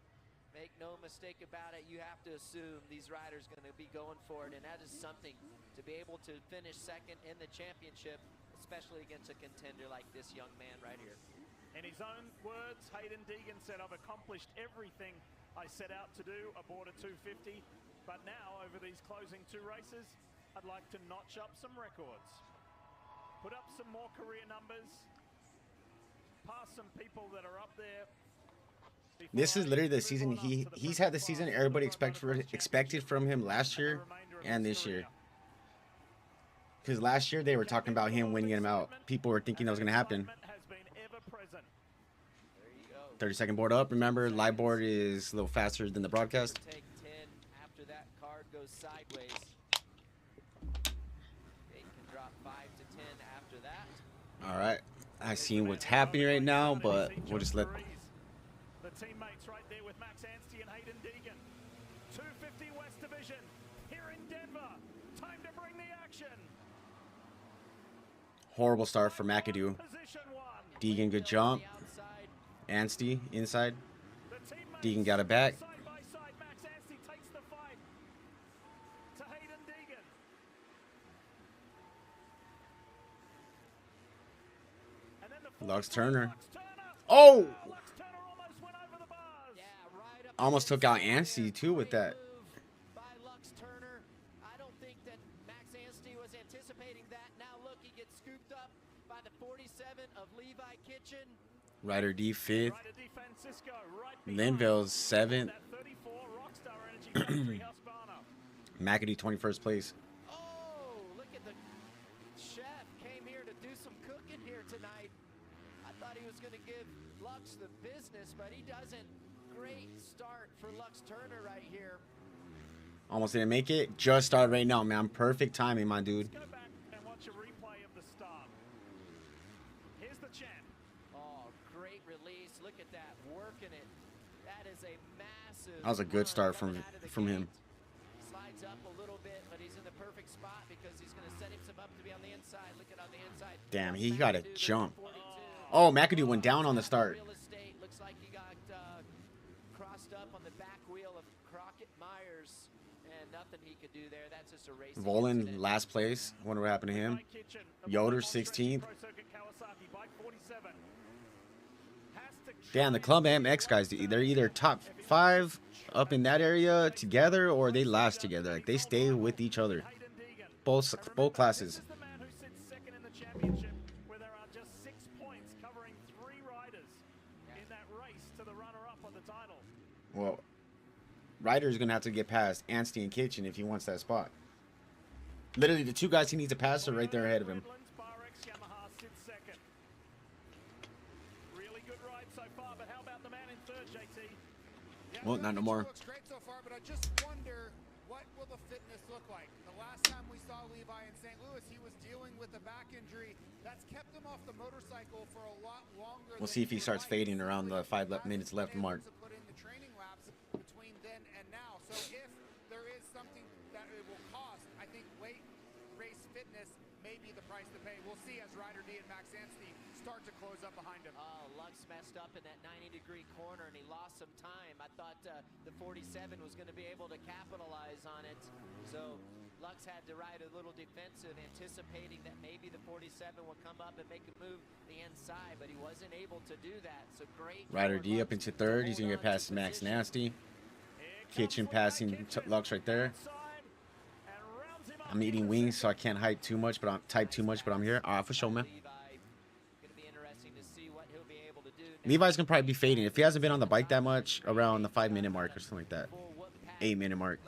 Make no mistake about it, you have to assume these riders are going to be going for it, and that is something to be able to finish second in the championship, especially against a contender like this young man right here. In his own words, Hayden Deegan said, "I've accomplished everything I set out to do aboard a 250, but now over these closing 2 races, I'd like to notch up some records, put up some more career numbers, pass some people that are up there." This is literally the season he's had the season everybody expected from him last year and this year. Because last year they were talking about him winning him out. People were thinking that was going to happen. 30-second board up. Remember, live board is a little faster than the broadcast. Take 10 after that card goes sideways. They can drop 5 to 10 after that. All right. I seen what's happening right now, but we'll just let... The teammates right there with Max Anstey and Hayden Deegan. 250 West Division here in Denver. Time to bring the action. Horrible start for McAdoo. Deegan, good jump. Anstey, inside. Deegan got it back. Side by side, Max Anstey takes the fight to Hayden Deegan. And then the Lux Turner. Oh! Almost took out Anstey, too, with that. By Lux Turner. I don't think that Max Anstey was anticipating that. Now look, he gets scooped up by the 47 of Levi Kitchen. Ryder D, 5th. Linville's 7th. McAdoo, 21st place. Oh, look at the chef came here to do some cooking here tonight. I thought he was going to give Lux the business, but he doesn't. Great start for Lux Turner right here. Almost didn't make it. Just started right now, man. Perfect timing, my dude. Go back and watch a replay of the start. Here's the champ. Oh, great release. Look at that, working it. That is a massive. That was a good start from him. Slides up a little bit, but he's in the perfect spot because he's going to set himself up to be on the inside. Look at on the inside. Damn, he got a jump. Oh, McAdoo went down on the start. Real estate looks like he got crossed up on the back wheel of Crockett Myers, and nothing he could do there. That's just a race. Volan, last place. Wonder what happened to him. Yoder, 16th. Damn, the Club MX guys, they're either top 5 up in that area together, or they last together. Like, they stay with each other. Both classes. The man who sits second in the championship, where there are just 6 points covering 3 riders in that race to the runner-up on the title. Well, Ryder's going to have to get past Anstey and Kitchen if he wants that spot. Literally, the 2 guys he needs to pass are right there ahead of him. Yamaha sits second. Really good ride so far, but how about the man in third, JT? Well, not no more. Looks great so far, but I just wonder what will the fitness look like. The last time we saw Levi in St. Louis, he was dealing with a back injury that's kept him off the motorcycle for a lot longer. We'll see if he starts fading around the 5 minutes left mark. Put in the training laps between then and now. So if there is something that it will cost, I think late race fitness may be the price to pay. We'll see as Ryder D and Max Anstey start to close up behind him. Oh, Lux messed up in that 90-degree corner, and he lost some time. I thought the 47 was going to be able to capitalize on it. So Lux had to ride a little defensive, anticipating that maybe the 47 would come up and make a move the inside, but he wasn't able to do that. So great. Ryder D up into 3rd. He's going to get past Max Nasty. Kitchen passing Lux right there. I'm eating wings, so I can't type too much, but I'm here. All right, for sure, man. Levi's gonna probably be fading if he hasn't been on the bike that much, around the 5-minute mark or something like that. 8-minute mark.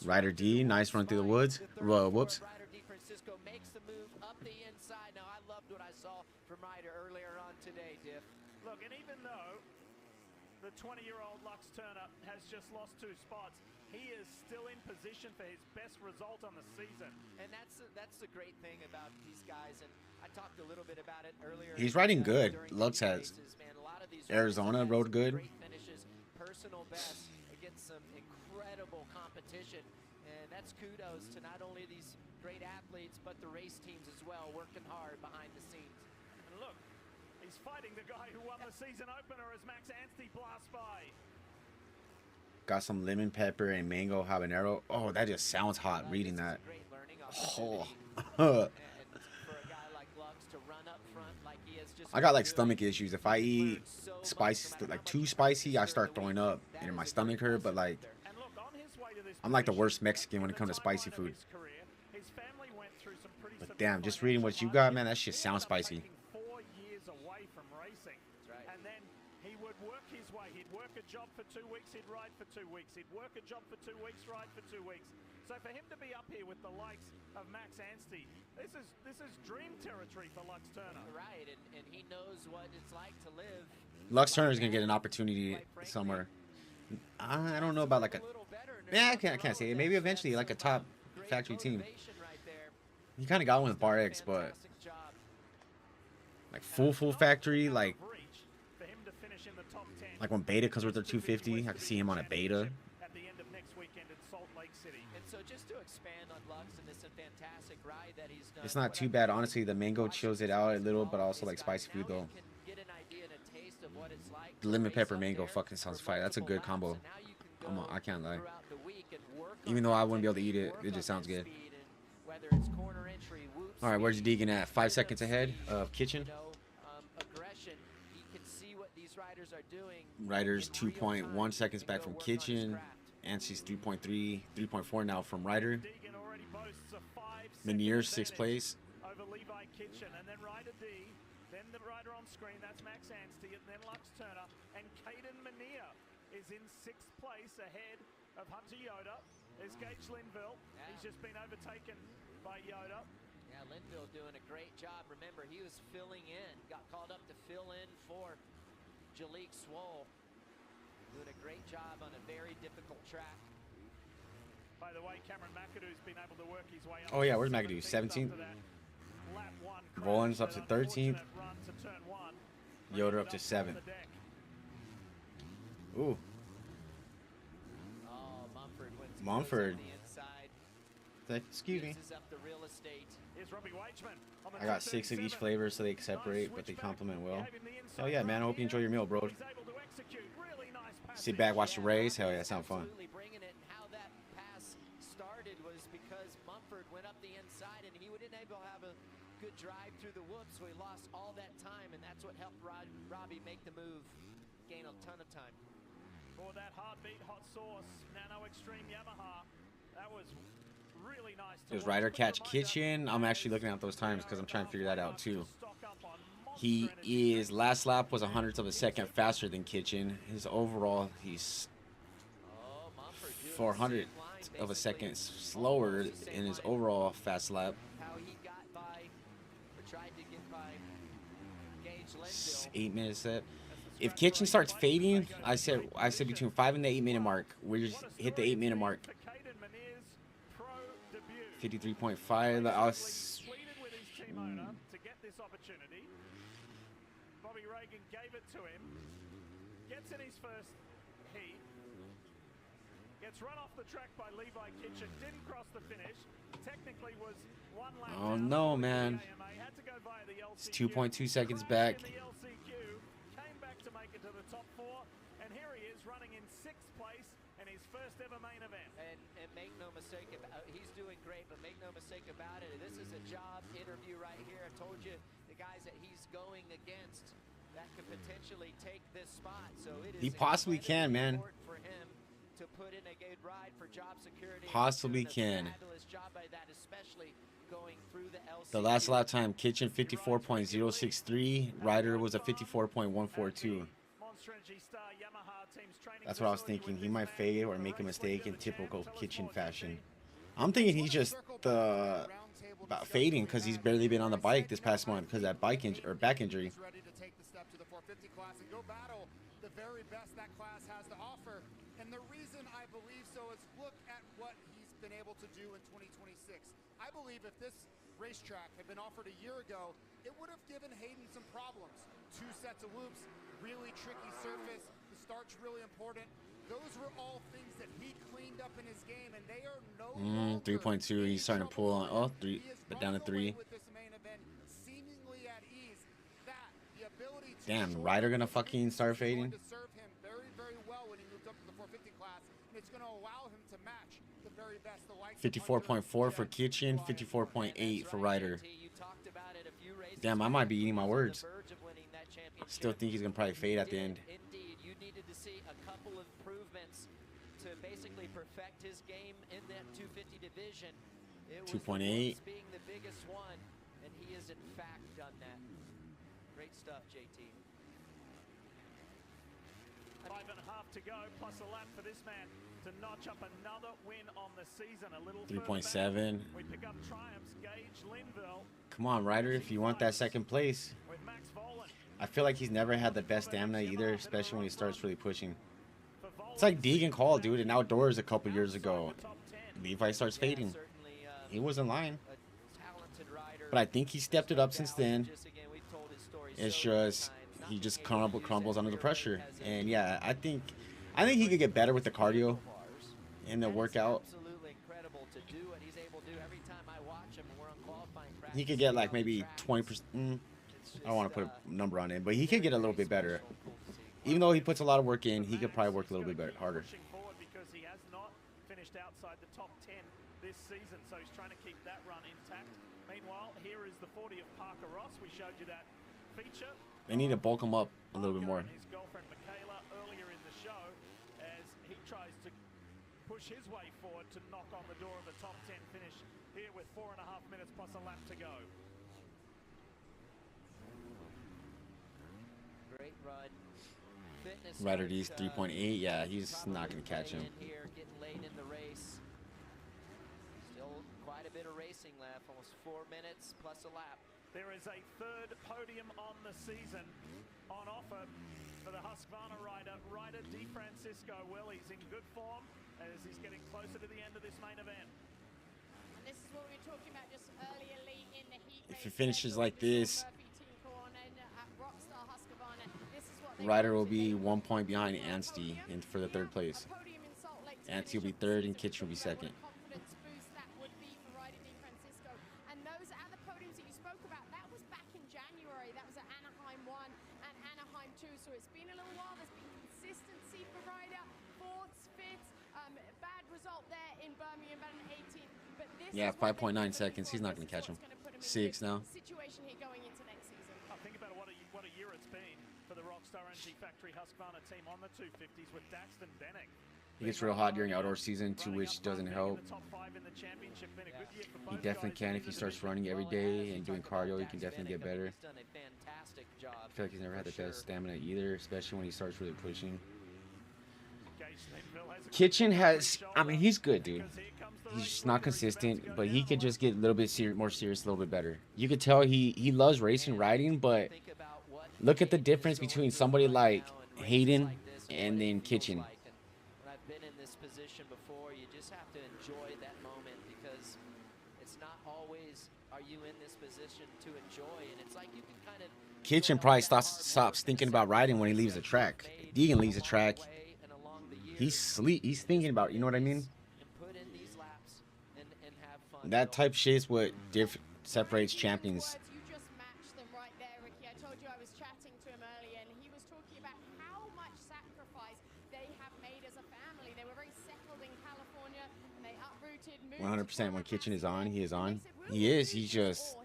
Ryder D, nice run through the woods. Whoops. Ryder D Francisco makes the move up the inside. Now I loved what I saw from Ryder earlier on today, Diff. Look, and even though the 20-year-old Lux Turner has just lost 2 spots, he is still in position for his best result on the season. And that's the great thing about these guys, and I talked a little bit about it earlier. He's riding good. Lux has. Arizona rode good. Great finishes, personal best against some incredible competition, and that's kudos to not only these great athletes but the race teams as well, working hard behind the scenes. And look, he's fighting the guy who won the season opener as Max Anstey blasts by. Got some lemon pepper and mango habanero. Oh, that just sounds hot reading that. Oh. I got like stomach issues. If I eat spicy, like too spicy, I start throwing up and my stomach hurt. But like, I'm like the worst Mexican when it comes to spicy food. But damn, just reading what you got, man, that shit sounds spicy. 4 years away from racing, and then he would work his way. He'd work a job for 2 weeks, he'd ride for 2 weeks. He'd work a job for 2 weeks, ride for 2 weeks. So for him to be up here with the likes of Max Anstey, this is dream territory for Lux Turner. Right, and he knows what it's like to live. Lux Turner's gonna get an opportunity somewhere. I don't know about like a. Yeah, I can't say it. Maybe eventually like a top factory team. He kind of got one with Bar X, but like full factory, like when Beta comes with their 250, I can see him on a Beta. At the end of next weekend in Salt Lake City. And so just to expand on Lux and this fantastic ride that he's done. It's not too bad, honestly. The mango chills it out a little, but also like spicy food though. The lemon pepper mango fucking sounds fire. That's a good combo. I can't lie. Even though I wouldn't be able to eat it, it just sounds good. All right, where's Deegan at? 5 seconds ahead of Kitchen. Ryder's 2.1 seconds back from Kitchen. Ansie's 3.3, 3.4 now from Ryder. Menier 6th place. Over Levi Kitchen, and then Ryder D, then the rider on screen, that's Max Anstey, and then Lux Turner, and Caden Menier is in 6th place ahead of Hunter Yoda. There's Gage Linville. He's just been overtaken by Yoda. Yeah, Linville doing a great job. Remember, he was filling in, got called up to fill in for Jalik Swoll. Doing a great job on a very difficult track. By the way, Cameron McAdoo's been able to work his way up. Oh yeah, where's McAdoo? 17th. Volan's up to 13th. Yoder up to 7th. Ooh. Mumford. Excuse me. I got 6 of each flavor so they separate, but they complement well. Hell yeah, man. I hope you enjoy your meal, bro. Sit back, watch the race. Hell yeah, that sounds fun. Bringing it, and how that pass started was because Mumford went up the inside and he didn't able to have a good drive through the whoops, so he lost all that time, and that's what helped Robbie make the move, gain a ton of time. For that Heartbeat Hot Sauce Nano Extreme Yamaha, that was really nice. Does Ryder catch Kitchen? I'm actually looking at those times because I'm trying to figure that out too. He is, last lap was 100th of a second faster than Kitchen. His overall, he's 400th of a second slower in his overall fast lap. 8 minutes set. If Kitchen starts fading, I said between 5 and the 8 minute mark. We just hit the 8 minute mark. 53.5. I was. Bobby Reagan gave it to him. Gets in his first heat. Gets run off the track by Levi Kitchen. Didn't cross the finish. Technically was 1 lap. Oh no, man. It's 2.2 seconds back. Came back to make it to the top 4, and here he is running in 6th place in his first ever main event. And make no mistake about he's doing great, but make no mistake about it. This is a job interview right here. I told you the guys that he's going against that could potentially take this spot. So it is he possibly can, man. For him to put in a good ride for job security. Possibly can. Job by that, especially going through the LCQ. The last lap time, Kitchen 54.063. Ryder was a 54.142. That's what I was thinking. He might fade or make a mistake in typical Kitchen fashion. I'm thinking he's just about fading because he's barely been on the bike this past month because of that back injury. Ready to take the step to the 450 class and go battle the very best that class has to offer. And the reason I believe so is look at what he's been able to do in 2026. I believe if this racetrack had been offered a year ago, it would have given Hayden some problems. 2 sets of whoops, really tricky surface, the start's really important. Those were all things that he cleaned up in his game, and they are no 3.2. He's starting to pull on. Oh, 3, but down to 3. Damn, Ryder gonna fucking start fading. Serve him very, very well when he moved up to the 450 class, and it's gonna allow him to match the very best. 54.4 for Kitchen, 54.8 for Ryder. Damn, I might be eating my words. Still think he's gonna probably fade at the end. Indeed, you needed to see a couple of improvements to basically perfect his game in that 250 division. It was 2.8. being the biggest one, and he has in fact done that. Great stuff, JT. 5.5 to go, plus a lap for this man to notch up another win on the season. A little 3.7. we pick up triumphs. Gage Linville Come on, Ryder, if you want that second place. with Max Volan. I feel like he's never had the best stamina either, especially when he starts really pushing. It's like Deegan called, dude, in outdoors a couple years ago. Levi starts fading. He was in line. But I think he stepped it up since then. It's just he just crumbles under the pressure. And yeah, I think he could get better with the cardio in the workout. He could get like maybe 20%. I don't want to put a number on it, but he could get a little bit better. Even though he puts a lot of work in, he could probably work a little bit better, harder. Forward because he has not finished outside the top 10 this season, so he's trying to keep that run intact. Meanwhile, here is the 40 of Parker Ross. We showed you that feature. They need to bulk him up a little bit more. His girlfriend Michaela earlier in the show as he tries to push his way forward to knock on the door of the top 10 finish here with 4.5 minutes plus a lap to go. Great run. Ryder D's 3.8. Yeah, he's not going to catch him. Here, getting late in the race. Still quite a bit of racing left. Almost 4 minutes plus a lap. There is a third podium on the season on offer for the Husqvarna rider, DeFrancisco. Well, he's in good form as he's getting closer to the end of this main event. And this is what we were talking about just earlier, Lee, in the heat If he finishes like this, Rockstar Husqvarna. This is what Ryder will be 1 point behind Anstie for the third place. Anstie will be third and Kitchen will be second. confidence boost that would be for Ryder DeFrancisco. And those other podiums that you spoke about, that was back in January. That was at Anaheim 1 and Anaheim 2. So it's been a little while. There's been consistency for Ryder. Fourths, fifths, bad result there in Birmingham, about an 18. But this Yeah, is what 5.9 seconds. He's not going to catch him. 6 now. situation here going into next season. Think about what a year it's been for the Rockstar NG Factory Husqvarna team on the 250s with Daxton Bennick. He gets real hot during outdoor season too, which doesn't help. He definitely can if he starts running every day and doing cardio. He can definitely get better. I feel like he's never had the best stamina either, especially when he starts really pushing. Kitchen has, I mean, he's good, dude. He's just not consistent, but he could just get a little bit more serious, a little bit better. You could tell he loves racing, riding, but look at the difference between somebody like Hayden and then Kitchen. When I've been in this position before, you just have to enjoy that moment because it's not always are you in this position to enjoy, and it's like you can kind of Kitchen probably stops thinking about riding when he leaves the track. Deegan leaves the track. He's thinking about it, you know what I mean? That type of shit is what separates champions. You just matched them right there, Ricky. I told you I was chatting to him earlier, and he was talking about how much sacrifice they have made as a family. They were very settled in California, and they uprooted, moved 100% when Kitchen is on, he is on. He is. He's just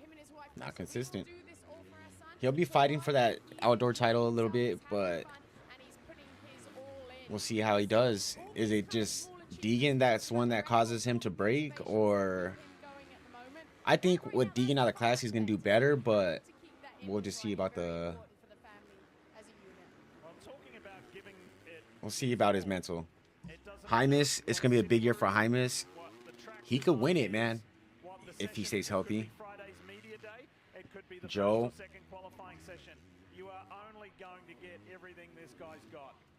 not consistent. He'll be fighting for that outdoor title a little bit, but we'll see how he does. Is it just Deegan that's one that causes him to break, or I think with Deegan out of the class he's gonna do better, but we'll just see about we'll see about his mental. Hymas, it's gonna be a big year for Hymas. He could win it, man, if he stays healthy. Joe,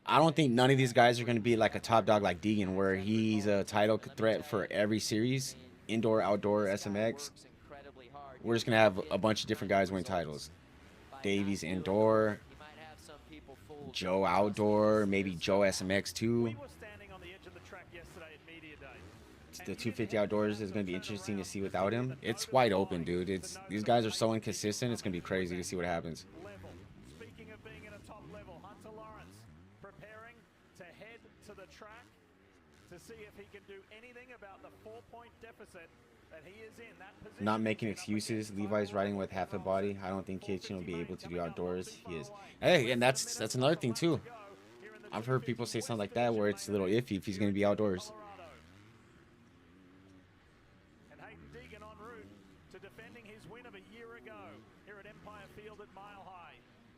I don't think none of these guys are going to be like a top dog like Deegan, where he's a title threat for every series, indoor, outdoor, SMX. We're just going to have a bunch of different guys win titles. Davies indoor, Joe outdoor, maybe Joe SMX too. The 250 outdoors is going to be interesting to see without him. It's wide open, dude. These guys are so inconsistent. It's going to be crazy to see what happens. Speaking of being at a top level, Hunter Lawrence preparing to head to the track to see if he can do anything about the 4-point deficit that he is in. That position. Not making excuses. Levi's riding with half a body. I don't think Kitchen will be able to do outdoors. He is. Hey, and that's another thing too. I've heard people say something like that where it's a little iffy if he's going to be outdoors.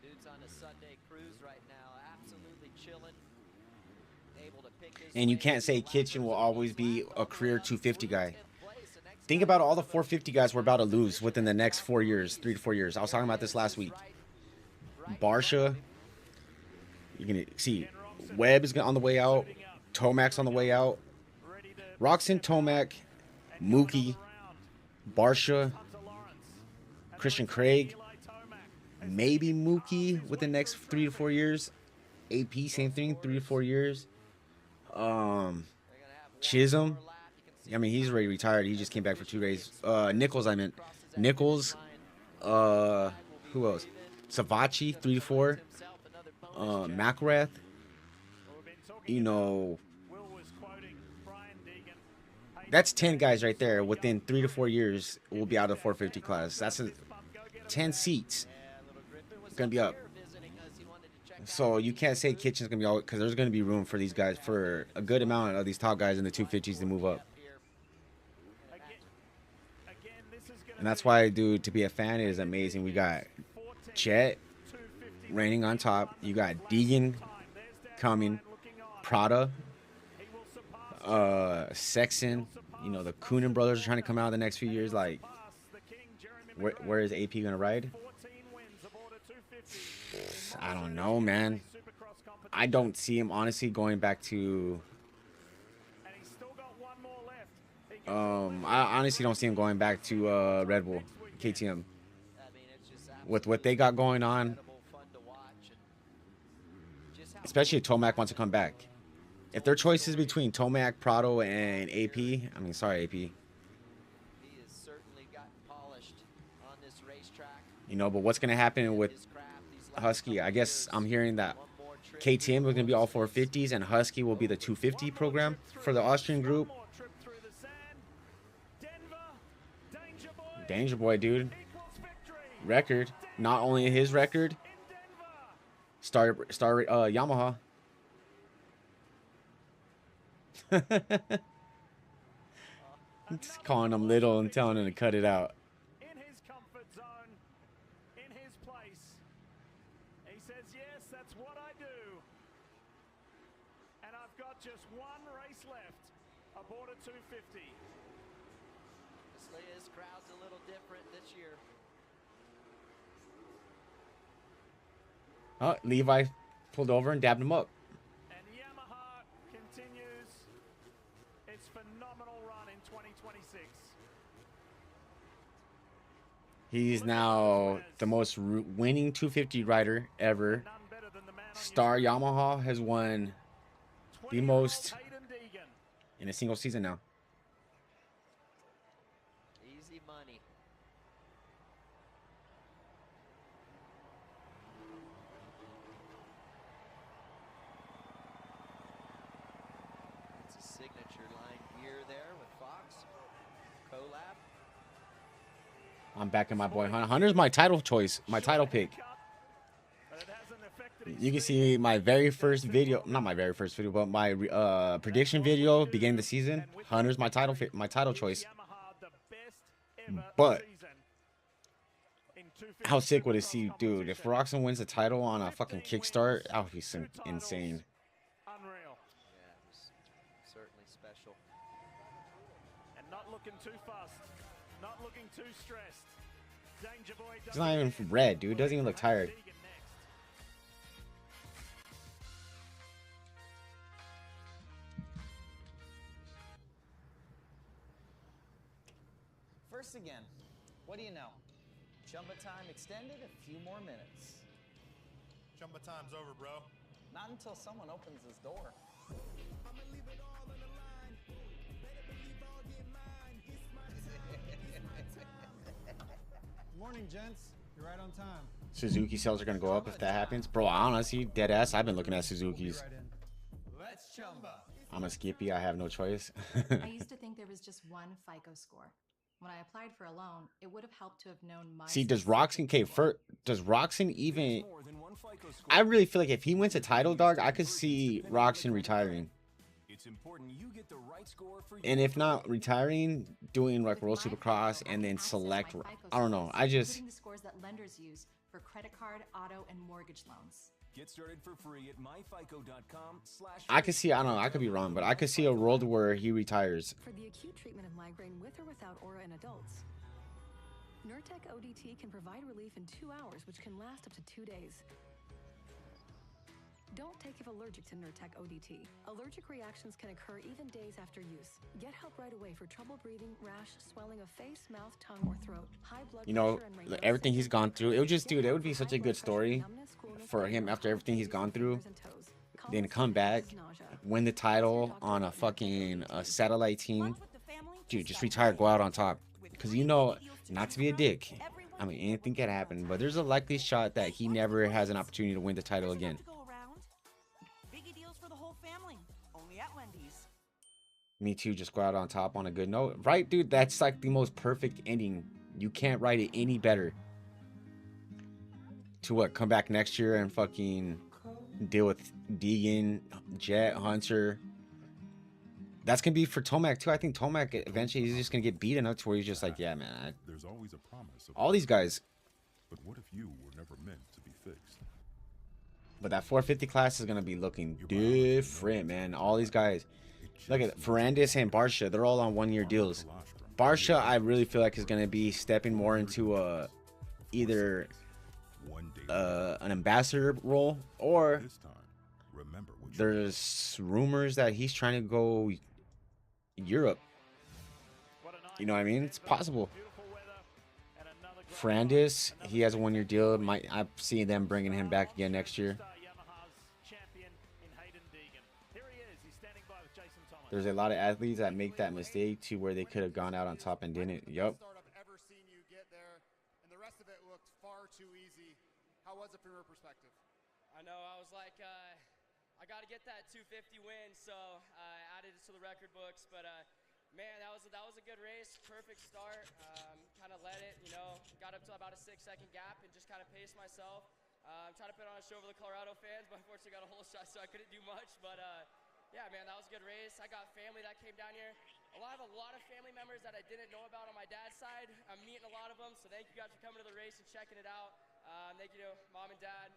Dude's on a Sunday cruise right now, absolutely chilling. And you can't say Kitchen will always be a career 250 guy. Think about all the 450 guys we're about to lose within the next 4 years, 3 to 4 years. I was talking about this last week. Barsha, you're gonna see Webb is on the way out. Tomac's on the way out. Roxon, Tomac, Mookie, Barsha, Christian Craig, maybe Mookie within the next 3 to 4 years. AP, same thing, 3 to 4 years. Chisholm, I mean, he's already retired. He just came back for 2 days. Nichols, I meant. Nichols, who else? Savachi, 3 to 4. McElrath, you know, that's 10 guys right there. Within 3 to 4 years, will be out of the 450 class. That's 10 seats gonna be up. So you can't say Kitchen's gonna be all, because there's gonna be room for these guys, for a good amount of these top guys in the 250s to move up. And that's why, dude, to be a fan is amazing. We got Jet reigning on top. You got Deegan coming, Prada, Sexton. You know, the Coonan brothers are trying to come out in the next few years. Like, where is AP gonna ride? I don't know, man. I don't see him honestly going back to. I honestly don't see him going back to Red Bull, KTM. With what they got going on, especially if Tomac wants to come back. If their choice is between Tomac, Prado, and AP, I mean, sorry, AP. You know, but what's going to happen with Husky? I guess I'm hearing that KTM is going to be all 450s, and Husky will be the 250 program for the Austrian group. Danger Boy, dude. Record. Not only his record. Star Yamaha. Just calling him little and telling him to cut it out. In his comfort zone, in his place. He says, yes, that's what I do. And I've got just one race left aboard a 250. His crowd's a little different this year. Oh, Levi pulled over and dabbed him up. And Yamaha continues its phenomenal run in 2026. He's now the most winning 250 rider ever. Star Yamaha has won the most in a single season now. Easy money. It's a signature line gear there with Fox. Collab. I'm backing my boy Hunter. Hunter's my title choice, my title pick. You can see my very first video, not my very first video, but my prediction video beginning the season. Hunter's my title choice. But how sick would it see, dude? If Roxon wins the title on a fucking kickstart, that would be some insane. Unreal. Yeah, it was certainly special. And not looking too fast, not looking too stressed. Danger Boy He's not even red, dude. Doesn't even look tired. First again, what do you know? Chumba time extended a few more minutes. Chumba time's over, bro. Not until someone opens this door. I'ma leave it all on the line. Better believe I'll get mine. It's my time. It's my time. Morning, gents. You're right on time. Suzuki sales are gonna go up if that happens, bro. Honestly, dead ass. I've been looking at Suzuki's. Let's chumba. I'm a Skippy. I have no choice. I used to think there was just one FICO score. When I applied for a loan, it would have helped to have known my. See, does Roxon does Roxon even? I really feel like if he wins a title, dog, I could see Roxon retiring. It's important you get the right score for And if not retiring, doing like World Supercross and then select. I don't know. I just. Including the scores that lenders use for credit card, auto, and mortgage loans. Get started for free at myfico.com/. I could see, I don't know, I could be wrong, but I could see a world where he retires. For the acute treatment of migraine with or without aura in adults, Nurtec ODT can provide relief in 2 hours, which can last up to 2 days. Don't take if allergic to Nurtec ODT. Allergic reactions can occur even days after use. Get help right away for trouble breathing, rash, swelling of face, mouth, tongue, or throat, high blood You know, pressure, and range of everything he's gone through. It would just, dude, it would be high such a blood good pressure, story numbness, coolness, for him after everything he's gone through. fingers and toes. Then come back, win the title on a fucking satellite team. Dude, just retire, go out on top. Because you know, not to be a dick, I mean, anything can happen, but there's a likely shot that he never has an opportunity to win the title again. Biggie deals for the whole family. Only at Wendy's. Me too, just go out on top on a good note. Right, dude? That's like the most perfect ending. You can't write it any better. To what? Come back next year and fucking deal with Deegan, Jet, Hunter. That's going to be for Tomac too. I think Tomac eventually he's just going to get beaten up to where he's just like, yeah, man. There's always a promise of All these guys. But what if you were never meant to be fixed? But that 450 class is going to be looking different, man. All these guys. Look at Ferrandis and Barsha. They're all on one-year deals. Barsha, I really feel like is going to be stepping more into either an ambassador role or there's rumors that he's trying to go Europe. You know what I mean? It's possible. Ferrandis, he has a one-year deal. I'm seeing them bringing him back again next year. There's a lot of athletes that make that mistake to where they could have gone out on top and didn't. Yup. Ever seen you get there, and the rest of it looked far too easy. How was it from your perspective? I know, I was like, I got to get that 250 win, so I added it to the record books. But man, that was a good race, perfect start. Kind of led it, you know, got up to about a 6-second gap and just kind of paced myself. I'm trying to put on a show for the Colorado fans, but unfortunately got a hole shot, so I couldn't do much. But yeah, man, that was a good race. I got family that came down here. A lot of family members that I didn't know about on my dad's side. I'm meeting a lot of them, so thank you guys for coming to the race and checking it out. Thank you to Mom and Dad.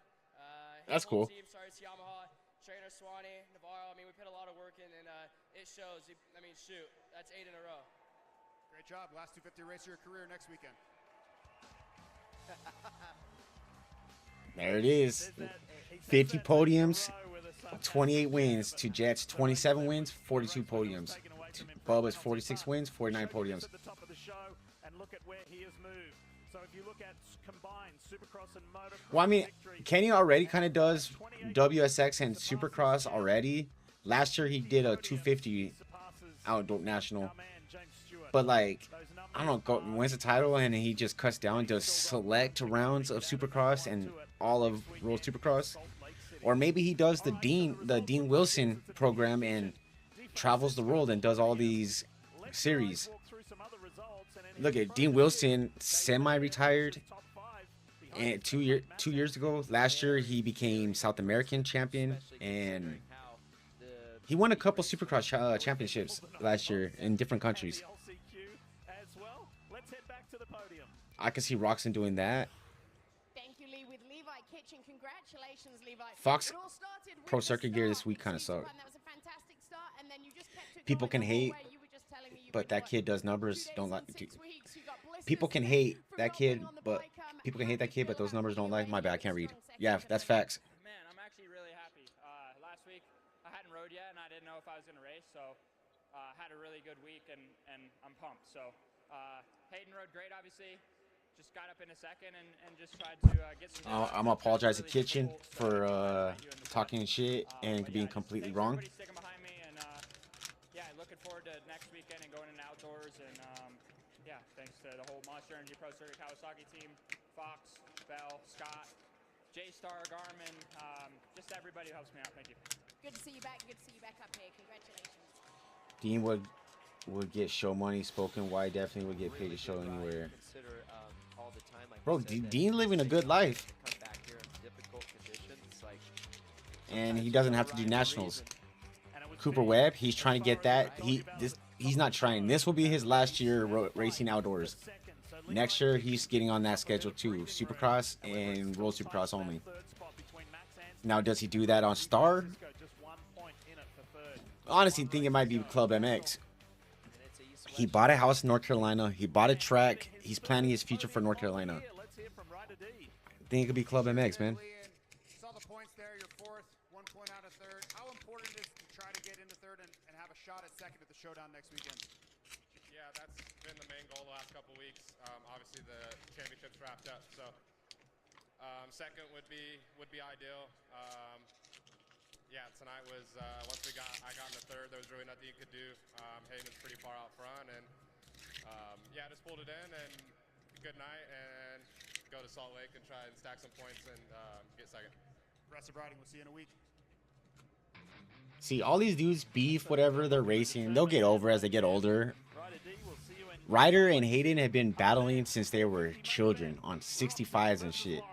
That's cool. Team, sorry, it's Yamaha, trainer Swanee, Navarro. I mean, we put a lot of work in, and it shows. I mean, shoot, that's 8 in a row. Great job. Last 250 race of your career next weekend. There it is. 50 podiums, 28 wins to Jets, 27 wins, 42 podiums. Bubba's 46 wins, 49 podiums. Well, I mean, Kenny already kind of does WSX and Supercross already. Last year he did a 250 outdoor national. But like, I don't know, wins the title and he just cuts down, does select rounds of Supercross and all of World Supercross. Or maybe he does the Dean Wilson program and travels the world and does all these series. Look at Dean Wilson, semi-retired, and 2 years ago. Last year he became South American champion, and he won a couple Supercross championships last year in different countries. I can see Roxon doing that. Thank you, Lee. With Levi Kitchen, congratulations, Levi. Fox Pro Circuit gear this week kind of sucked. People can hate, but that kid does numbers. Don't like. People can hate that kid, but those numbers don't like. My bad, I can't read. Yeah, that's facts. Man, I'm actually really happy. Last week I hadn't rode yet, and I didn't know if I was going to race, so had a really good week, and I'm pumped. So Hayden rode great, obviously. Just got up in a second and just tried to get some. I'm gonna apologize to Kitchen for talking shit and being completely wrong. Sticking behind me, and yeah, looking forward to next weekend and going in outdoors. And yeah, thanks to the whole Monster Energy Pro Circuit Kawasaki team, Fox, Bell, Scott, J-Star, Garmin, just everybody who helps me out. Thank you. Good to see you back. Good to see you back up here. Congratulations. Dean would get show money. Spoken Wide definitely would get paid to show anywhere. Bro, Dean living a good life. And he doesn't have to do nationals. Cooper Webb, he's trying to get that. He's not trying. This will be his last year racing outdoors. Next year, he's getting on that schedule too. Supercross and World Supercross only. Now, does he do that on Star? Honestly, think it might be Club MX. He bought a house in North Carolina. He bought a track. He's planning his future for North Carolina. I think it could be Club MX, man. Saw the points there. You're fourth, 1 point out of third. How important is it to try to get into third and have a shot at second at the showdown next weekend? Yeah, that's been the main goal the last couple weeks. Obviously, the championship's wrapped up, so second would be ideal. Yeah, tonight was once I got into third, there was really nothing you could do. Hayden was pretty far out front, and yeah, just pulled it in and good night, and go to Salt Lake and try and stack some points and get second. Rest of riding, we'll see you in a week. See, all these dudes beef, whatever they're racing, they'll get over as they get older. Ryder and Hayden have been battling since they were children on 65s and shit.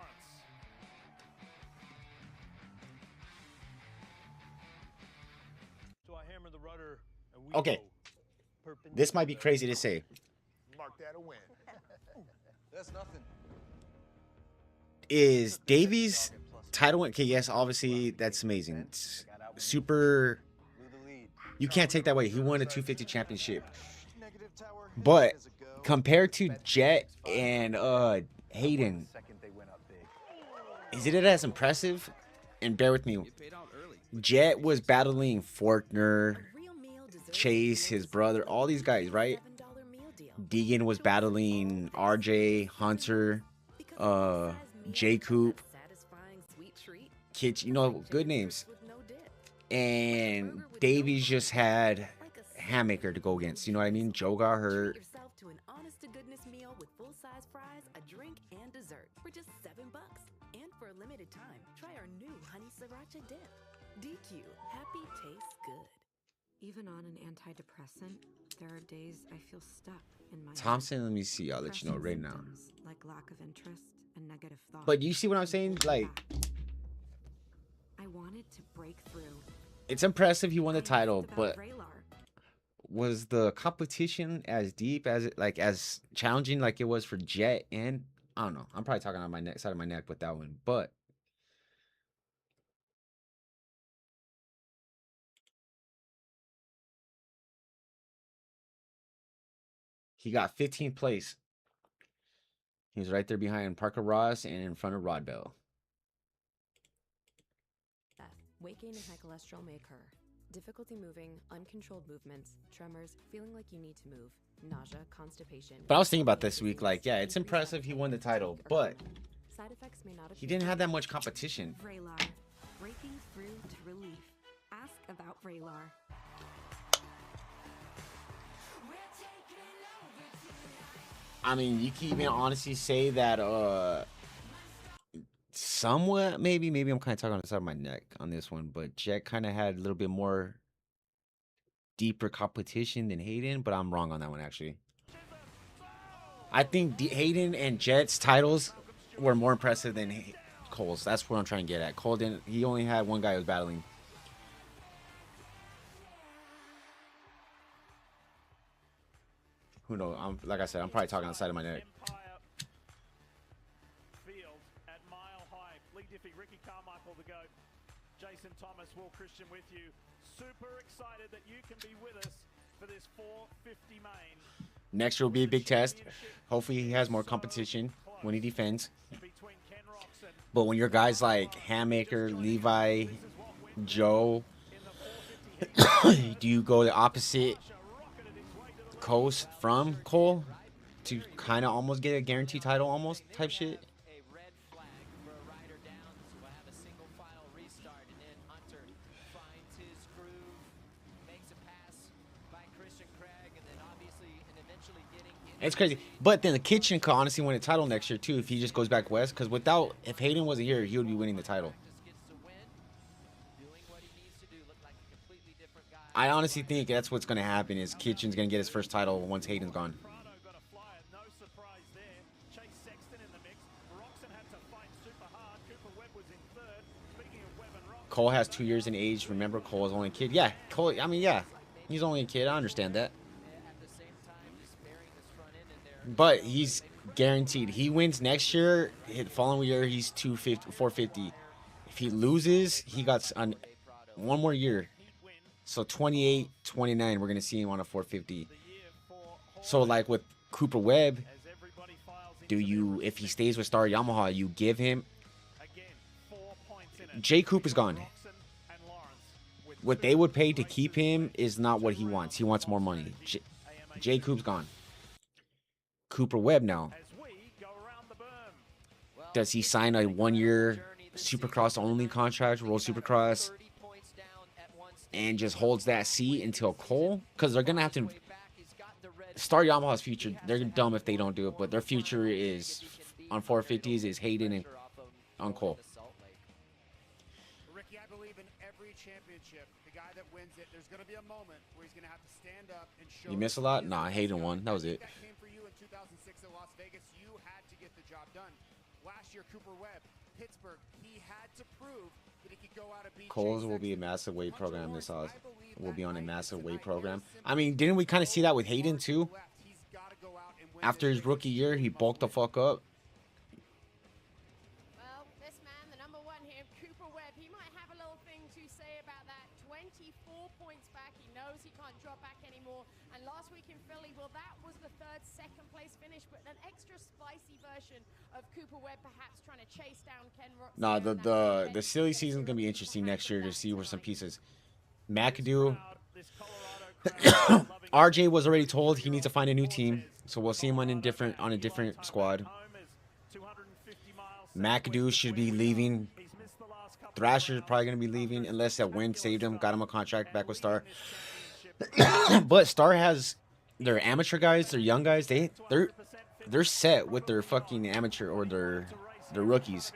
Okay, this might be crazy to say. Mark that a win. That's nothing. Is Davies title win? Okay, yes, obviously that's amazing. It's super. You can't take that away. He won a 250 championship. But compared to Jet and Hayden, is it as impressive? And bear with me. Jet was battling Forkner, Chase, his brother, all these guys, right? Deegan was battling RJ, Hunter, J Coop, Kitch, you know, good names. And Davies just had Hammaker to go against. You know what I mean? Joe got hurt. To an honest to goodness meal with full-size fries, a drink, and dessert for just $7. And for a limited time, try our new honey sriracha dip. DQ, happy tastes good. Even on an antidepressant, there are days I feel stuck in my Thompson, let me see. I'll let you know right now. like lack of interest and negative thoughts. But you see what I'm saying? Like, I wanted to break through. it's impressive he won the title, but was the competition as deep as it, like, as challenging like it was for Jet? And I don't know. I'm probably talking on my neck side of my neck with that one, but he got 15th place. He was right there behind Parker Ross and in front of Rod Bell. Weight gain and high cholesterol may occur. Difficulty moving, uncontrolled movements, tremors, feeling like you need to move, nausea, constipation. But I was thinking about this week, like, yeah, it's impressive he won the title, but Side effects may not he didn't have that much competition. Vraylar, breaking through to relief. Ask about Vraylar. I mean, you can even honestly say that somewhat, maybe I'm kind of talking on the side of my neck on this one, but Jet kind of had a little bit more deeper competition than Hayden, but I'm wrong on that one, actually. I think Hayden and Jet's titles were more impressive than Cole's. That's what I'm trying to get at. Cole didn't, he only had one guy who was battling. Who knows? Like I said, I'm probably talking on the side of my neck. Field at Mile High. Lee Diffie, Ricky Carmichael to go. Jason Thomas, Will Christian with you. Super excited that you can be with us for this 450 main. Next year will be a big test. Hopefully he has more competition when he defends. But when you're guys like Hammaker, Levi, Joe, do you go the opposite coast from Cole to kind of almost get a guaranteed title almost type shit? It's crazy. But then the Kitchen could honestly win a title next year too if he just goes back west. Because if Hayden wasn't here, he would be winning the title. I honestly think that's what's going to happen is Kitchen's going to get his first title once Hayden's gone. Cole has 2 years in age. Remember, Cole is only a kid. Yeah, Cole, I mean, yeah. He's only a kid. I understand that. But he's guaranteed. He wins next year. The following year, he's 450. If he loses, he got one more year. So 28, 29, we're going to see him on a 450. So like with Cooper Webb, if he stays with Star Yamaha, you give him... Jay Cooper's gone. What they would pay to keep him is not what he wants. He wants more money. Jay Coop's gone. Cooper Webb now. Does he sign a 1-year Supercross only contract, World Supercross, and just holds that seat until Cole? Because they're going to have to... Star Yamaha's future, they're dumb if they don't do it, but their future is, on 450s, is Hayden and on Cole. Ricky, I believe in every championship, the guy that wins it, there's going to be a moment where he's going to have to stand up and show... You miss a lot? Nah, Hayden won. That was it. That came for you in 2006 at Las Vegas. You had to get the job done. Last year, Cooper Webb, Pittsburgh, he had to prove that he could go out and beat Cole's will be a massive weight program this house. Will be on a massive weight program. I mean, didn't we kind of see that with Hayden too? After his rookie year, he bulked the fuck up. Well, this man, the number one here, Cooper Webb, he might have a little thing to say about that. 24 points back. He knows he can't drop back anymore. And last week in Philly, well, that was the second place finish, but an extra spicy version of Cooper Webb perhaps trying to chase down Ken Roxon. Nah, the silly season's gonna be interesting next year to see where some pieces. McAdoo. RJ was already told he needs to find a new team, so we'll see him on a different squad. McAdoo should be leaving. Thrasher's probably gonna be leaving unless that win saved him, got him a contract back with Star. But Star has their amateur guys, their young guys. They're set with their fucking amateur or their rookies.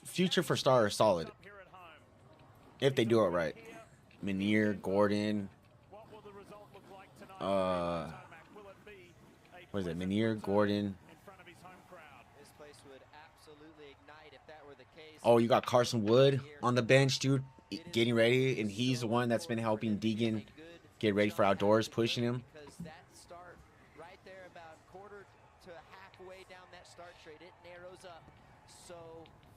Future for Star is solid if they do it right. Menier, Gordon. What is it? Menier, Gordon. Oh, you got Carson Wood on the bench, dude, getting ready, and he's the one that's been helping Deegan get ready for outdoors, pushing him. That start right there, about quarter to halfway down that start straight, it narrows up so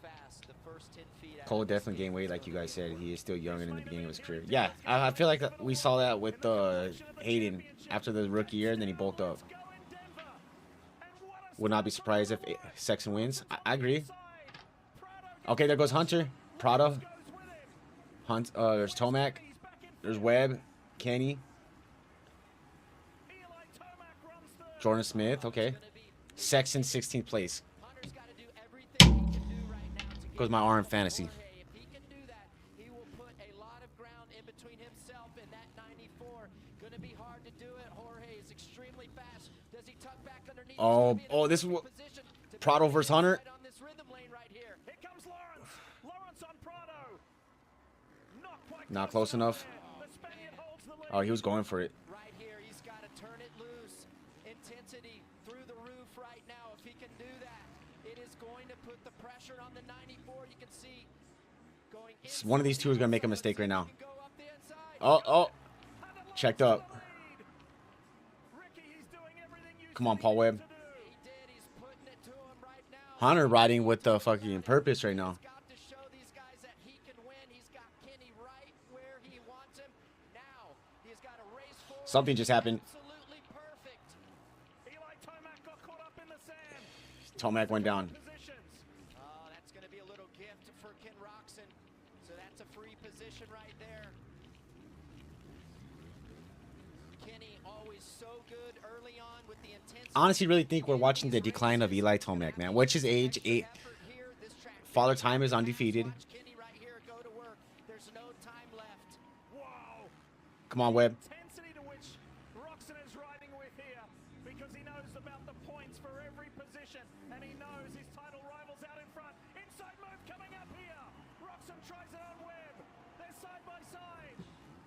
fast. The first 10 feet. Cole definitely gained weight, like you guys said. He is still younger than the beginning of his career. Yeah, I feel like we saw that with Hayden after the rookie year, and then he bulked up. Would not be surprised if Sexton wins. I agree. Okay, there goes Hunter, Prado, there's Tomac, there's Webb, Kenny, Jordan Smith. Okay, Sexton 16th place. Goes my RM fantasy. Oh, this is what Prado versus Hunter. Not close enough. Oh, he was going for it. Right here, he's got to turn it loose. Intensity through the roof right now. If he can do that, it is going to put the pressure on the 94. You can see going inside. One of these two is going to make a mistake right now. Oh. Checked up. Come on, Paul Webb. Hunter riding with the fucking purpose right now. Something just happened. Tomac went down. Oh, that's going to be a little gift for Ken Roxon. So that's a free position right there. Kenny always so good early on with the intensity. Honestly, really think we're watching the decline of Eli Tomac, man. What's his age? 8. Father Time is undefeated. Come on, Webb.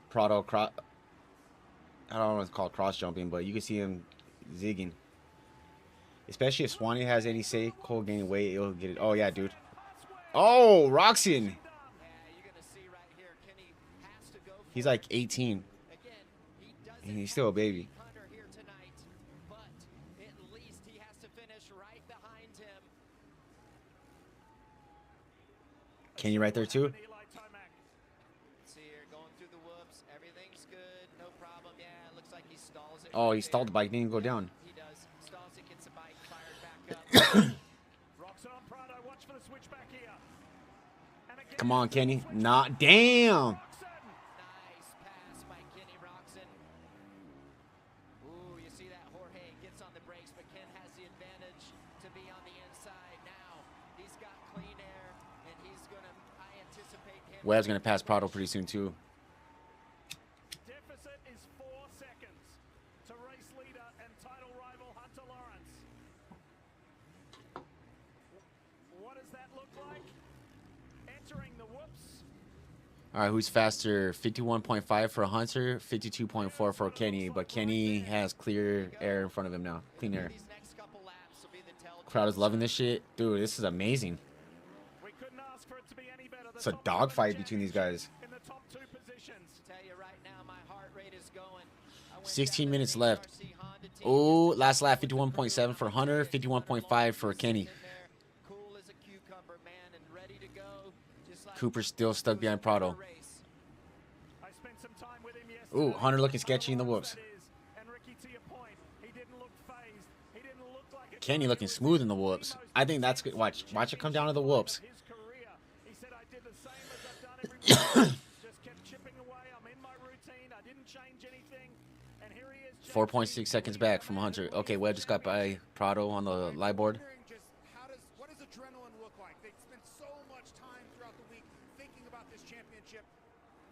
Prado, I don't know what it's called, cross jumping, but you can see him zigging. Especially if Swanee has any say, Cole gaining weight, it'll get it. Oh, yeah, dude. Oh, Roxon. He's like 18. And he's still a baby. Kenny right there too. See here, going through the whoops. Everything's good. No problem. Yeah, it looks like he stalls it. Oh, he stalled the bike, didn't even go down. He does. Stalls it, gets the bike fired back up. Roxon on Prado, watch for the switchback here. And again, Come on, Kenny. Not damn. Nice pass by Kenny Roxon. Ooh, you see that Jorge gets on the brakes, but Ken has the advantage to be on the inside now. He's got clean air, and he's gonna. I anticipate him. Webb's gonna pass Prado pretty soon too. deficit is 4 seconds to race leader and title rival Hunter Lawrence. What does that look like? Entering the whoops. All right, who's faster? 51.5 for Hunter, 52.4 for Kenny. But Kenny has clear air in front of him now. Clean air. Crowd is loving this shit. Dude, this is amazing. We couldn't ask for it to be any better. It's a dogfight between these guys. In the top 2 positions. Tell you right now, my heart rate is going. 16 minutes left. Oh, last lap, 51.7 for Hunter, 51.5 for Kenny. Cool as a cucumber, man, and ready to go. Just like Cooper's still stuck behind Prado. I spent some time with him yesterday. Ooh, Hunter looking sketchy in the whoops. And Ricky, to your point, he didn't look phased. He didn't look like a Kenny looking smooth in the whoops. I think that's good. Watch it come down to the whoops. his career. He said, I did the same as I've done every week. Just kept chipping away. I'm in my routine. I didn't change anything. And here he is. 4.6 seconds back from Hunter. Okay, Webb just got by Prado on the live board. What does adrenaline look like? They spend so much time throughout the week thinking about this championship,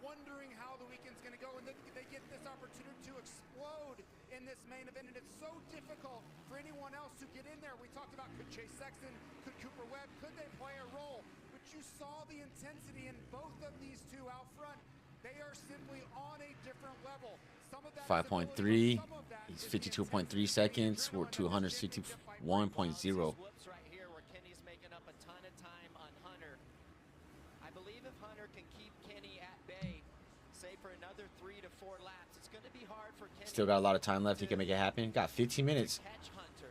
wondering how the weekend's going to go, and they get this opportunity to explode in this main event, and it's so difficult for anyone else to get in there. We talked about could Chase Sexton, could Cooper Webb, could they play a role? But you saw the intensity in both of these two out front. They are simply on a different level. Some of that 5.3. He's 52.3 seconds. We're 251.0. whoops right here where Kenny's making up a ton of time on Hunter. I believe if Hunter can keep Kenny at bay, say for another 3 to 4 laps, it's going to be hard for Kenny. Still got a lot of time left. He can make it happen. Got 15 minutes. Catch Hunter,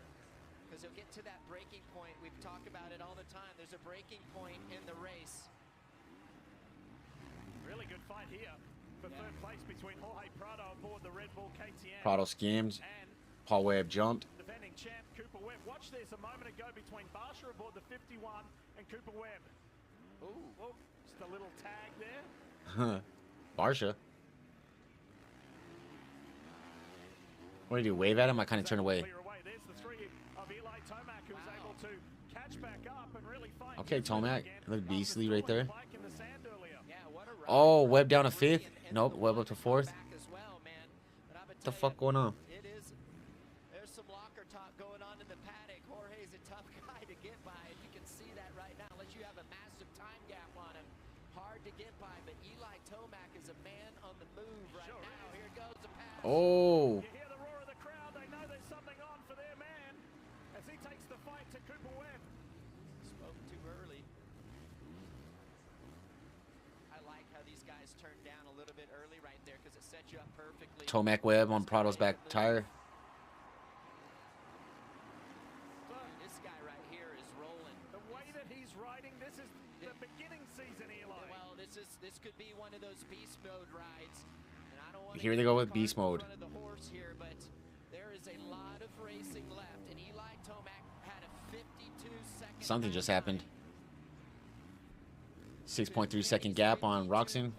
because he'll get to that breaking point. We've talked about it all the time. There's a breaking point in the race. Really good fight here for third place between Jorge Prado aboard the Red Bull KTM. Prado skimmed. Paul Webb jumped. Defending champ Cooper Webb. Watch this a moment ago between Barsha aboard the 51 and Cooper Webb. Ooh, just a little tag there. Barsha. What do you do? Wave at him? I kind of turn away. Clear away. There's the 3 of Eli Tomac, who was able to catch back up and really fight. Okay, Tomac. Look beastly right there. Bike in the sand earlier. Oh, Webb down to 5th. Nope, Webb up to 4th. What the fuck going on? It is. There's some locker talk going on in the paddock. Jorge's a tough guy to get by, and you can see that right now. Unless you have a massive time gap on him, hard to get by. But Eli Tomac is a man on the move right now. Here goes the pass. Oh. You hear the roar of the crowd. They know there's something on for their man as he takes the fight to Cooper Webb. Spoke too early. I like how these guys turn down a little bit early right there because it sets you up perfectly. Tomac Webb on Prado's back tire. This guy right here is rolling. The way that he's riding, this is the beginning season, Eli. Well, this could be one of those beast mode rides. And I don't want Here they go with beast mode. the horse here, but there is a lot of racing left, and Eli Tomac had a 52-second. Something just happened. 6.3 second gap on Roxon.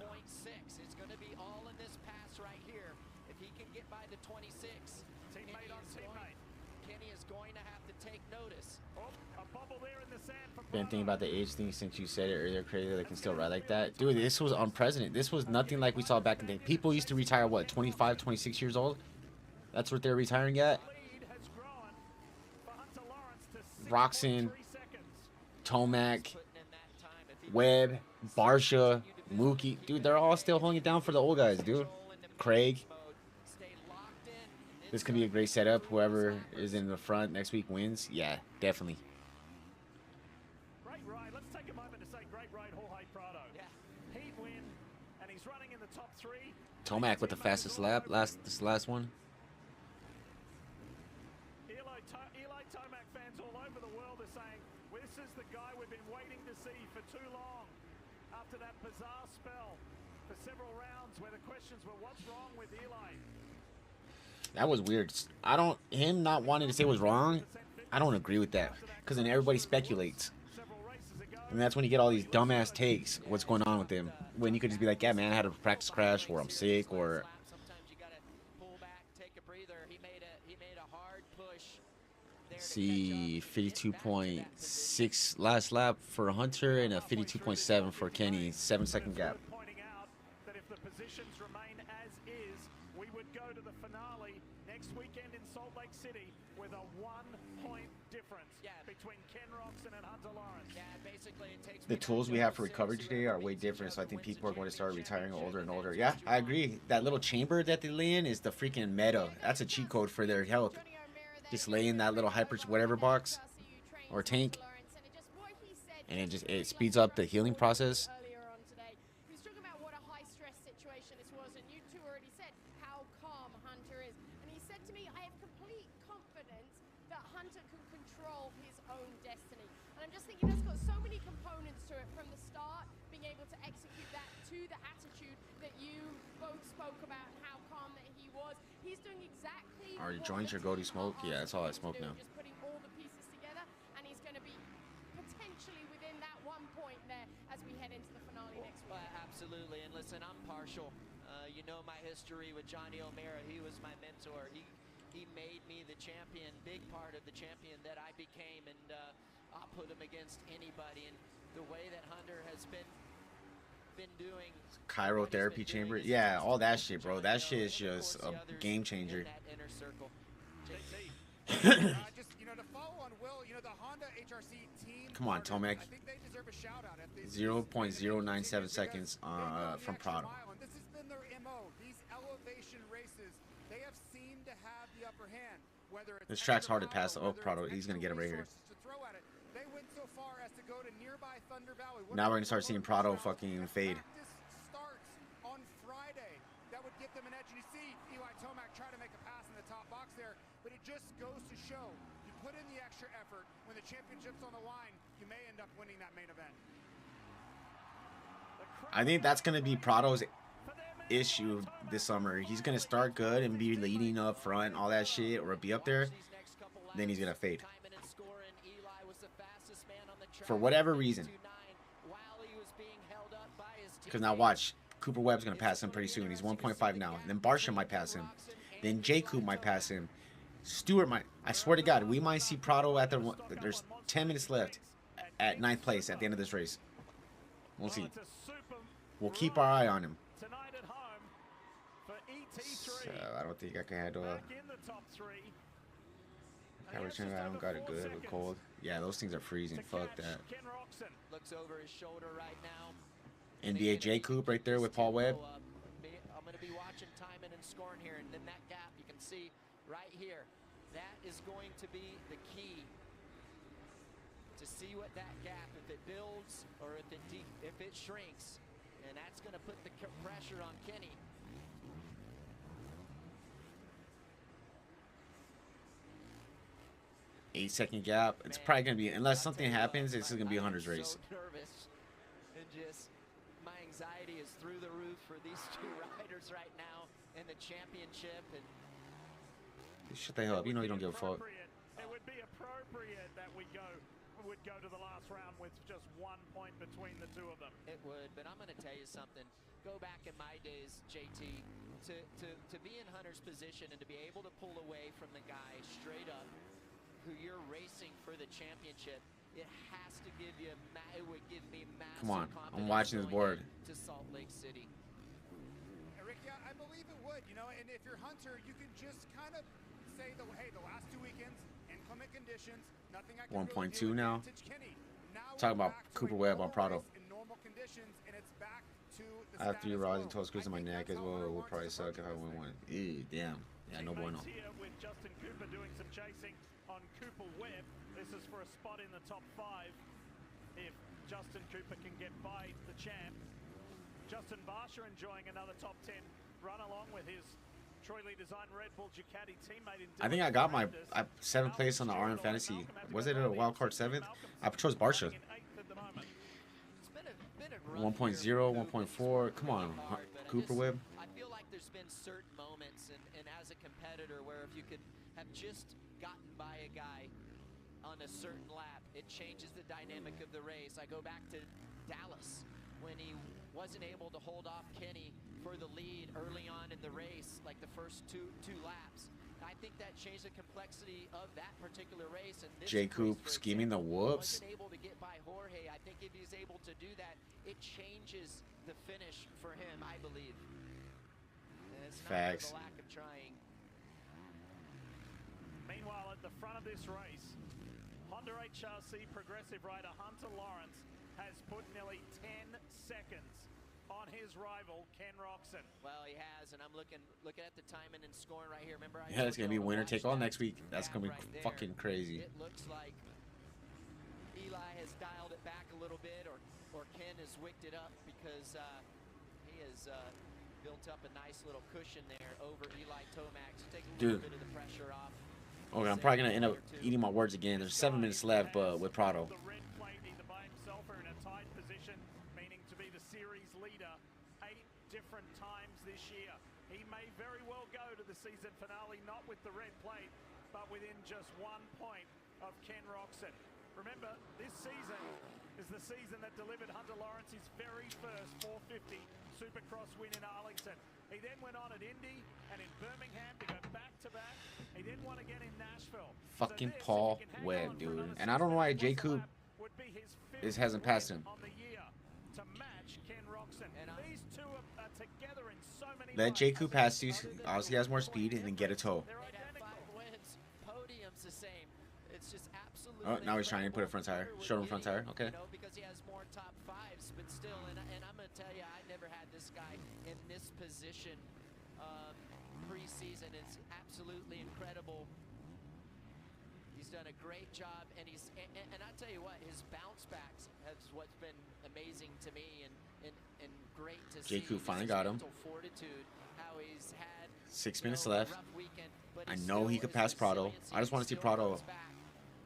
It's going to be all in this pass right here. If he can get by the 26, Teammate on teammate. Kenny is going to have to take notice. Oh, a bubble there in the sand for Been thinking about the age thing since you said it earlier, crazy they can still ride like that. Dude, this was unprecedented. This was nothing like we saw back in the day. People used to retire, what, 25, 26 years old? That's what they're retiring at? Roxon, Tomac, Webb, Barsha, Mookie. Dude, they're all still holding it down for the old guys, dude. Craig. This could be a great setup. Whoever is in the front next week wins. Yeah, definitely. Great ride. Let's take a moment to say great ride, Jorge Prado. Yeah. Heat win, and he's running in the top 3. Tomac with the fastest lap. This last one. Eli Tomac fans all over the world are saying, well, this is the guy we've been waiting to see for too long. after that bizarre spell for several rounds where the questions were, what's wrong with Eli? That was weird. Him not wanting to say was wrong, I don't agree with that. Because then everybody speculates. And that's when you get all these dumbass takes, what's going on with him. When you could just be like, yeah, man, I had a practice crash, or I'm sick, or... See, 52.6 last lap for Hunter and a 52.7 for Kenny. 7-second gap. Pointing out that if the positions remain as is, we would go to the finale next weekend in Salt Lake City with a 1-point difference between Ken Roxon and Hunter Lawrence. Yeah, basically it takes The tools we have for recovery today are way different, so I think people are going to start retiring older and older. Yeah, I agree. That little chamber that they lay in is the freaking meta. That's a cheat code for their health. Just lay in that little hyper whatever box or tank, and it speeds up the healing process. Earlier on today, he was talking about what a high-stress situation this was, and you two already said how calm Hunter is. And he said to me, I have complete confidence that Hunter can control his own destiny. And I'm just thinking that's got so many components to it from the start, being able to execute that to the attitude that you both spoke about and how calm that he was. He's doing exactly Are your joints your go-to smoke? Yeah, that's all I smoke now. just putting all the pieces together, and he's going to be potentially within that 1 point there as we head into the finale next week. Absolutely, and listen, I'm partial. You know my history with Johnny O'Mara. He was my mentor. He made me the champion, big part of the champion that I became, and I'll put him against anybody. And the way that Hunter has been doing Chirotherapy chamber, yeah, all that shit, bro. That shit is just a game changer. Just, you know, to follow on Will, you know, the Honda HRC team. Come on, Tomac. I think they deserve a shout out. 0.097 seconds from Prado. This has been their MO. These elevation races, they have seemed to have the upper hand. Whether it's This track's hard to pass. Oh, Prado, he's gonna get it right here. to throw at it. They went so far as to go to nearby Thunder Valley. Now we're gonna start seeing Prado fucking fade. Practice starts on Friday. That would get them an edge. And you see Eli Tomac try to make a pass in the top box there, but it just goes to show you put in the extra effort. When the championship's on the line, you may end up winning that main event. I think that's gonna be Prado's issue this summer. He's gonna start good and be leading up front, all that shit, or be up there. Then he's gonna fade. For whatever reason. Because now watch, Cooper Webb's gonna pass him pretty soon. He's 1.5 now. Then Barcia might pass him. Then J. Coop might pass him. Stewart might. I swear to God, we might see Prado at the. There's 10 minutes left at 9th place at the end of this race. We'll see. We'll keep our eye on him. So, I don't think I can handle a. I don't got it good with cold. Yeah, those things are freezing. Fuck that. Looks over his shoulder right now. NBA J. Coop right there with Paul Webb. I'm going to be watching timing and scoring here, and then that gap you can see right here. That is going to be the key to see what that gap, if it builds or if it shrinks, and that's going to put the pressure on Kenny. Eight-second gap. It's probably gonna be, unless something happens, it's gonna be Hunter's race. So nervous, and just my anxiety is through the roof for these two riders right now in the championship. And shut the hell up. You know you don't give a fuck. It would be appropriate that we would go to the last round with just 1 point between the two of them. It would, but I'm going to tell you something. Go back in my days, JT, to be in Hunter's position and to be able to pull away from the guy straight up who you're racing for the championship, it has to give you, it would give me massive Come on, confidence I'm watching this board. to Salt Lake City. Ricky, I believe it would, you know, and if you're Hunter, you can just kind of say, hey, the last 2 weekends, inclement conditions, nothing I can 1.2 now. Talking about Cooper Webb on Prado. in normal conditions, and it's back to the I have 3 rods and toe screws in my neck as well. It would probably suck if I win one. Ew, damn. Yeah, no bueno. Here with Justin Cooper doing some chasing on Cooper Webb. This is for a spot in the top 5 if Justin Cooper can get by the champ. Justin Barcia enjoying another top 10 run along with his Troy Lee designed Red Bull Ducati teammate. I think I got my 7th place on the RM Fantasy. Was it a wild card 7th? I chose Barcia. It's been been a rough 1.0, year for Cooper. 1.4. Come on, Hard, but Cooper Webb. I feel like there's been certain moments, and as a competitor, where if you could have just gotten by a guy on a certain lap, it changes the dynamic of the race. I go back to Dallas when he wasn't able to hold off Kenny for the lead early on in the race, like the first two laps. I think that changed the complexity of that particular race. And this J. race, Coop for scheming the example, whoops. wasn't able to get by Jorge. I think if he's able to do that, it changes the finish for him, I believe. And it's not Facts. for the lack of trying. Meanwhile, at the front of this race, Honda HRC progressive rider Hunter Lawrence has put nearly 10 seconds on his rival Ken Roczen. Well, he has, and I'm looking at the timing and scoring right here. Remember, Yeah, it's gonna be winner take all next week. That's gonna be fucking crazy. It looks like Eli has dialed it back a little bit, or Ken has wicked it up, because he has built up a nice little cushion there over Eli Tomac to take a little Dude. bit of the pressure off. Okay, I'm probably gonna end up eating my words again. There's 7 minutes left, but with Prado. The red plate either by himself or in a tied position, meaning to be the series leader 8 different times this year. He may very well go to the season finale, not with the red plate, but within just 1 point of Ken Roczen. Remember, this season is the season that delivered Hunter Lawrence's very first 450 Supercross win in Arlington. He then went on at Indy and in Birmingham to go back-to-back. He then won again in Nashville. Fucking Paul Webb, dude. And I don't know why J. Coop hasn't passed him. On the year to match Ken Roczen. These two are together in so many Let J. Coop pass you. Obviously, he has more speed and then get a toe. They'd have 5 wins. Podium's the same. It's just absolutely. Oh, now he's trying to put a front tire. Show him front tire. Okay. You know, because he has more top 5s, but still, and I'm going to tell you, I never had this guy in this position preseason. It's absolutely incredible. He's done a great job, and I tell you what, his bounce backs has what's been amazing to me, and great to see. J. Coop finally got him. Mental fortitude, how he's had 6 minutes left. rough weekend, but I he know he still could is pass Prado. resilient. I just want to see He Prado goes back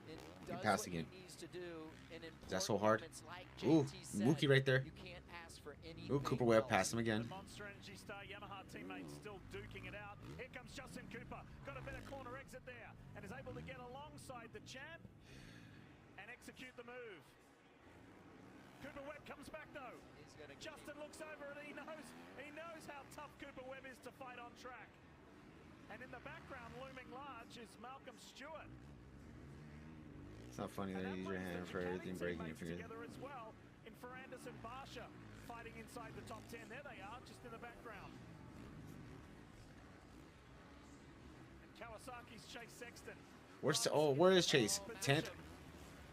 and be does passed what he again. needs to do in Is that so hard? moments like Ooh, JT said. Mookie right there. You can't ask for Ooh, Cooper Webb passed him again. Monster Energy Star Yamaha teammates still duking it out. Here comes Justin Cooper. Got a better corner exit there and is able to get alongside the champ and execute the move. Cooper Webb comes back though. Justin looks over and he knows how tough Cooper Webb is to fight on track. And in the background, looming large, is Malcolm Stewart. It's not funny that you use your hand for everything breaking your finger. Together as well in Ferrandis and Barsha fighting inside the top 10. There they are, just in the background. And Kawasaki's Chase Sexton. Where is Chase? 10th?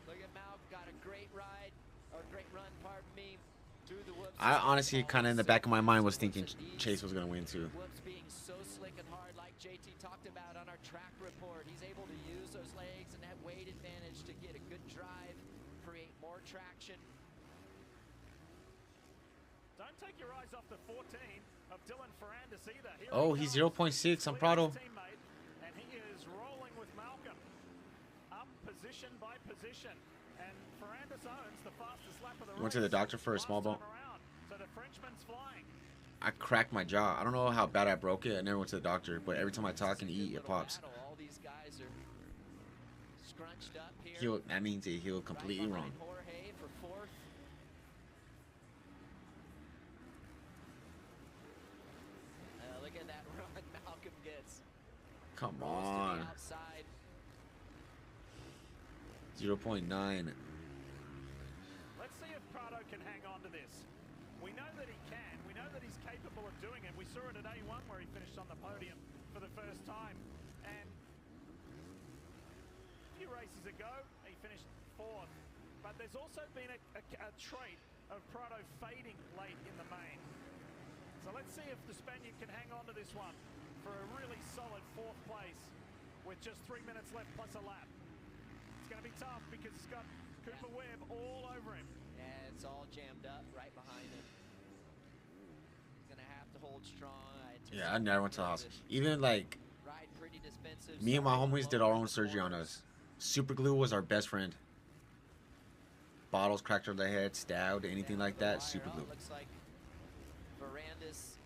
Look at Malcolm, got a great ride, or great run, pardon me, through the whoops. I honestly kind of in the back of my mind was thinking Chase was gonna win too. Whoops being so slick and hard, like JT talked about on our track report. He's able to use those legs and that weight advantage to get a good drive, create more traction. Don't take your eyes off the 14 of Dylan Ferrandis either. Here Oh, he he's comes. 0.6 on Prado. Teammate, and he is rolling with Malcolm. Up position by position. And Ferrandis owns the fastest lap of the race. Went to the doctor for a small bump. Around. So the Frenchman's flying. I cracked my jaw. I don't know how bad I broke it. I never went to the doctor, but every time I talk and eat, it pops. All these guys are scrunched up here. That means he healed completely wrong. Jorge for 4th. Look at that run Malcolm gets. Come Rolls to the on. outside. 0.9. Let's see if Prado can hang on to this. We know that he can. We know that he's capable of doing it. We saw it at A1 where he finished on the podium for the first time. And a few races ago, he finished 4th. But there's also been a trait of Prado fading late in the main. So let's see if the Spaniard can hang on to this one for a really solid 4th place with just 3 minutes left plus a lap. It's going to be tough because it's got Cooper Webb all over him. Yeah, it's all jammed up right behind him. He's going to have to hold strong. Yeah, I never went to the hospital. Even like Ride pretty defensive. me and my homies did our own surgery on us. Super glue was our best friend. bottles cracked over their head, stabbed, anything like that, super glue. Looks like Ferrandis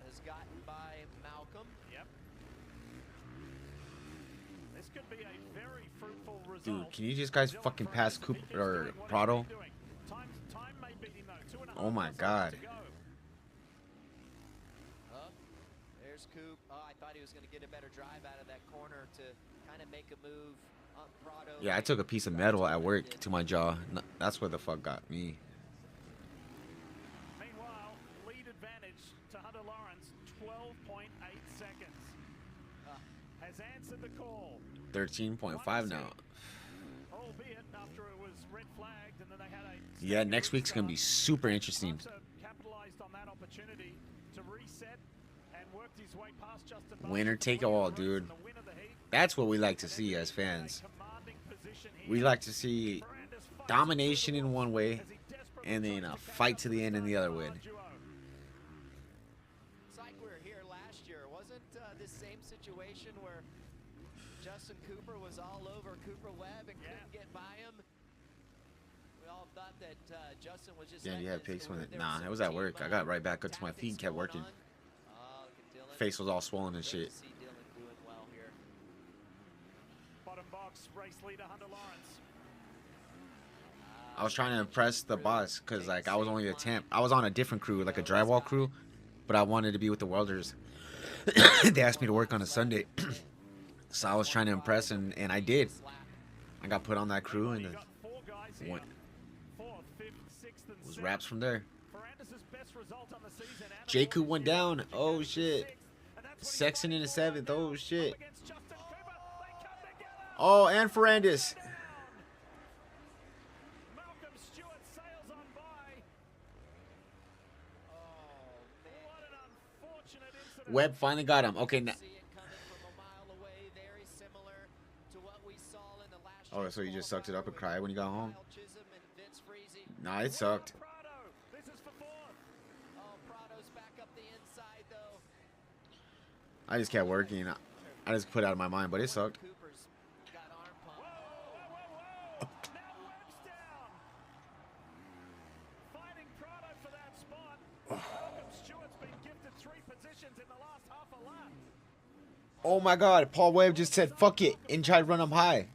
has gotten by Malcolm. Yep. This could be a very fruitful result. Dude, can you just guys fucking pass Cooper or Prado? Time may beat him though. 2.5 Oh my god. to go. There's Coop. Oh, I thought he was going to get a better drive out of that corner to kind of make a move on Prado. Yeah, I took a piece of metal at work to my jaw. That's what the fuck got me. Meanwhile, lead advantage to Hunter Lawrence, 12.8 seconds. Has answered the call. 13.5 now. Albeit after it was red flagged and then they had a Yeah, next week's gonna be super interesting. capitalized on that opportunity to reset and worked his way past Justin Winner take all, dude. That's what we like to see as fans. We like to see domination in one way and then a fight to the end in the other way. It's like we were here last year. Wasn't this same situation where Justin Cooper was all over Cooper Webb and couldn't get by him? We all thought that Justin was just... Yeah, you had pace when it. Nah, it was at work. I got right back up to my feet and kept working. Face was all swollen and shit. Bottom box, race leader Hunter Lawrence. I was trying to impress the boss because like I was only a temp. I was on a different crew, like a drywall crew, but I wanted to be with the welders. They asked me to work on a Sunday, so I was trying to impress, and I did. I got put on that crew and went. It was raps from there. Jakub went down. Oh shit. Sexton in the 7th. Oh shit. Oh, and Ferrandis. Webb finally got him. Okay, now. Oh, so you just sucked it up and cried when you got home? Nah, it sucked. I just kept working. I just put it out of my mind, but it sucked. Oh my god, Paul Webb just said fuck it and tried to run him high.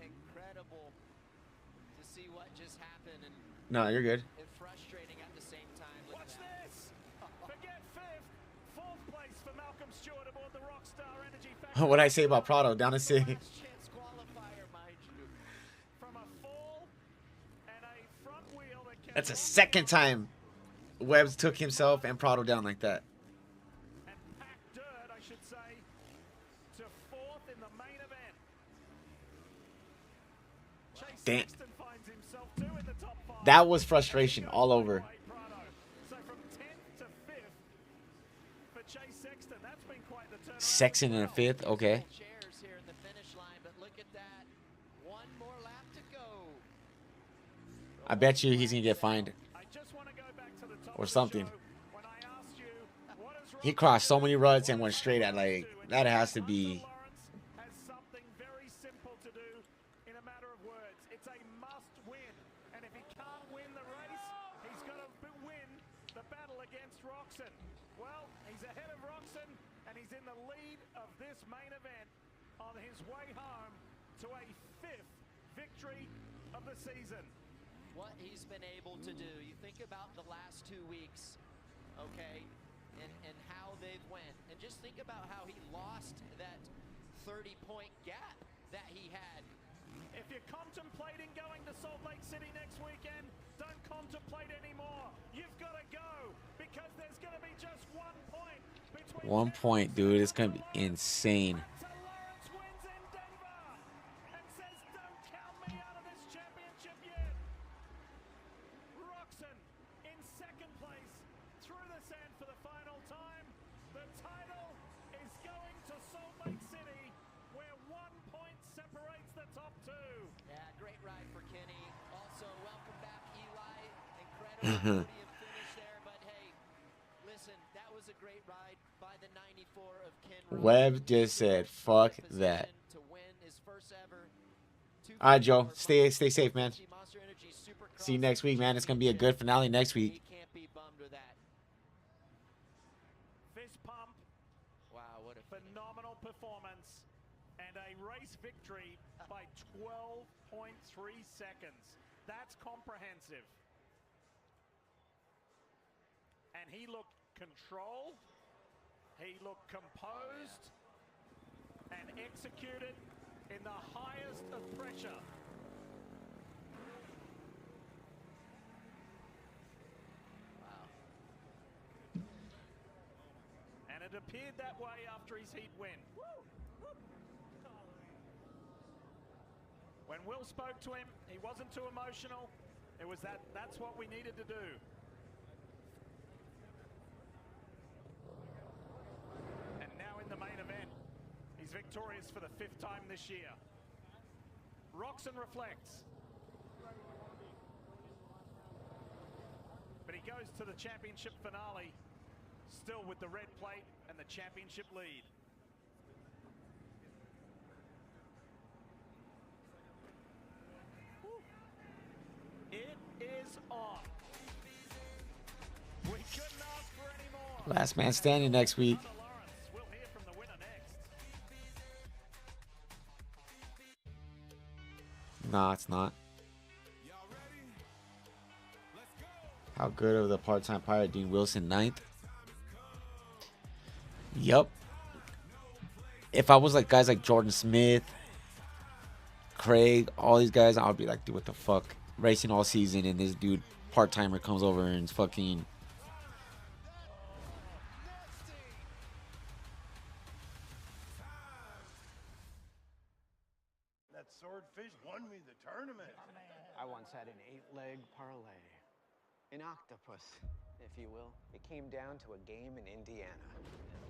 Incredible to see what just happened and No, you're good. frustrating at the same time. Watch this. Forget 5th. 4th place for Malcolm Stewart aboard the Rockstar Energy Factory. What'd I say about Prado? Down to 6. From a fall and a front wheel that can That's the second time Webbs took himself and Prado down like that. dirt, I should say, to 4th in the main event. Chase Damn. Sexton finds himself too in the top 5. That was frustration all over. So from 10th to 5th for Chase Sexton, that's been quite the turn. Sexton in the 5th. Okay. Chairs here in the finish line, but look at that. One more lap to go. I bet you he's gonna get fined or something. He crossed so many ruts and went straight at like that. Has to be. Has something very simple to do in a matter of words. It's a must win, and if he can't win the race, he's got to win the battle against Roxon. Well, he's ahead of Roxon, and he's in the lead of this main event on his way home to a 5th victory of the season. What he's been able to do. You think about the last 2 weeks, okay, and how they've went. And just think about how he lost that 30-point gap that he had. If you're contemplating going to Salt Lake City next weekend, don't contemplate anymore. You've got to go because there's going to be just 1 point between 1 point, dude. It's gonna be insane. Roxon in 2nd place through the sand for the final time. The title is going to Salt Lake City, where 1 point separates the top 2. Yeah, great ride for Kenny. Also, welcome back, Eli. Incredible podium finish there, but hey, listen, that was a great ride by the 94 of Ken Rose. Webb just said fuck that. To win his first ever 2 All right, Joe. Stay safe, man. See you next week, man. It's gonna be a good finale next week. Can't be bummed with that. Fist pump. Wow, what a Phenomenal performance and a race victory by 12.3 seconds. That's comprehensive. And he looked controlled, he looked composed, and executed in the highest of pressure. And it appeared that way after his heat win. When Will spoke to him, he wasn't too emotional. It was that's what we needed to do. And now in the main event, he's victorious for the 5th time this year. Rocks and reflects. But he goes to the championship finale, still with the red plate and the championship lead. It is on. We couldn't ask for any more. Last man standing next week. We'll hear from the winner next. Nah, it's not. How good of the part-time pirate Dean Wilson, 9th? Yup. If I was like guys like Jordan Smith, Craig, all these guys, I would be like, dude, what the fuck? Racing all season, and this dude part-timer comes over and is fucking... That swordfish won me the tournament. I once had an 8-leg parlay. An octopus, if you will. It came down to a game in Indiana.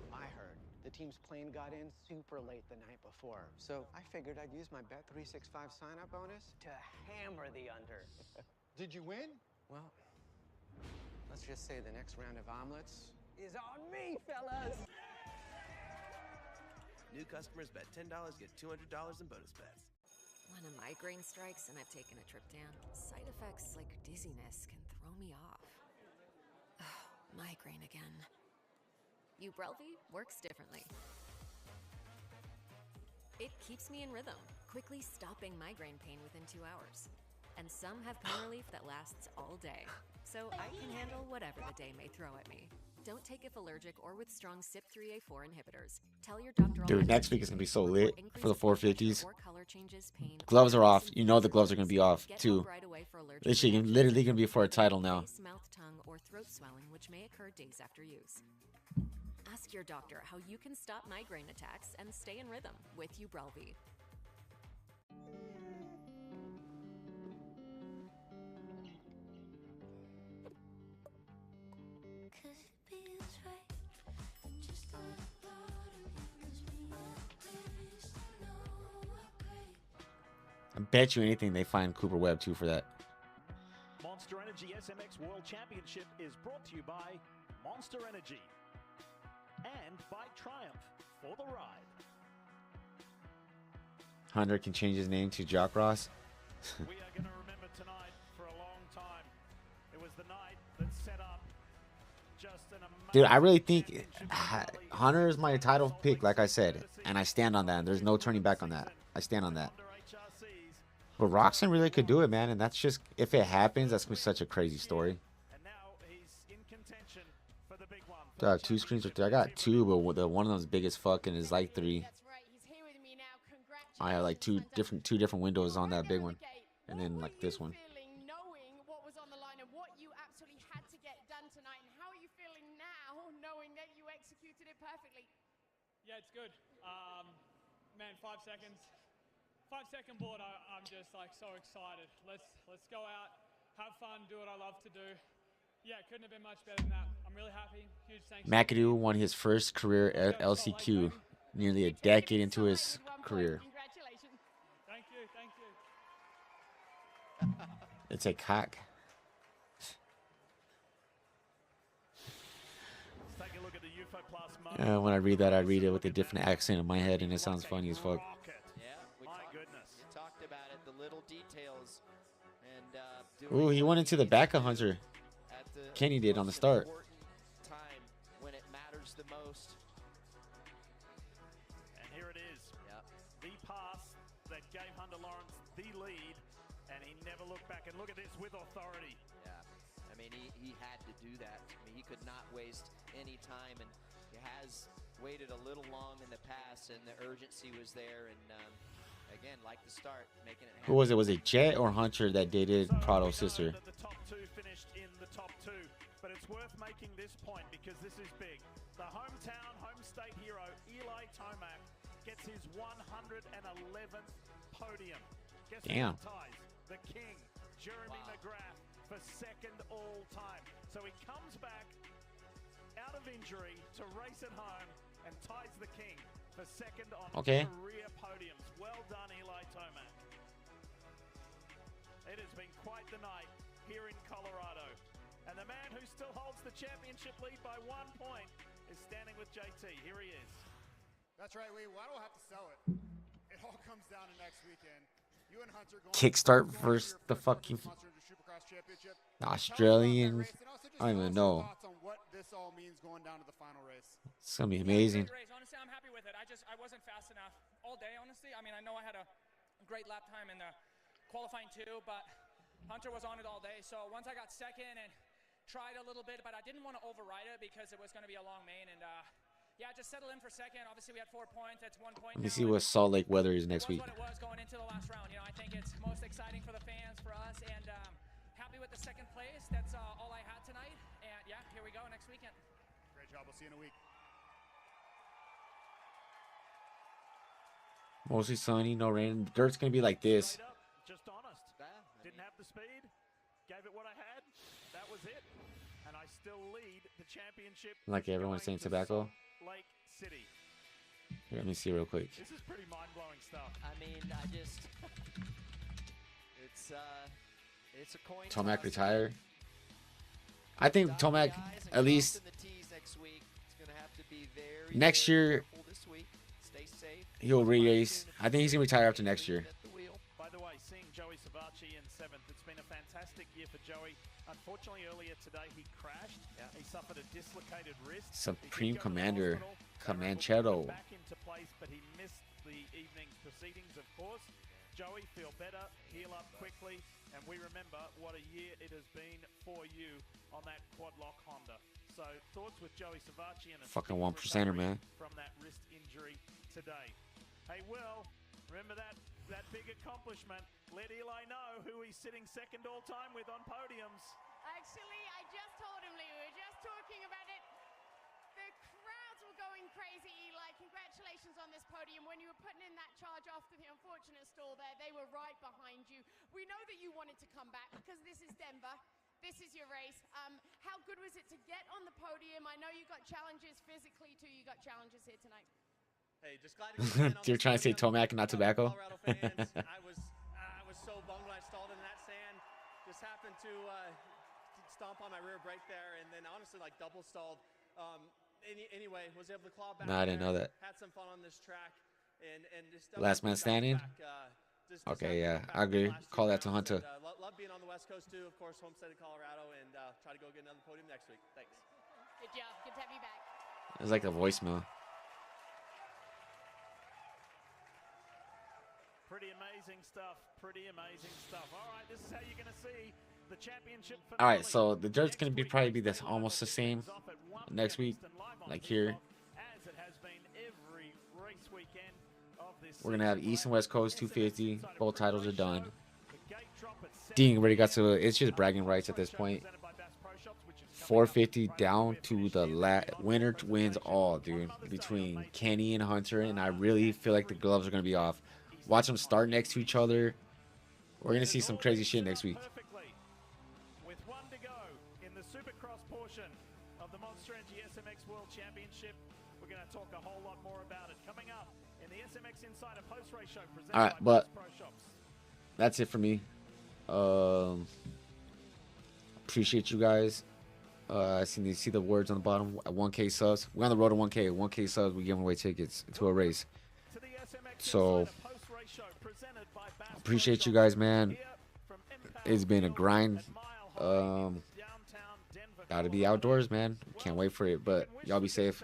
I heard the team's plane got in super late the night before, so I figured I'd use my Bet365 sign-up bonus to hammer the under. Did you win? Well, let's just say the next round of omelets is on me, fellas! New customers bet $10, get $200 in bonus bets. When a migraine strikes and I've taken a trip down, side effects like dizziness can throw me off. Migraine again. Ubrelvy works differently. It keeps me in rhythm, quickly stopping migraine pain within 2 hours. And some have pain relief that lasts all day. So I can handle whatever the day may throw at me. Don't take if allergic or with strong CYP3A4 inhibitors. Tell your doctor. Dude, next week is gonna be so lit for the 450s. Or color changes, pain, Gloves are off. You know the gloves are gonna be off Get too. help right away for allergic This shit literally gonna be for a title now. face, mouth, tongue, or throat swelling, which may occur days after use. Ask your doctor how you can stop migraine attacks and stay in rhythm with Ubrelvy. I bet you anything they find Cooper Webb too for that. Monster Energy SMX World Championship is brought to you by Monster Energy and by Triumph for the ride. Hunter can change his name to Jock Ross. We are going to remember tonight for a long time. It was the night that set up just an amazing... Dude, I really think Hunter is my title pick, like I said, and I stand on that. There's no turning back on that. I stand on that. But Roxanne really could do it, man, and that's just, if it happens, that's gonna be such a crazy story. Do I have 2 screens or 3? I got 2, but the one of them's big as fuck and is like 3. I have like two different windows on that big one, and then like this one. Knowing what was on the line and what you absolutely had to get done tonight, and how are you feeling now, knowing that you executed it perfectly? Yeah, it's good. Man, 5 seconds. 5-second board, I'm just like so excited. Let's go out, have fun, do what I love to do. Yeah, couldn't have been much better than that. I'm really happy. Huge thanks. McAdoo won his first career LCQ, nearly a decade into his career. Thank you. It's a cock. Let's take a look at the UFO Plus When I read that, I read it with a different accent in my head, and it sounds funny as fuck. Ooh, he went into the back of Hunter. Kenny did on the start. Time when it matters the most. And here it is. The pass that gave Hunter Lawrence the lead, and he never looked back. And look at this with authority. Yeah, I mean, he had to do that. I mean, he could not waste any time, and he has waited a little long in the past, and the urgency was there. And again, like the start, making it happen. Who was it? Was it Jet or Hunter that dated Prado's sister? The top two finished in the top two, but it's worth making this point because this is big. The hometown, home state hero, Eli Tomac, gets his 111th podium. Guess Damn. who ties? The king, Jeremy McGrath, for second all time. So he comes back out of injury to race at home and ties the king for second on career podiums. Well done, Eli Tomac. It has been quite the night here in Colorado. And the man who still holds the championship lead by 1 point is standing with JT. Here he is. That's right, Lee. Well, I don't have to sell it. It all comes down to next weekend. You and Hunter going Kickstart versus the fucking Australians. I don't even know. Thoughts on what this all means going down to the final race. It's gonna be amazing. Great race. Honestly, I'm happy with it. I wasn't fast enough all day, honestly. I mean, I know I had a great lap time in the qualifying too, but Hunter was on it all day. So once I got second and tried a little bit, but I didn't want to override it because it was going to be a long main. And yeah, just settle in for second. Obviously, we had 4 points. That's 1 point. Let me see what Salt Lake weather is next week. What it was going into the last round. You know, I think it's most exciting for the fans, for us, and happy with the second place. That's all I had tonight. And yeah, here we go next weekend. Great job. We'll see you in a week. Mostly sunny, no rain. Dirt's gonna be like this. Just honest. Didn't have the speed. Gave it what I had. That was it. And I still lead the championship. Like everyone's saying tobacco. Lake City. Here, let me see real quick. This is pretty mind-blowing stuff. I mean, I just it's a coin Tomac toss. retire. I think Tomac at least next year he'll re-race. I think he's gonna retire after next year. By the way, seeing Joey Savacci in 7th, it's been a fantastic year for Joey. Unfortunately, earlier today he crashed. He suffered a dislocated wrist. Supreme Commander Comanchero. Back into place, but he missed the evening's proceedings, of course. Joey, feel better, heal up quickly, and we remember what a year it has been for you on that quad lock Honda. So thoughts with Joey Savacci and a Fucking 1%er, man. from that wrist injury today. Hey, Will, remember that big accomplishment? Let Eli know who he's sitting second all time with on podiums. Actually, I just told him, Lee. We were just talking about it. The crowds were going crazy, Eli. Congratulations on this podium. When you were putting in that charge after the unfortunate stall there, they were right behind you. We know that you wanted to come back because this is Denver. This is your race. How good was it to get on the podium? I know you got challenges physically too. You got challenges here tonight. Hey, just glad to be You're trying to say Tomac, not tobacco. Colorado fans. I was so bummed when I stalled in that sand. Just happened to stomp on my rear brake there, and then honestly, like double stalled. Anyway, was able to claw back. No, I didn't know that. Had some fun on this track, and just Last man standing. Okay, yeah, I agree. Call that to Hunter. Love being on the West Coast too. Of course, homestead in Colorado, and try to go get another podium next week. Thanks. Good job. Good to have you back. It's like a voicemail. Pretty amazing stuff. Pretty amazing stuff. All right, this is how you're going to see the championship finale. All right, so the dirt's gonna be probably be this almost the same next week, like here. As it has been every race weekend of this We're gonna have East and West Coast 250. Both titles are done. Dean already got to. It's just bragging rights at this point. 450 down to the winner wins all, dude. Between Kenny and Hunter, and I really feel like the gloves are gonna be off. Watch them start next to each other. We're gonna see some crazy shit next week. With 1 to go in the Supercross portion of the Monster Energy SMX World Championship, we're going to talk a whole lot more about it coming up in the SMX Insider post-race show presented All right, by but Pro Shops. that's it for me. Appreciate you guys. I see the words on the bottom. 1K subs. We're on the road to 1K. 1K subs. We're giving away tickets to a race. So appreciate you guys, man. It's been a grind. Gotta be outdoors, man. Can't wait for it. But y'all be safe.